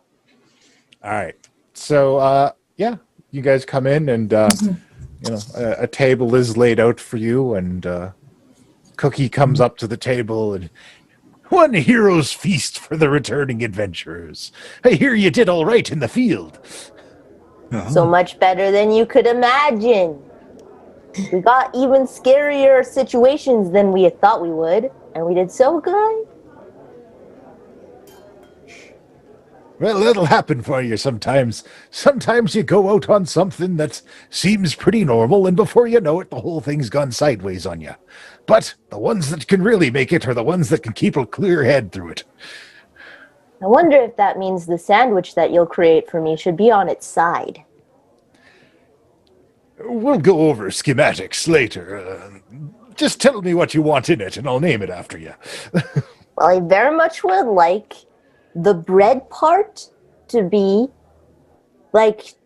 All right. So, yeah, you guys come in and, you know, a table is laid out for you, and Cookie comes up to the table and, one hero's feast for the returning adventurers. I hear you did all right in the field. So much better than you could imagine. We got even scarier situations than we had thought we would, and we did so good. Well, that'll happen for you sometimes. Sometimes you go out on something that seems pretty normal, and before you know it, the whole thing's gone sideways on you. But the ones that can really make it are the ones that can keep a clear head through it. I wonder if that means the sandwich that you'll create for me should be on its side. We'll go over schematics later. Just tell me what you want in it, and I'll name it after you. Well, I very much would like the bread part to be like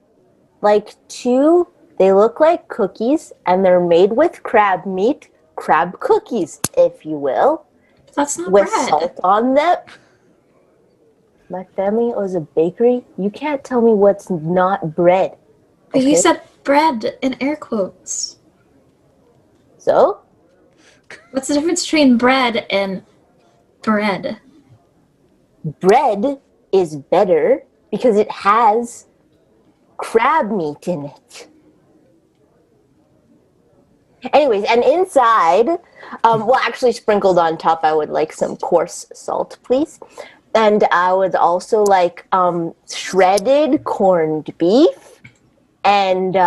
two, they look like cookies, and they're made with crab meat, crab cookies, if you will. That's not with bread. Salt on them. My family owns a bakery. You can't tell me what's not bread. But you said bread in air quotes. So? What's the difference between bread and bread? Bread is better because it has crab meat in it. Anyways, and inside, well, actually sprinkled on top, I would like some coarse salt, please. And I would also like shredded corned beef. And you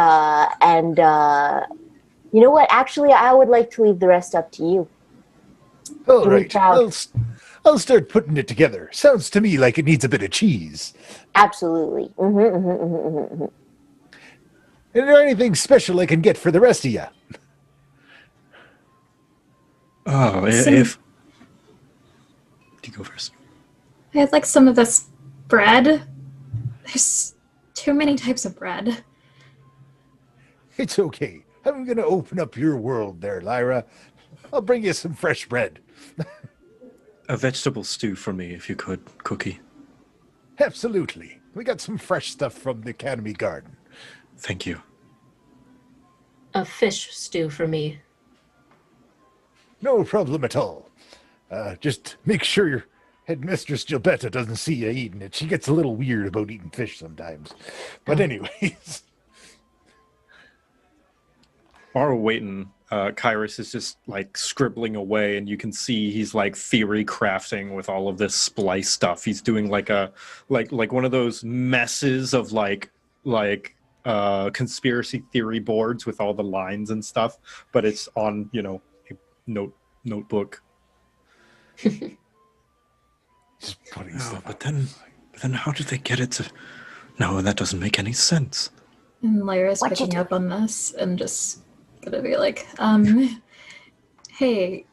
know what? Actually, I would like to leave the rest up to you. All right. I'll start putting it together. Sounds to me like it needs a bit of cheese. Absolutely. Is there anything special I can get for the rest of you? Oh, if... You go first. I'd like some of this bread. There's too many types of bread. It's okay. I'm going to open up your world there, Lairah. I'll bring you some fresh bread. A vegetable stew for me, if you could, Cookie. Absolutely. We got some fresh stuff from the Academy garden. Thank you. A fish stew for me. No problem at all. Just make sure your headmistress Gilbetta doesn't see you eating it. She gets a little weird about eating fish sometimes. But anyways. While we're waiting, Kyrus is just like scribbling away, and you can see he's like theory crafting with all of this Splice stuff. He's doing like a like one of those messes of like conspiracy theory boards with all the lines and stuff, but it's on, you know, a notebook. Just putting stuff. But then how did they get it to? No, that doesn't make any sense. And Lyra's picking up on this and just gonna be like, hey,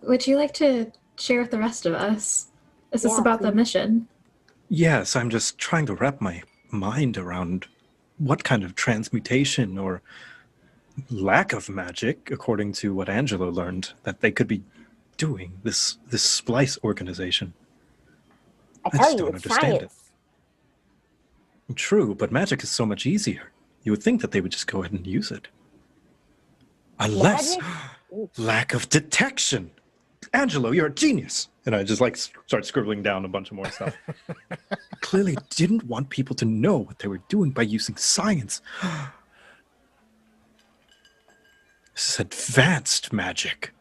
would you like to share with the rest of us? Is this about the mission? Yes, I'm just trying to wrap my mind around what kind of transmutation or lack of magic, according to what Angelo learned, that they could be doing, this Splice organization. I just tell you, don't it's understand science. it. True, but magic is so much easier. You would think that they would just go ahead and use it. Unless lack of detection. Angelo, you're a genius. And I just like start scribbling down a bunch of more stuff. Clearly didn't want people to know what they were doing by using science. This is advanced magic.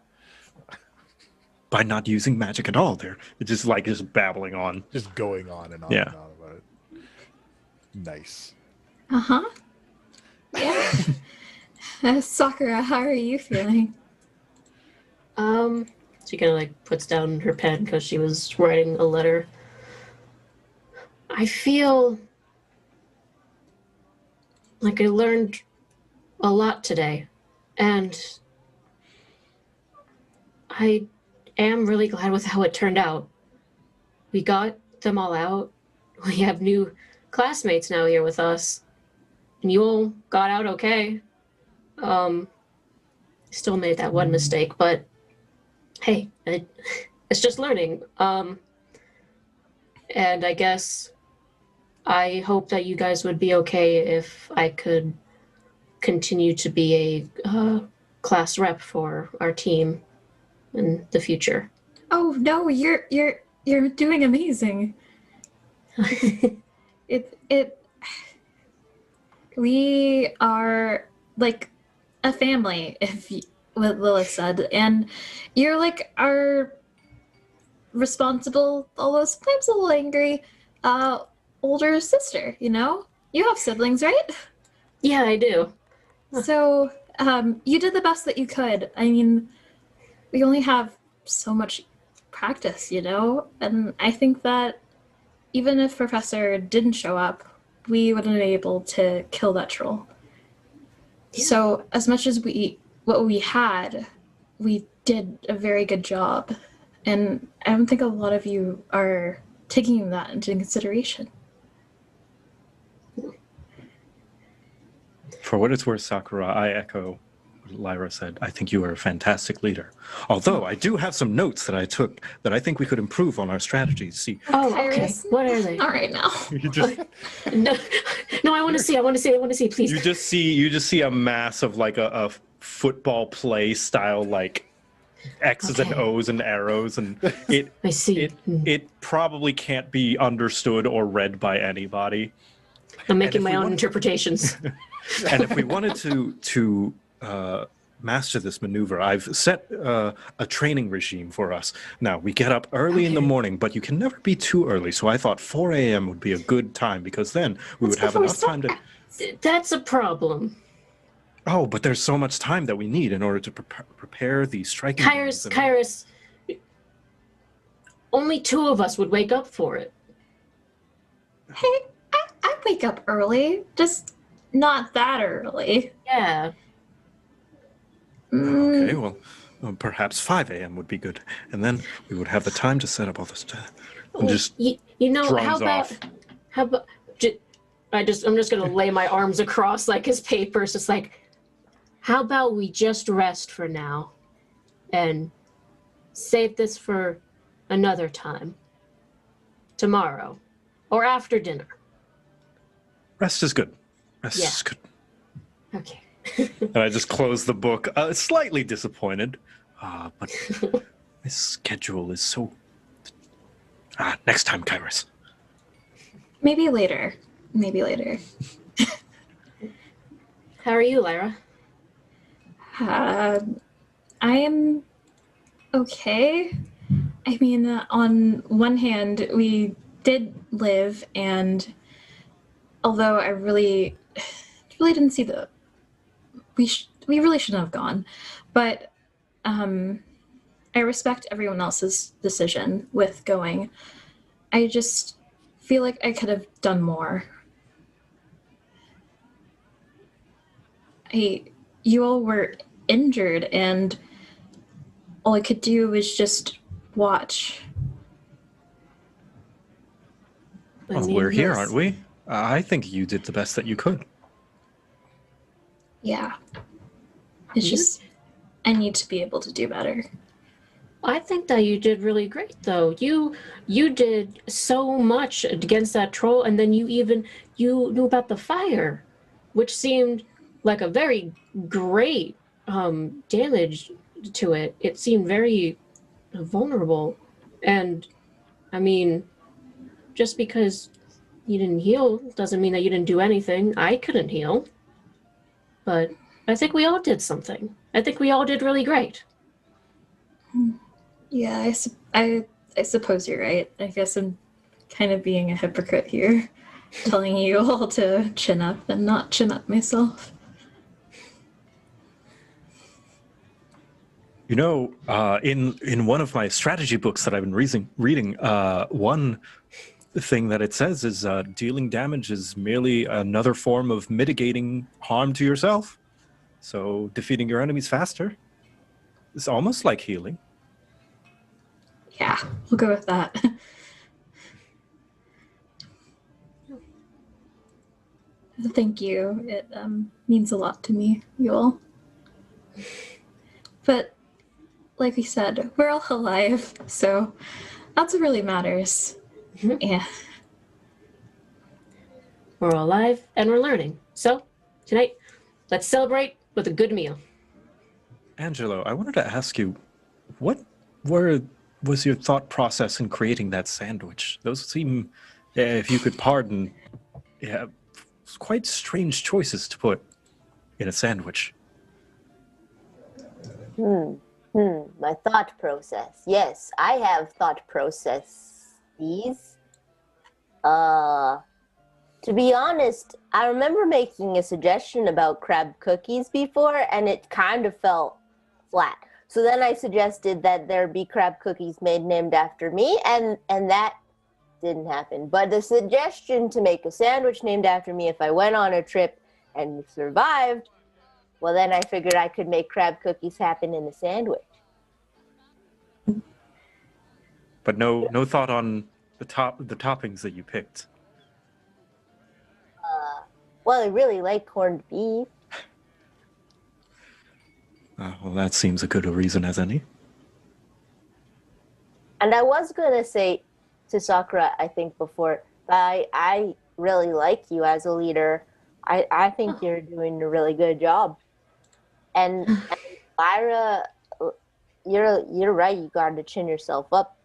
By not using magic at all, they're just babbling on. Just going on and on Yeah. and on about it. Nice. Uh-huh. Yeah. Sakura, how are you feeling? She kind of like puts down her pen because she was writing a letter. I feel like I learned a lot today, and I am really glad with how it turned out. We got them all out. We have new classmates now here with us, and you all got out okay. Still made that one mistake, but Hey, it's just learning. And I guess I hope that you guys would be okay if I could continue to be a class rep for our team in the future. Oh no, you're doing amazing. We are like a family, what Lilith said, and you're like our responsible, although sometimes a little angry, older sister. You know, you have siblings, right? Yeah, I do. So, you did the best that you could. I mean, we only have so much practice, you know, and I think that even if Professor didn't show up, we wouldn't be able to kill that troll. Yeah. So as much as what we had, we did a very good job. And I don't think a lot of you are taking that into consideration. For what it's worth, Sakura, I echo what Lairah said. I think you are a fantastic leader. Although I do have some notes that I took that I think we could improve on our strategies. See. Oh, okay. What are they? All right, now. You just no, I want to see, please. You just see a mass of like a football play style like X's and O's and arrows, and I see. It probably can't be understood or read by anybody. I'm making my own interpretations. And if we wanted to master this maneuver, I've set a training regime for us. Now, we get up early in the morning, but you can never be too early. So I thought 4 a.m. would be a good time, because then we would have enough time to... That's a problem. Oh, but there's so much time that we need in order to prepare the striking... Kairos, only 2 of us would wake up for it. Hey, I wake up early, just not that early. Yeah. Okay, well, perhaps 5 a.m. would be good, and then we would have the time to set up all this stuff. And just you know, how about I'm just gonna lay my arms across like his papers, just like, how about we just rest for now, and save this for another time, tomorrow, or after dinner. Rest is good. Rest is good. Okay. And I just closed the book, slightly disappointed. But my schedule is so... next time, Kairos. Maybe later. How are you, Lairah? I am okay. I mean, on one hand, we did live, and although I really didn't see we really shouldn't have gone, but I respect everyone else's decision with going. I just feel like I could have done more. You all were injured, and all I could do was just watch. Well, we're here, aren't we? I think you did the best that you could. Yeah. It's just, I need to be able to do better. I think that you did really great, though. You did so much against that troll, and then you knew about the fire, which seemed like a very great damage to it. It seemed very vulnerable, and I mean, just because you didn't heal doesn't mean that you didn't do anything. I couldn't heal, but I think we all did something. I think we all did really great. Yeah, I suppose you're right. I guess I'm kind of being a hypocrite here, telling you all to chin up and not chin up myself. You know, in one of my strategy books that I've been reading, one thing that it says is dealing damage is merely another form of mitigating harm to yourself. So defeating your enemies faster is almost like healing. Yeah, we'll go with that. Thank you. It means a lot to me, you all. But like we said, we're all alive, so that's what really matters. Yeah. We're all alive and we're learning. So, tonight, let's celebrate with a good meal. Angelo, I wanted to ask you, what was your thought process in creating that sandwich? Those seem, if you could pardon, quite strange choices to put in a sandwich. My thought process. Yes, I have thought processes. To be honest, I remember making a suggestion about crab cookies before, and it kind of fell flat. So then I suggested that there be crab cookies named after me, and that didn't happen. But the suggestion to make a sandwich named after me if I went on a trip and survived, well, then I figured I could make crab cookies happen in a sandwich. But no thought on the toppings that you picked. Well, I really like corned beef. Well, that seems as good a reason as any. And I was going to say to Sakura, I think before, that I really like you as a leader. I think you're doing a really good job. And Lairah, you're right, you got to chin yourself up.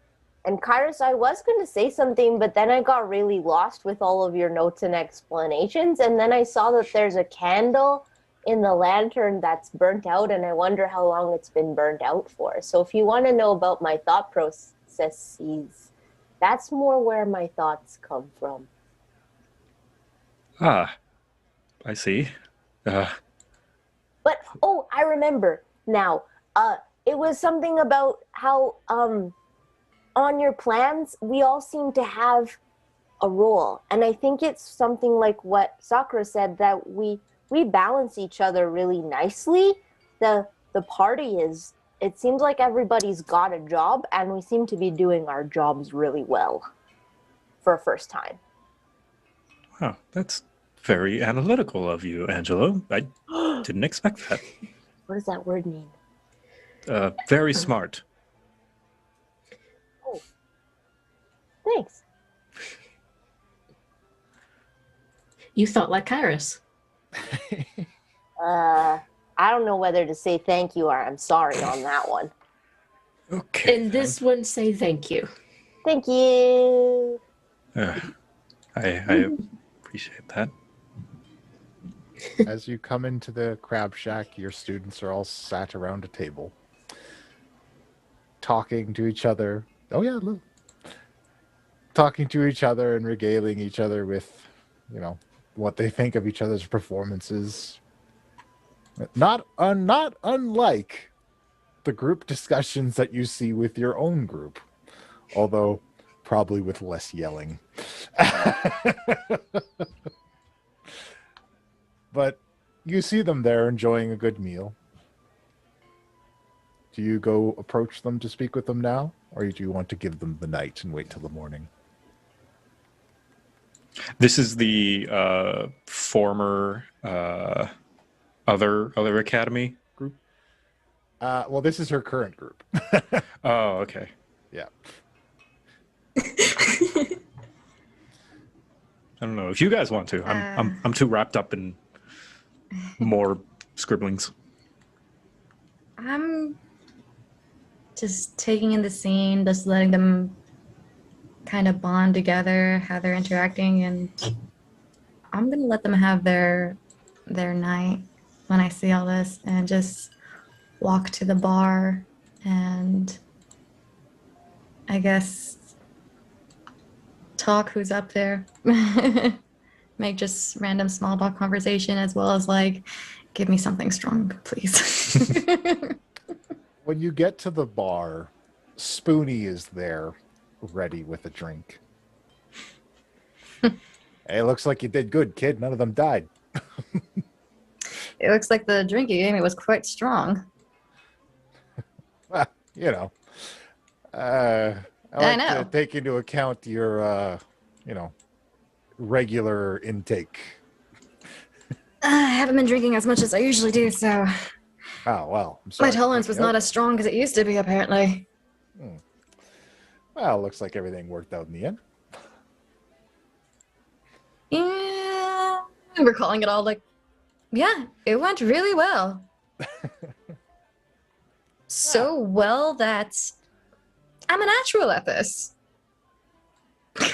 And Kairos, I was going to say something, but then I got really lost with all of your notes and explanations. And then I saw that there's a candle in the lantern that's burnt out, and I wonder how long it's been burnt out for. So if you want to know about my thought processes, that's more where my thoughts come from. Ah, I see. But, oh, I remember now. It was something about how, on your plans, we all seem to have a role. And I think it's something like what Sakura said, that we balance each other really nicely. The party is, it seems like everybody's got a job, and we seem to be doing our jobs really well for a first time. Wow, that's very analytical of you, Angelo. I didn't expect that. What does that word mean? Very smart. Oh, thanks. You thought like Kairos. I don't know whether to say thank you or I'm sorry on that one. Okay. And this one, say thank you. Thank you. I appreciate that. As you come into the crab shack, your students are all sat around a table, talking to each other. Oh yeah, look. Talking to each other and regaling each other with, what they think of each other's performances. Not unlike the group discussions that you see with your own group, although probably with less yelling. But you see them there enjoying a good meal. Do you go approach them to speak with them now, or do you want to give them the night and wait till the morning? This is the former other academy group? Well, this is her current group. Oh, okay. Yeah. I don't know if you guys want to. I'm too wrapped up in more scribblings. I'm just taking in the scene, just letting them kind of bond together, how they're interacting, and I'm gonna let them have their night when I see all this, and just walk to the bar and I guess talk who's up there. Make just random small talk conversation, as well as give me something strong, please. When you get to the bar, Spoonie is there, ready with a drink. Hey, looks like you did good, kid. None of them died. It looks like the drink you gave me was quite strong. Well, I like know. to take into account your, regular intake. I haven't been drinking as much as I usually do, so Oh, well, I'm sorry. My tolerance was not as strong as it used to be, apparently. Well, looks like everything worked out in the end. Yeah. We're calling it all like, yeah, it went really well. So well that I'm a natural at this.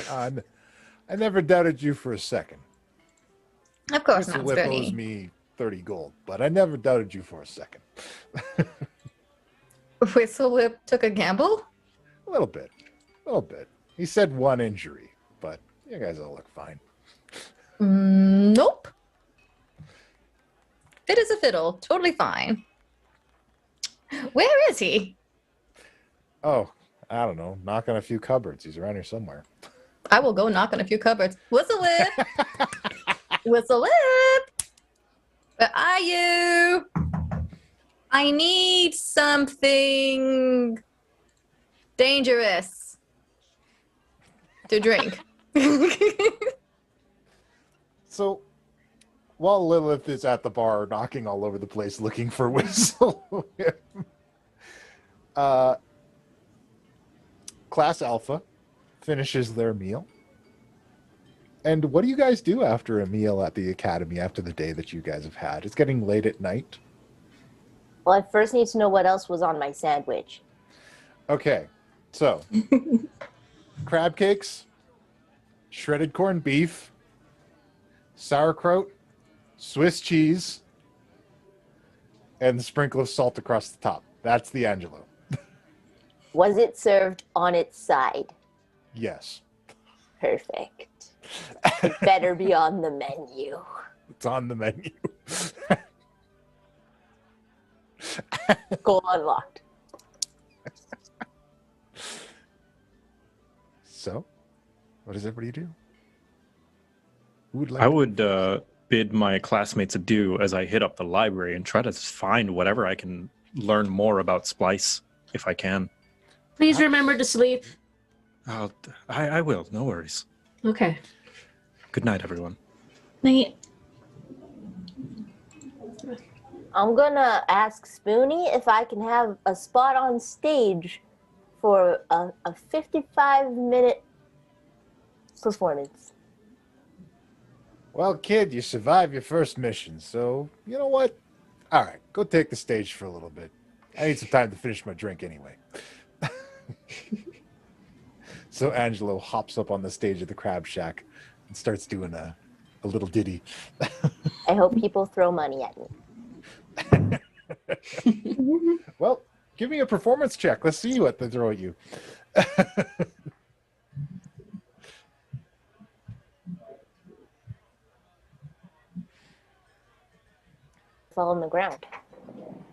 I never doubted you for a second. Of course Mr. not, Whip owes Spoony. me 30 gold, but I never doubted you for a second. Whistle Whip took a gamble? A little bit. He said one injury, but you guys all look fine. Nope. Fit as a fiddle. Totally fine. Where is he? Oh, I don't know. Knock on a few cupboards. He's around here somewhere. I will go knock on a few cupboards. Whistle Whip! Whistle Whip! Where are you? I need something dangerous to drink. So, while Lilith is at the bar knocking all over the place looking for Whistle, Class Alpha finishes their meal. And what do you guys do after a meal at the academy after the day that you guys have had? It's getting late at night. Well, I first need to know what else was on my sandwich. Okay, so crab cakes, shredded corned beef, sauerkraut, Swiss cheese, and a sprinkle of salt across the top. That's the Angelo. Was it served on its side? Yes. Perfect. It better be on the menu. It's on the menu. Goal unlocked. So, what does everybody do? Who would like I to- would bid my classmates adieu as I hit up the library and try to find whatever I can learn more about Splice, if I can. Please remember to sleep. I will, no worries. Okay. Good night, everyone. Night. I'm gonna ask Spoonie if I can have a spot on stage for a 55-minute performance. Well, kid, you survived your first mission, so you know what? All right, go take the stage for a little bit. I need some time to finish my drink anyway. So Angelo hops up on the stage of the Crab Shack and starts doing a little ditty. I hope people throw money at me. Well, give me a performance check. Let's see what they throw at you. Fall on the ground.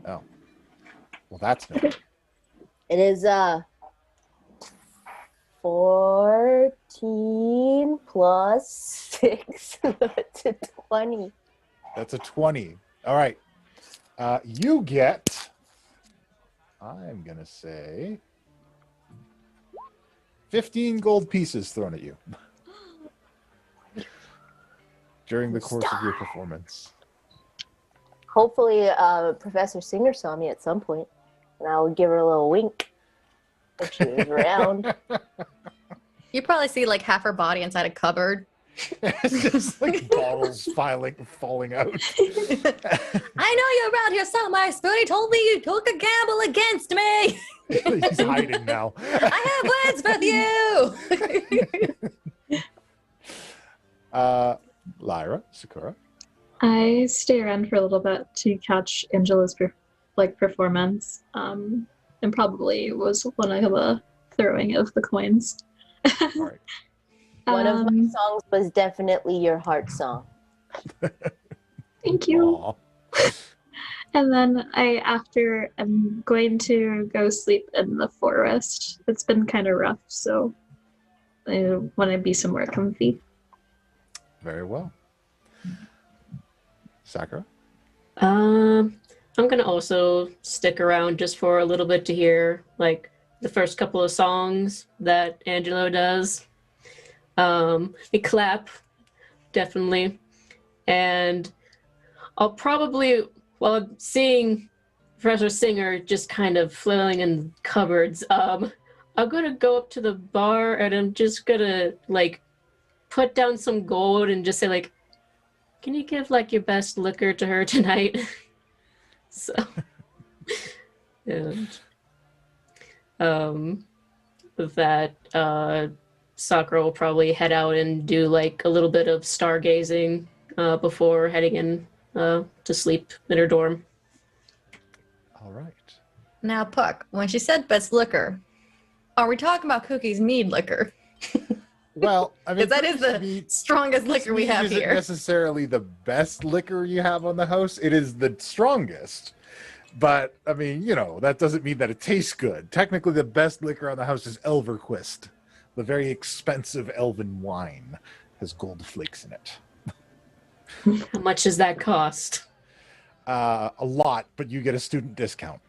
Oh. Well, that's no. It is 14 plus 6. That's a 20. That's a 20. All right. You get, I'm going to say, 15 gold pieces thrown at you during the course of your performance. Hopefully, Professor Singer saw me at some point, and I would give her a little wink if she was around. You probably see like half her body inside a cupboard. It's just like bottles falling out. I know you're around here somewhere. Spoonie told me you took a gamble against me. He's hiding now. I have words with you. Lairah, Sakura. I stay around for a little bit to catch Angela's performance, and probably was one of the throwing of the coins. One of my songs was definitely your heart song. Thank you. And then I'm going to go sleep in the forest. It's been kind of rough, so I want to be somewhere comfy. Very well. Sakura? I'm gonna also stick around just for a little bit to hear like the first couple of songs that Angelo does. We clap, definitely. And I'll probably, while I'm seeing Professor Singer just kind of flailing in cupboards. I'm gonna go up to the bar and I'm just gonna like put down some gold and just say like, can you give like your best liquor to her tonight? So, and with that, Sakura will probably head out and do like a little bit of stargazing before heading in to sleep in her dorm. All right. Now, Puck, when she said best liquor, are we talking about Cookie's mead liquor? Well, I mean, Because that is the strongest liquor we have isn't here. necessarily the best liquor you have on the house. It is the strongest. But, I mean, you know, that doesn't mean that it tastes good. Technically, the best liquor on the house is Elverquist. The very expensive elven wine has gold flakes in it. How much does that cost? A lot, but you get a student discount.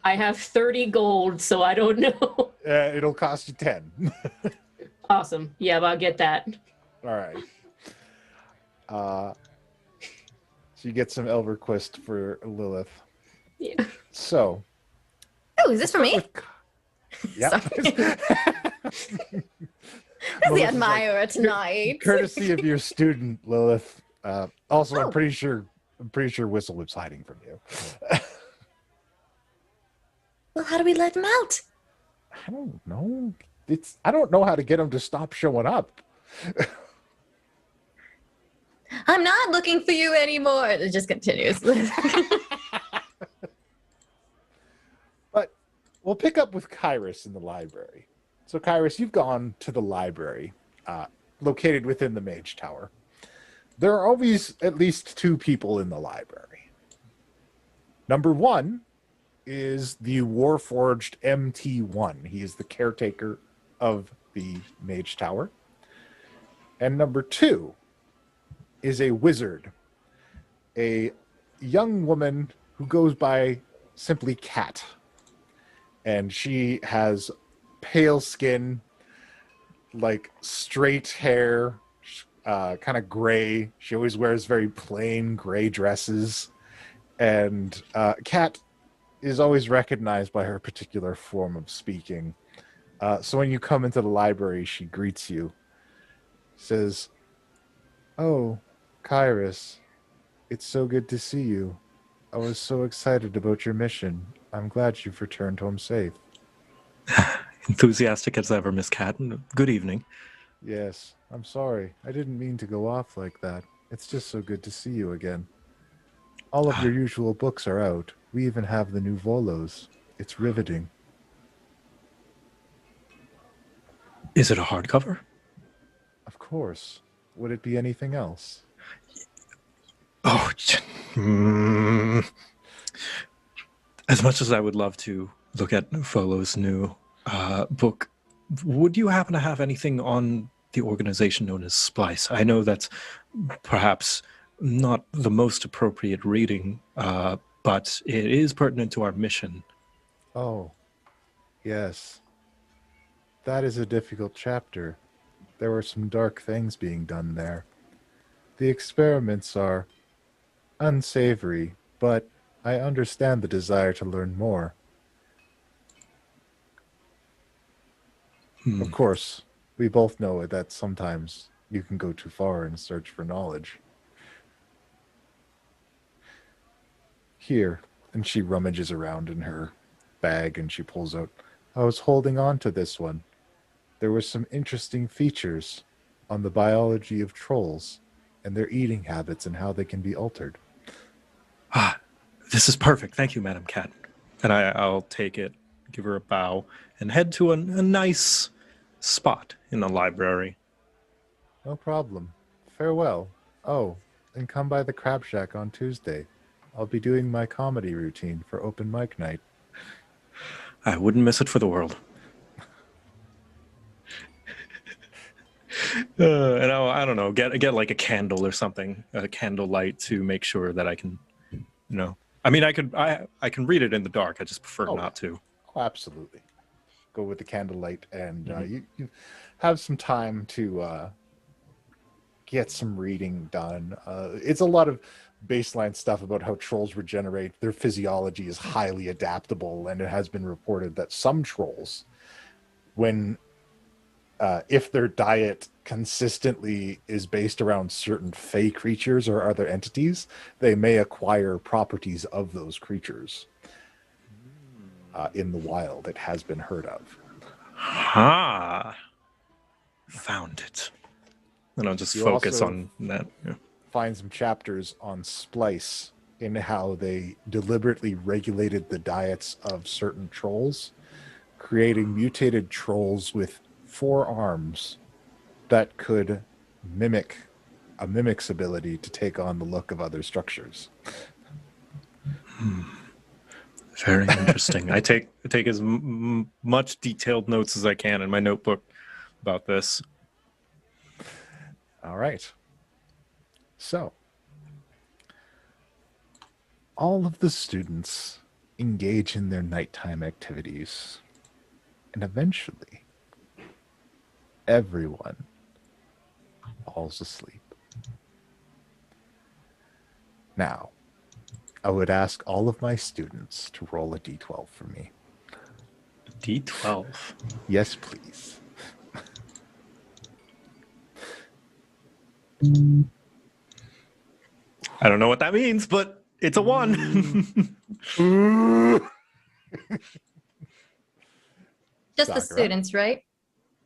I have 30 gold, so I don't know. It'll cost you 10. Awesome. Yeah, I'll get that. All right. So you get some Elverquist for Lilith. Yeah. So. Oh, is this for me? Yeah. That's the admirer tonight. Courtesy of your student, Lilith. Also, I'm pretty sure Whistlewhip's hiding from you. Well, how do we let him out? I don't know. I don't know how to get him to stop showing up. I'm not looking for you anymore. It just continues. But we'll pick up with Kyrus in the library. So, Kyrus, you've gone to the library, located within the Mage Tower. There are always at least two people in the library. Number one is the Warforged MT1. He is the caretaker of the Mage Tower. And number two is a wizard, a young woman who goes by simply Cat. And she has pale skin, like straight hair, kind of gray. She always wears very plain gray dresses. And Cat is always recognized by her particular form of speaking. So when you come into the library, she greets you. Says, "Oh, Kyrus, it's so good to see you. I was so excited about your mission. I'm glad you've returned home safe." Enthusiastic as ever, Miss Cat. Good evening. Yes, I'm sorry. I didn't mean to go off like that. It's just so good to see you again. All of your usual books are out. We even have the new Volos. It's riveting. Is it a hardcover? Of course. Would it be anything else? Oh, as much as I would love to look at Folo's new book, would you happen to have anything on the organization known as Splice? I know that's perhaps not the most appropriate reading, but it is pertinent to our mission. Oh, yes. That is a difficult chapter. There were some dark things being done there. The experiments are unsavory, but I understand the desire to learn more. Of course, we both know that sometimes you can go too far in search for knowledge. Here, and she rummages around in her bag and she pulls out, I was holding on to this one. There were some interesting features on the biology of trolls and their eating habits and how they can be altered. Ah, this is perfect. Thank you, Madam Cat. And I'll take it, give her a bow, and head to a nice spot in the library. No problem. Farewell. Oh, and come by the Crab Shack on Tuesday. I'll be doing my comedy routine for open mic night. I wouldn't miss it for the world. And I don't know, get like a candle or something, a candle light to make sure that I can, I mean, I can read it in the dark. I just prefer not to. Oh, absolutely. Go with the candlelight, and you have some time to get some reading done. It's a lot of baseline stuff about how trolls regenerate. Their physiology is highly adaptable, and it has been reported that some trolls, when if their diet consistently is based around certain fey creatures or other entities, they may acquire properties of those creatures. In the wild, it has been heard of. Found it. And I'll just You focus also on that. Yeah. Find some chapters on Splice in how they deliberately regulated the diets of certain trolls, creating mutated trolls with 4 arms that could mimic a mimic's ability to take on the look of other structures. Very interesting. I take as much detailed notes as I can in my notebook about this. All right. So, all of the students engage in their nighttime activities, and eventually, everyone falls asleep. Now, I would ask all of my students to roll a d12 for me. D12? Yes, please. I don't know what that means, but it's a 1. Just the Sakura? students, right?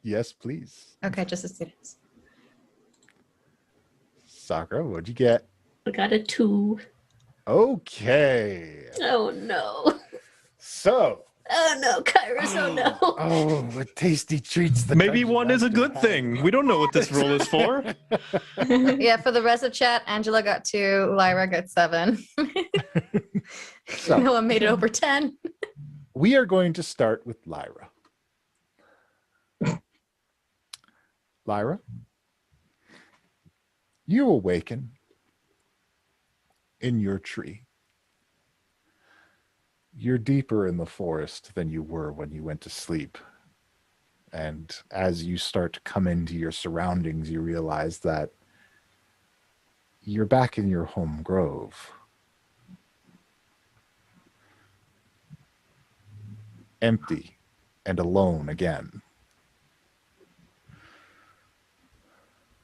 Yes, please. Okay, just the students. Sakura, what'd you get? I got a 2. Okay. Oh no. So. Oh no, Kairos, oh no. Oh, what tasty treats. Maybe 1 is a good thing. We don't know what this roll is for. Yeah, for the rest of chat, Angela got 2, Lairah got 7. So, Noah made it over 10. we are going to start with Lairah. Lairah, you awaken in your tree. You're deeper in the forest than you were when you went to sleep. And as you start to come into your surroundings, you realize that you're back in your home grove. Empty and alone again.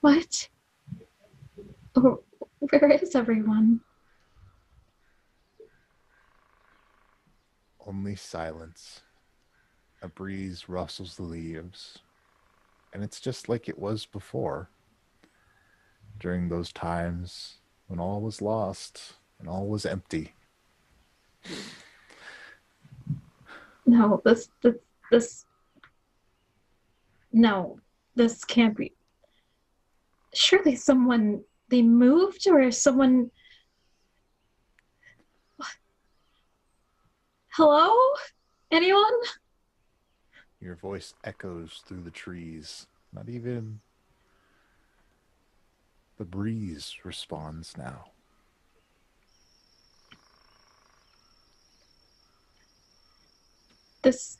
What? Oh, where is everyone? Only silence. A breeze rustles the leaves. And it's just like it was before. During those times when all was lost and all was empty. No, no, this can't be. Surely someone, they moved or someone. Hello? Anyone? Your voice echoes through the trees. Not even the breeze responds now. This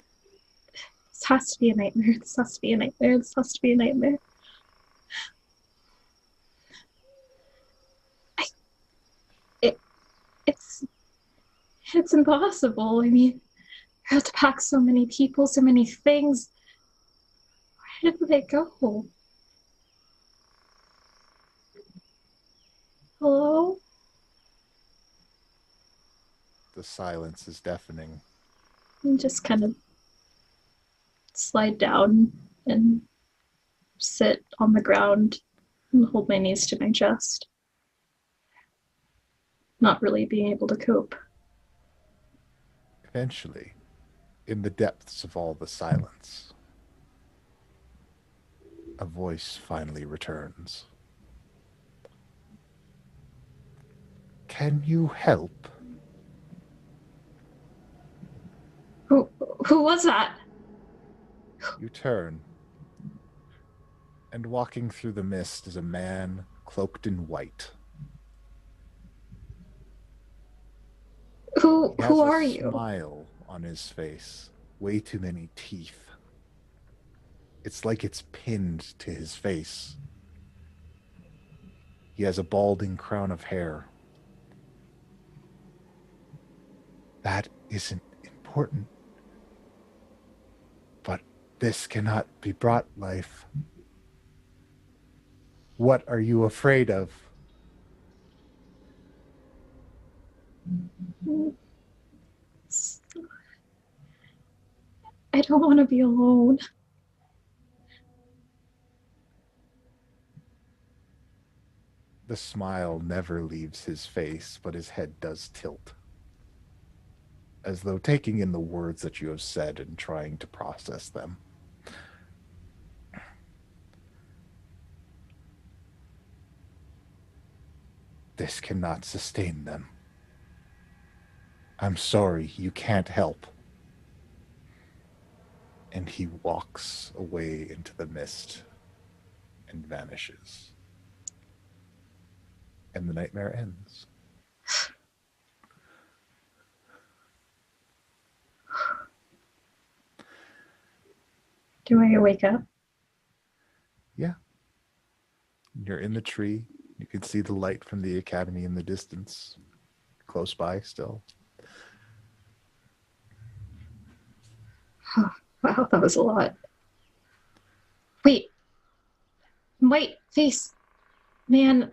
has to be a nightmare. This has to be a nightmare. This has to be a nightmare. It's impossible. I mean, I have to pack so many people, so many things. Where did they go? Hello? The silence is deafening. And just kind of slide down and sit on the ground and hold my knees to my chest. Not really being able to cope. Eventually, in the depths of all the silence, a voice finally returns. Can you help? Who was that? You turn, and walking through the mist is a man cloaked in white. Who are He you? has a smile on his face. Way too many teeth. It's like it's pinned to his face. He has a balding crown of hair. That isn't important. But this cannot be brought life. What are you afraid of? I don't want to be alone. The smile never leaves his face, but his head does tilt, as though taking in the words that you have said and trying to process them. This cannot sustain them. I'm sorry, you can't help. And he walks away into the mist and vanishes. And the nightmare ends. Do I wake up? Yeah. You're in the tree. You can see the light from the academy in the distance. Close by still. Wow, that was a lot. Wait, face. Man,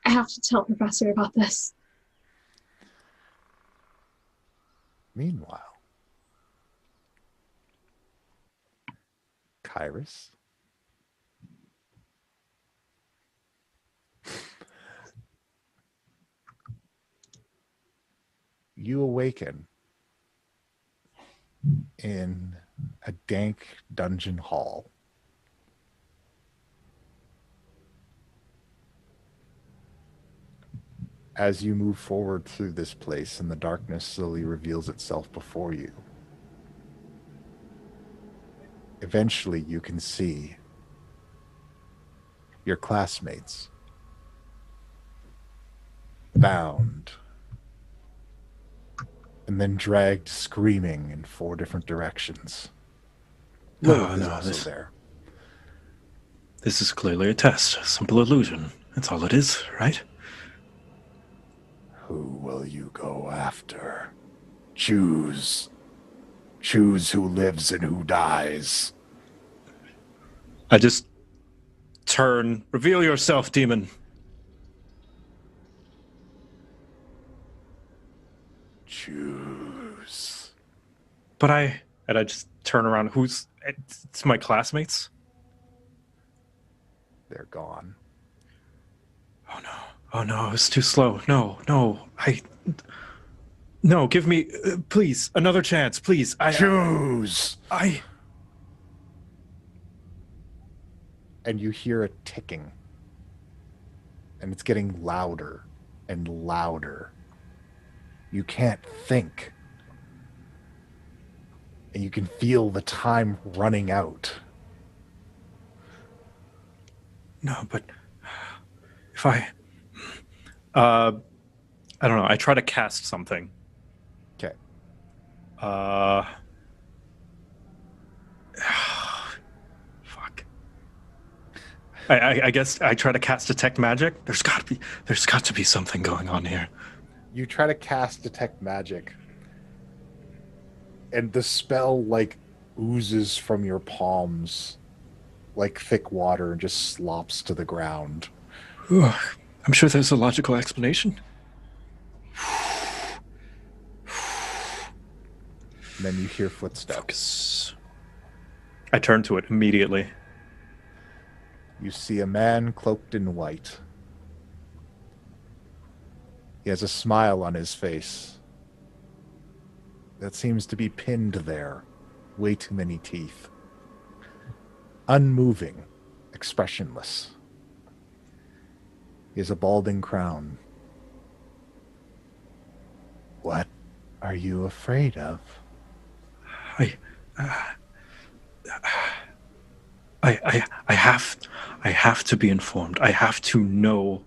I have to tell Professor about this. Meanwhile, Kyrus. You awaken in a dank dungeon hall. As you move forward through this place and the darkness slowly reveals itself before you, eventually you can see your classmates bound and then dragged screaming in 4 different directions. Oh, no, this is clearly a test, a simple illusion. That's all it is, right? Who will you go after? Choose. Choose who lives and who dies. I just turn. Reveal yourself, demon. Choose. But I just turn around. It's my classmates? They're gone. Oh no, it's too slow. No, give me, please, another chance, please. Choose. And you hear a ticking. And it's getting louder and louder. You can't think. And you can feel the time running out. No, but if I don't know, I try to cast something. Okay. Fuck. I guess I try to cast Detect Magic. There's got to be something going on here. You try to cast Detect Magic, and the spell oozes from your palms like thick water and just slops to the ground. I'm sure there's a logical explanation. And then you hear footsteps. Focus. I turn to it immediately. You see a man cloaked in white. He has a smile on his face that seems to be pinned there. Way too many teeth. Unmoving, expressionless. He has a balding crown. What are you afraid of? I have to be informed. I have to know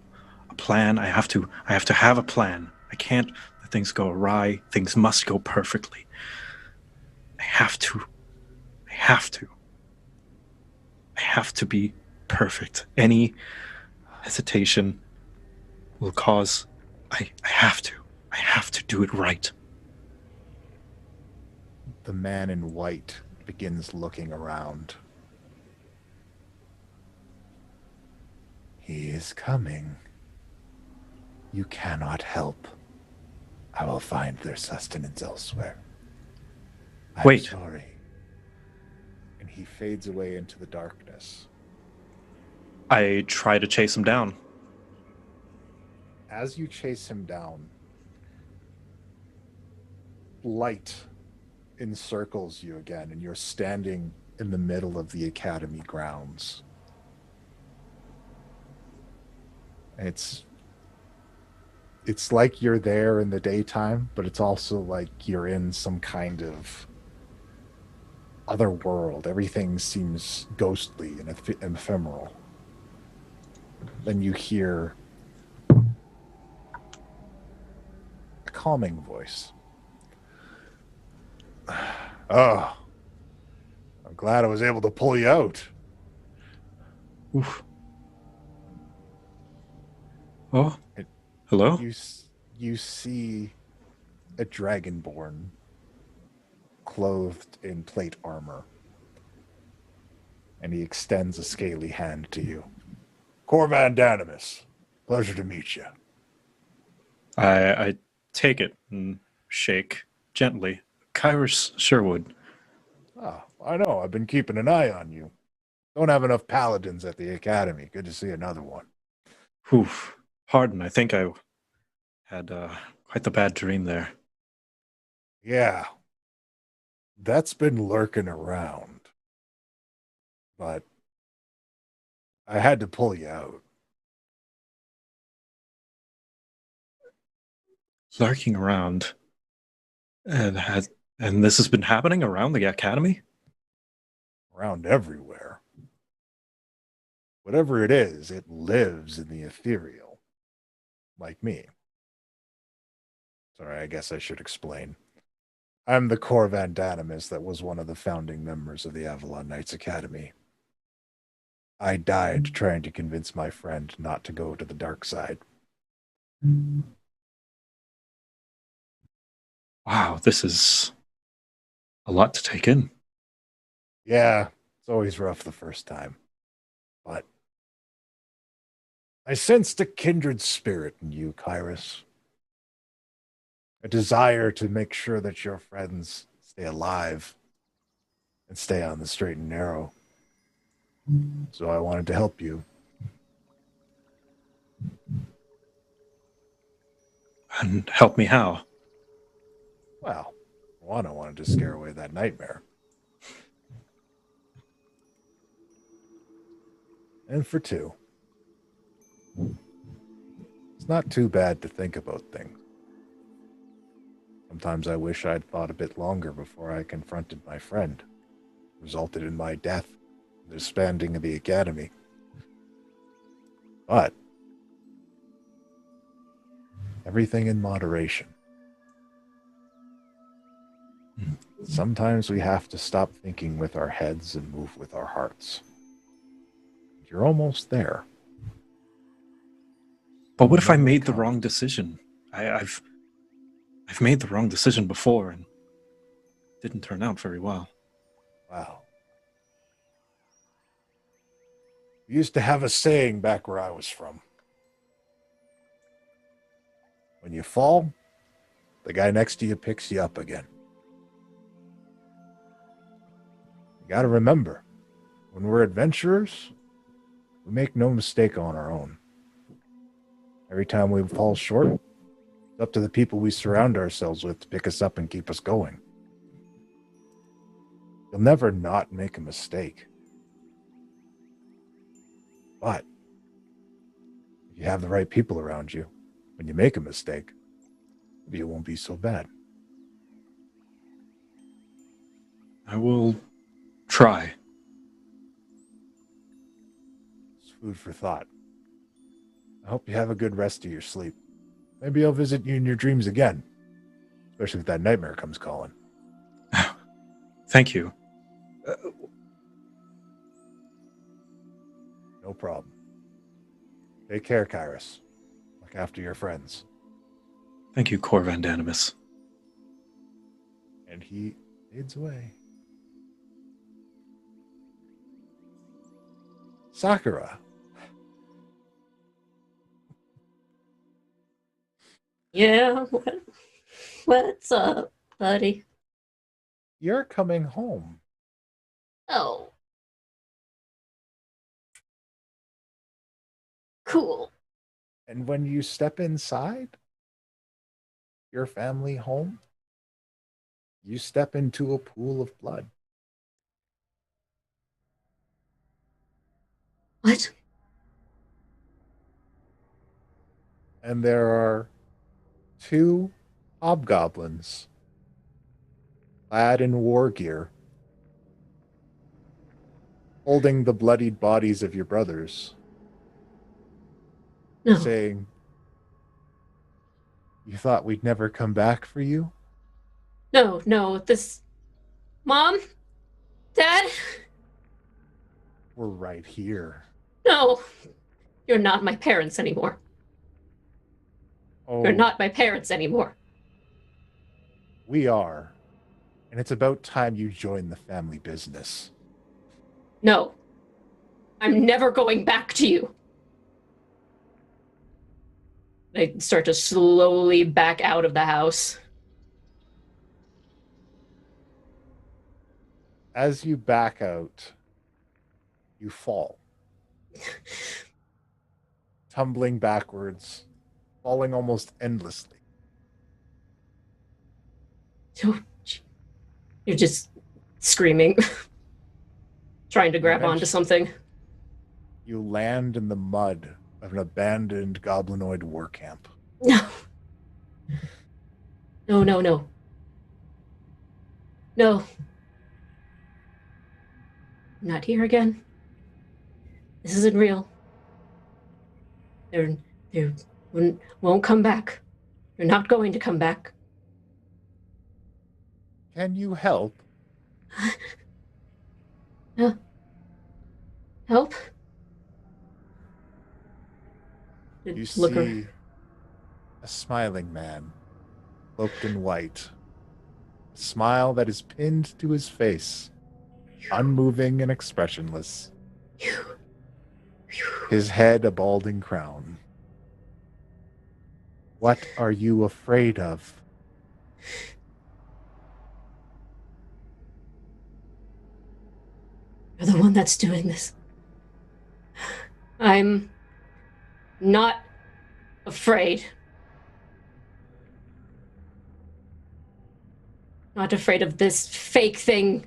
a plan. I have to have a plan. I can't let things go awry. Things must go perfectly. I have to be perfect. hesitation will cause... I have to do it right. The man in white begins looking around. He is coming. You cannot help. I will find their sustenance elsewhere. I'm Wait. sorry. And he fades away into the darkness. I try to chase him down. As you chase him down, light encircles you again, and you're standing in the middle of the academy grounds. It's like you're there in the daytime, but it's also like you're in some kind of other world. Everything seems ghostly and ephemeral. Then you hear a calming voice. Oh, I'm glad I was able to pull you out. Oof. Oh, hello? You see a dragonborn clothed in plate armor, and he extends a scaly hand to you. Corvan Danimus, pleasure to meet you. I take it and shake gently. Kyrus Sherwood. Oh, I know. I've been keeping an eye on you. Don't have enough paladins at the academy. Good to see another one. Oof. Pardon, I think I had quite the bad dream there. Yeah. That's been lurking around. But I had to pull you out. Lurking around. And this has been happening around the academy? Around everywhere. Whatever it is, it lives in the ethereal. Like me. Sorry, I guess I should explain. I'm the Corvan Danimus that was one of the founding members of the Avalon Knights Academy. I died trying to convince my friend not to go to the dark side. Wow, this is a lot to take in. Yeah, it's always rough the first time. But I sensed a kindred spirit in you, Kyrus. A desire to make sure that your friends stay alive and stay on the straight and narrow. So I wanted to help you. And help me how? Well, one, I wanted to scare away that nightmare. And for two, it's not too bad to think about things. Sometimes I wish I'd thought a bit longer before I confronted my friend. It resulted in my death, the disbanding of the academy. But everything in moderation. Sometimes we have to stop thinking with our heads and move with our hearts. You're almost there. But what if I made the wrong decision? I've made the wrong decision before and didn't turn out very well. Wow. We used to have a saying back where I was from. When you fall, the guy next to you picks you up again. You gotta remember, when we're adventurers, we make no mistake on our own. Every time we fall short, it's up to the people we surround ourselves with to pick us up and keep us going. You'll never not make a mistake. But if you have the right people around you, when you make a mistake, maybe it won't be so bad. I will try. It's food for thought. I hope you have a good rest of your sleep. Maybe I'll visit you in your dreams again, especially if that nightmare comes calling. Thank you. No problem. Take care, Kyrus. Look after your friends. Thank you, Cor Vandanimus. And he fades away. Sakura. Yeah, what's up, buddy? You're coming home. Oh. Cool. And when you step inside your family home, you step into a pool of blood. What? And there are 2 hobgoblins clad in war gear holding the bloodied bodies of your brothers. No. Saying, "You thought we'd never come back for you?" No, this... Mom? Dad? We're right here. No. You're not my parents anymore. Oh, You're not my parents anymore. we are. And it's about time you join the family business. No. I'm never going back to you. I start to slowly back out of the house. As you back out, you fall. Tumbling backwards, falling almost endlessly. You're just screaming, trying to grab onto something. You land in the mud of an abandoned goblinoid war camp. No. No. No. I'm not here again. This isn't real. They won't come back. They're not going to come back. Can you help? Help? You Look see a smiling man, cloaked in white. A smile that is pinned to his face, unmoving and expressionless. His head a balding crown. What are you afraid of? You're the one that's doing this. I'm not afraid. Not afraid of this fake thing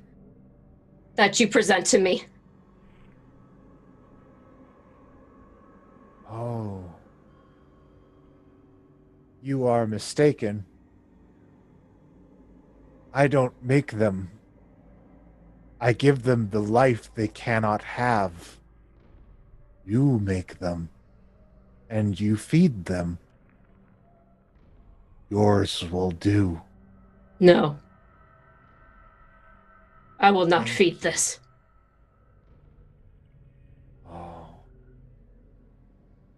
that you present to me. Oh. You are mistaken. I don't make them. I give them the life they cannot have. You make them, and you feed them. Yours will do. No. I will not feed this. Oh.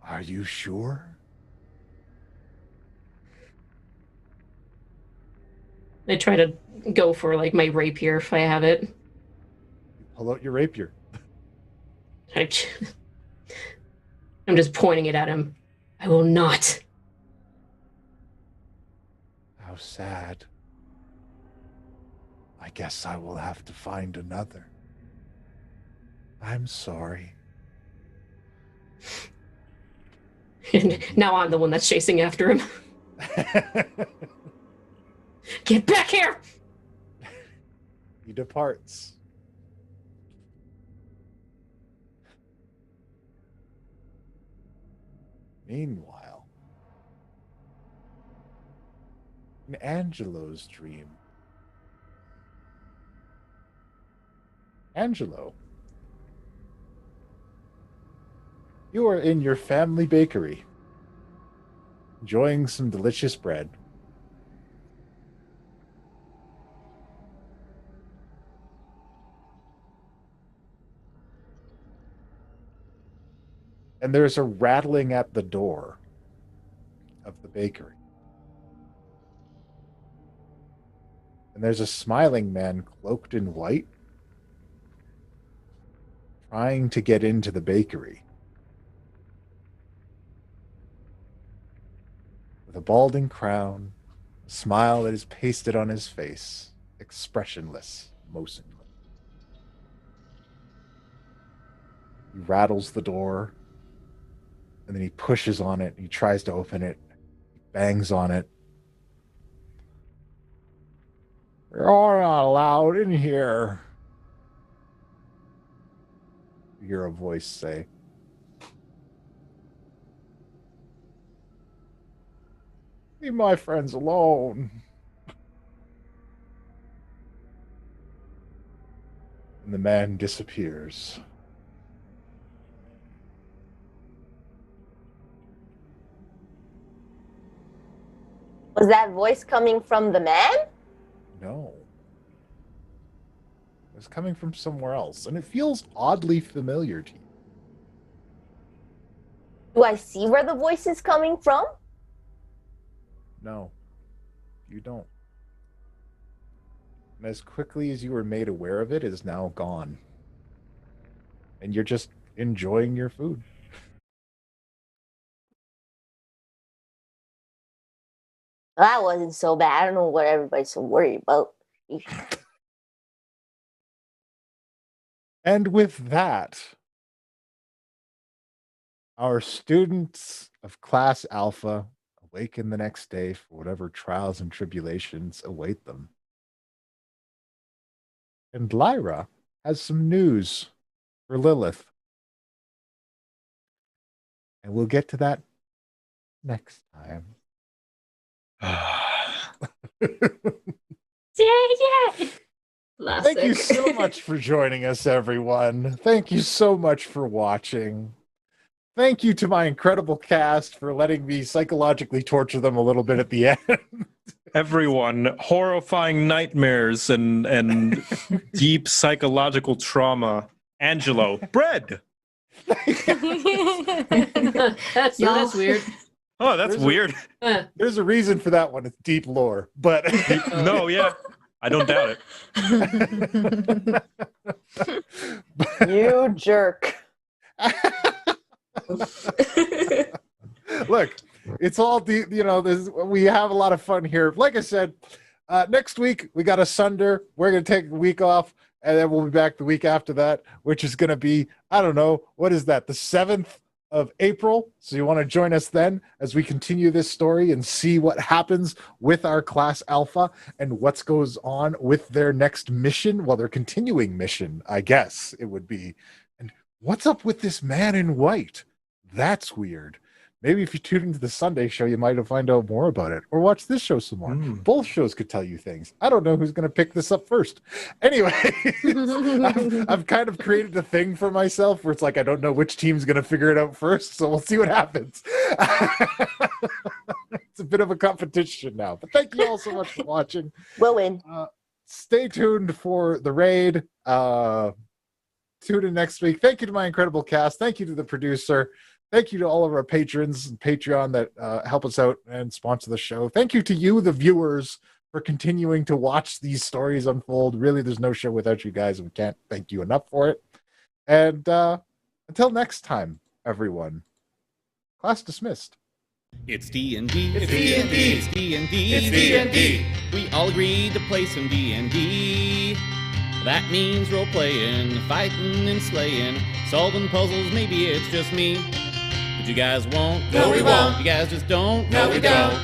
Are you sure? I try to go for like my rapier if I have it. You pull out your rapier. I'm just pointing it at him. I will not. How sad. I guess I will have to find another. I'm sorry. And now I'm the one that's chasing after him. Get back here! He departs. Meanwhile, in Angelo's dream, Angelo, you are in your family bakery, enjoying some delicious bread. and there's a rattling at the door of the bakery. And there's a smiling man cloaked in white trying to get into the bakery. With a balding crown, a smile that is pasted on his face, expressionless, motionless. He rattles the door, and then he pushes on it. He tries to open it. He bangs on it. You're not allowed in here. You hear a voice say, "Leave my friends alone." And the man disappears. Was that voice coming from the man? No. It was coming from somewhere else, and it feels oddly familiar to you. Do I see where the voice is coming from? No, you don't. And as quickly as you were made aware of it, it is now gone. And you're just enjoying your food. That wasn't so bad. I don't know what everybody's so worried about. And with that, our students of Class Alpha awaken the next day for whatever trials and tribulations await them. And Lairah has some news for Lilith. And we'll get to that next time. Yeah. Thank you so much for joining us, everyone. Thank you so much for watching. Thank you to my incredible cast for letting me psychologically torture them a little bit at the end. Everyone, horrifying nightmares and deep psychological trauma. Angelo, bread. That's weird. Oh, that's weird. There's a reason for that one. It's deep lore, but no, yeah, I don't doubt it. You jerk. Look, it's all deep. You know, we have a lot of fun here. Like I said, next week we got a Sunder. We're gonna take a week off, and then we'll be back the week after that, which is gonna be, I don't know, what is that? The 7th of April. So you want to join us then as we continue this story and see what happens with our Class Alpha and what goes on with their next mission. Well, their continuing mission, I guess it would be. And what's up with this man in white? That's weird. Maybe if you tune into the Sunday show, you might find out more about it, or watch this show some more. Both shows could tell you things. I don't know who's going to pick this up first. Anyway, I've kind of created a thing for myself where it's like I don't know which team's going to figure it out first, so we'll see what happens. It's a bit of a competition now, but thank you all so much for watching. We'll win. Stay tuned for the raid. Tune in next week. Thank you to my incredible cast. Thank you to the producer. Thank you to all of our patrons and Patreon that help us out and sponsor the show. Thank you to you, the viewers, for continuing to watch these stories unfold. Really, there's no show without you guys, and we can't thank you enough for it. And until next time, everyone, class dismissed. It's D&D. It's D&D. It's D&D. It's D&D. We all agreed to play some D&D. That means role-playing, fighting and slaying, solving puzzles. Maybe it's just me. But you guys won't. No, we won't. You guys just don't. No, we don't.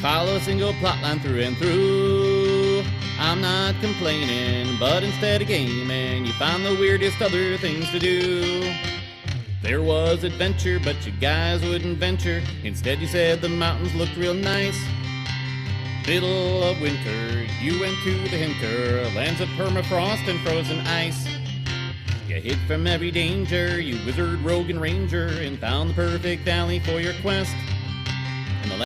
Follow a single plotline through and through. I'm not complaining, but instead of gaming, you find the weirdest other things to do. There was adventure, but you guys wouldn't venture. Instead you said the mountains looked real nice. Middle of winter, you went to the hinter, lands of permafrost and frozen ice. You hid from every danger, you wizard, rogue, and ranger, and found the perfect alley for your quest.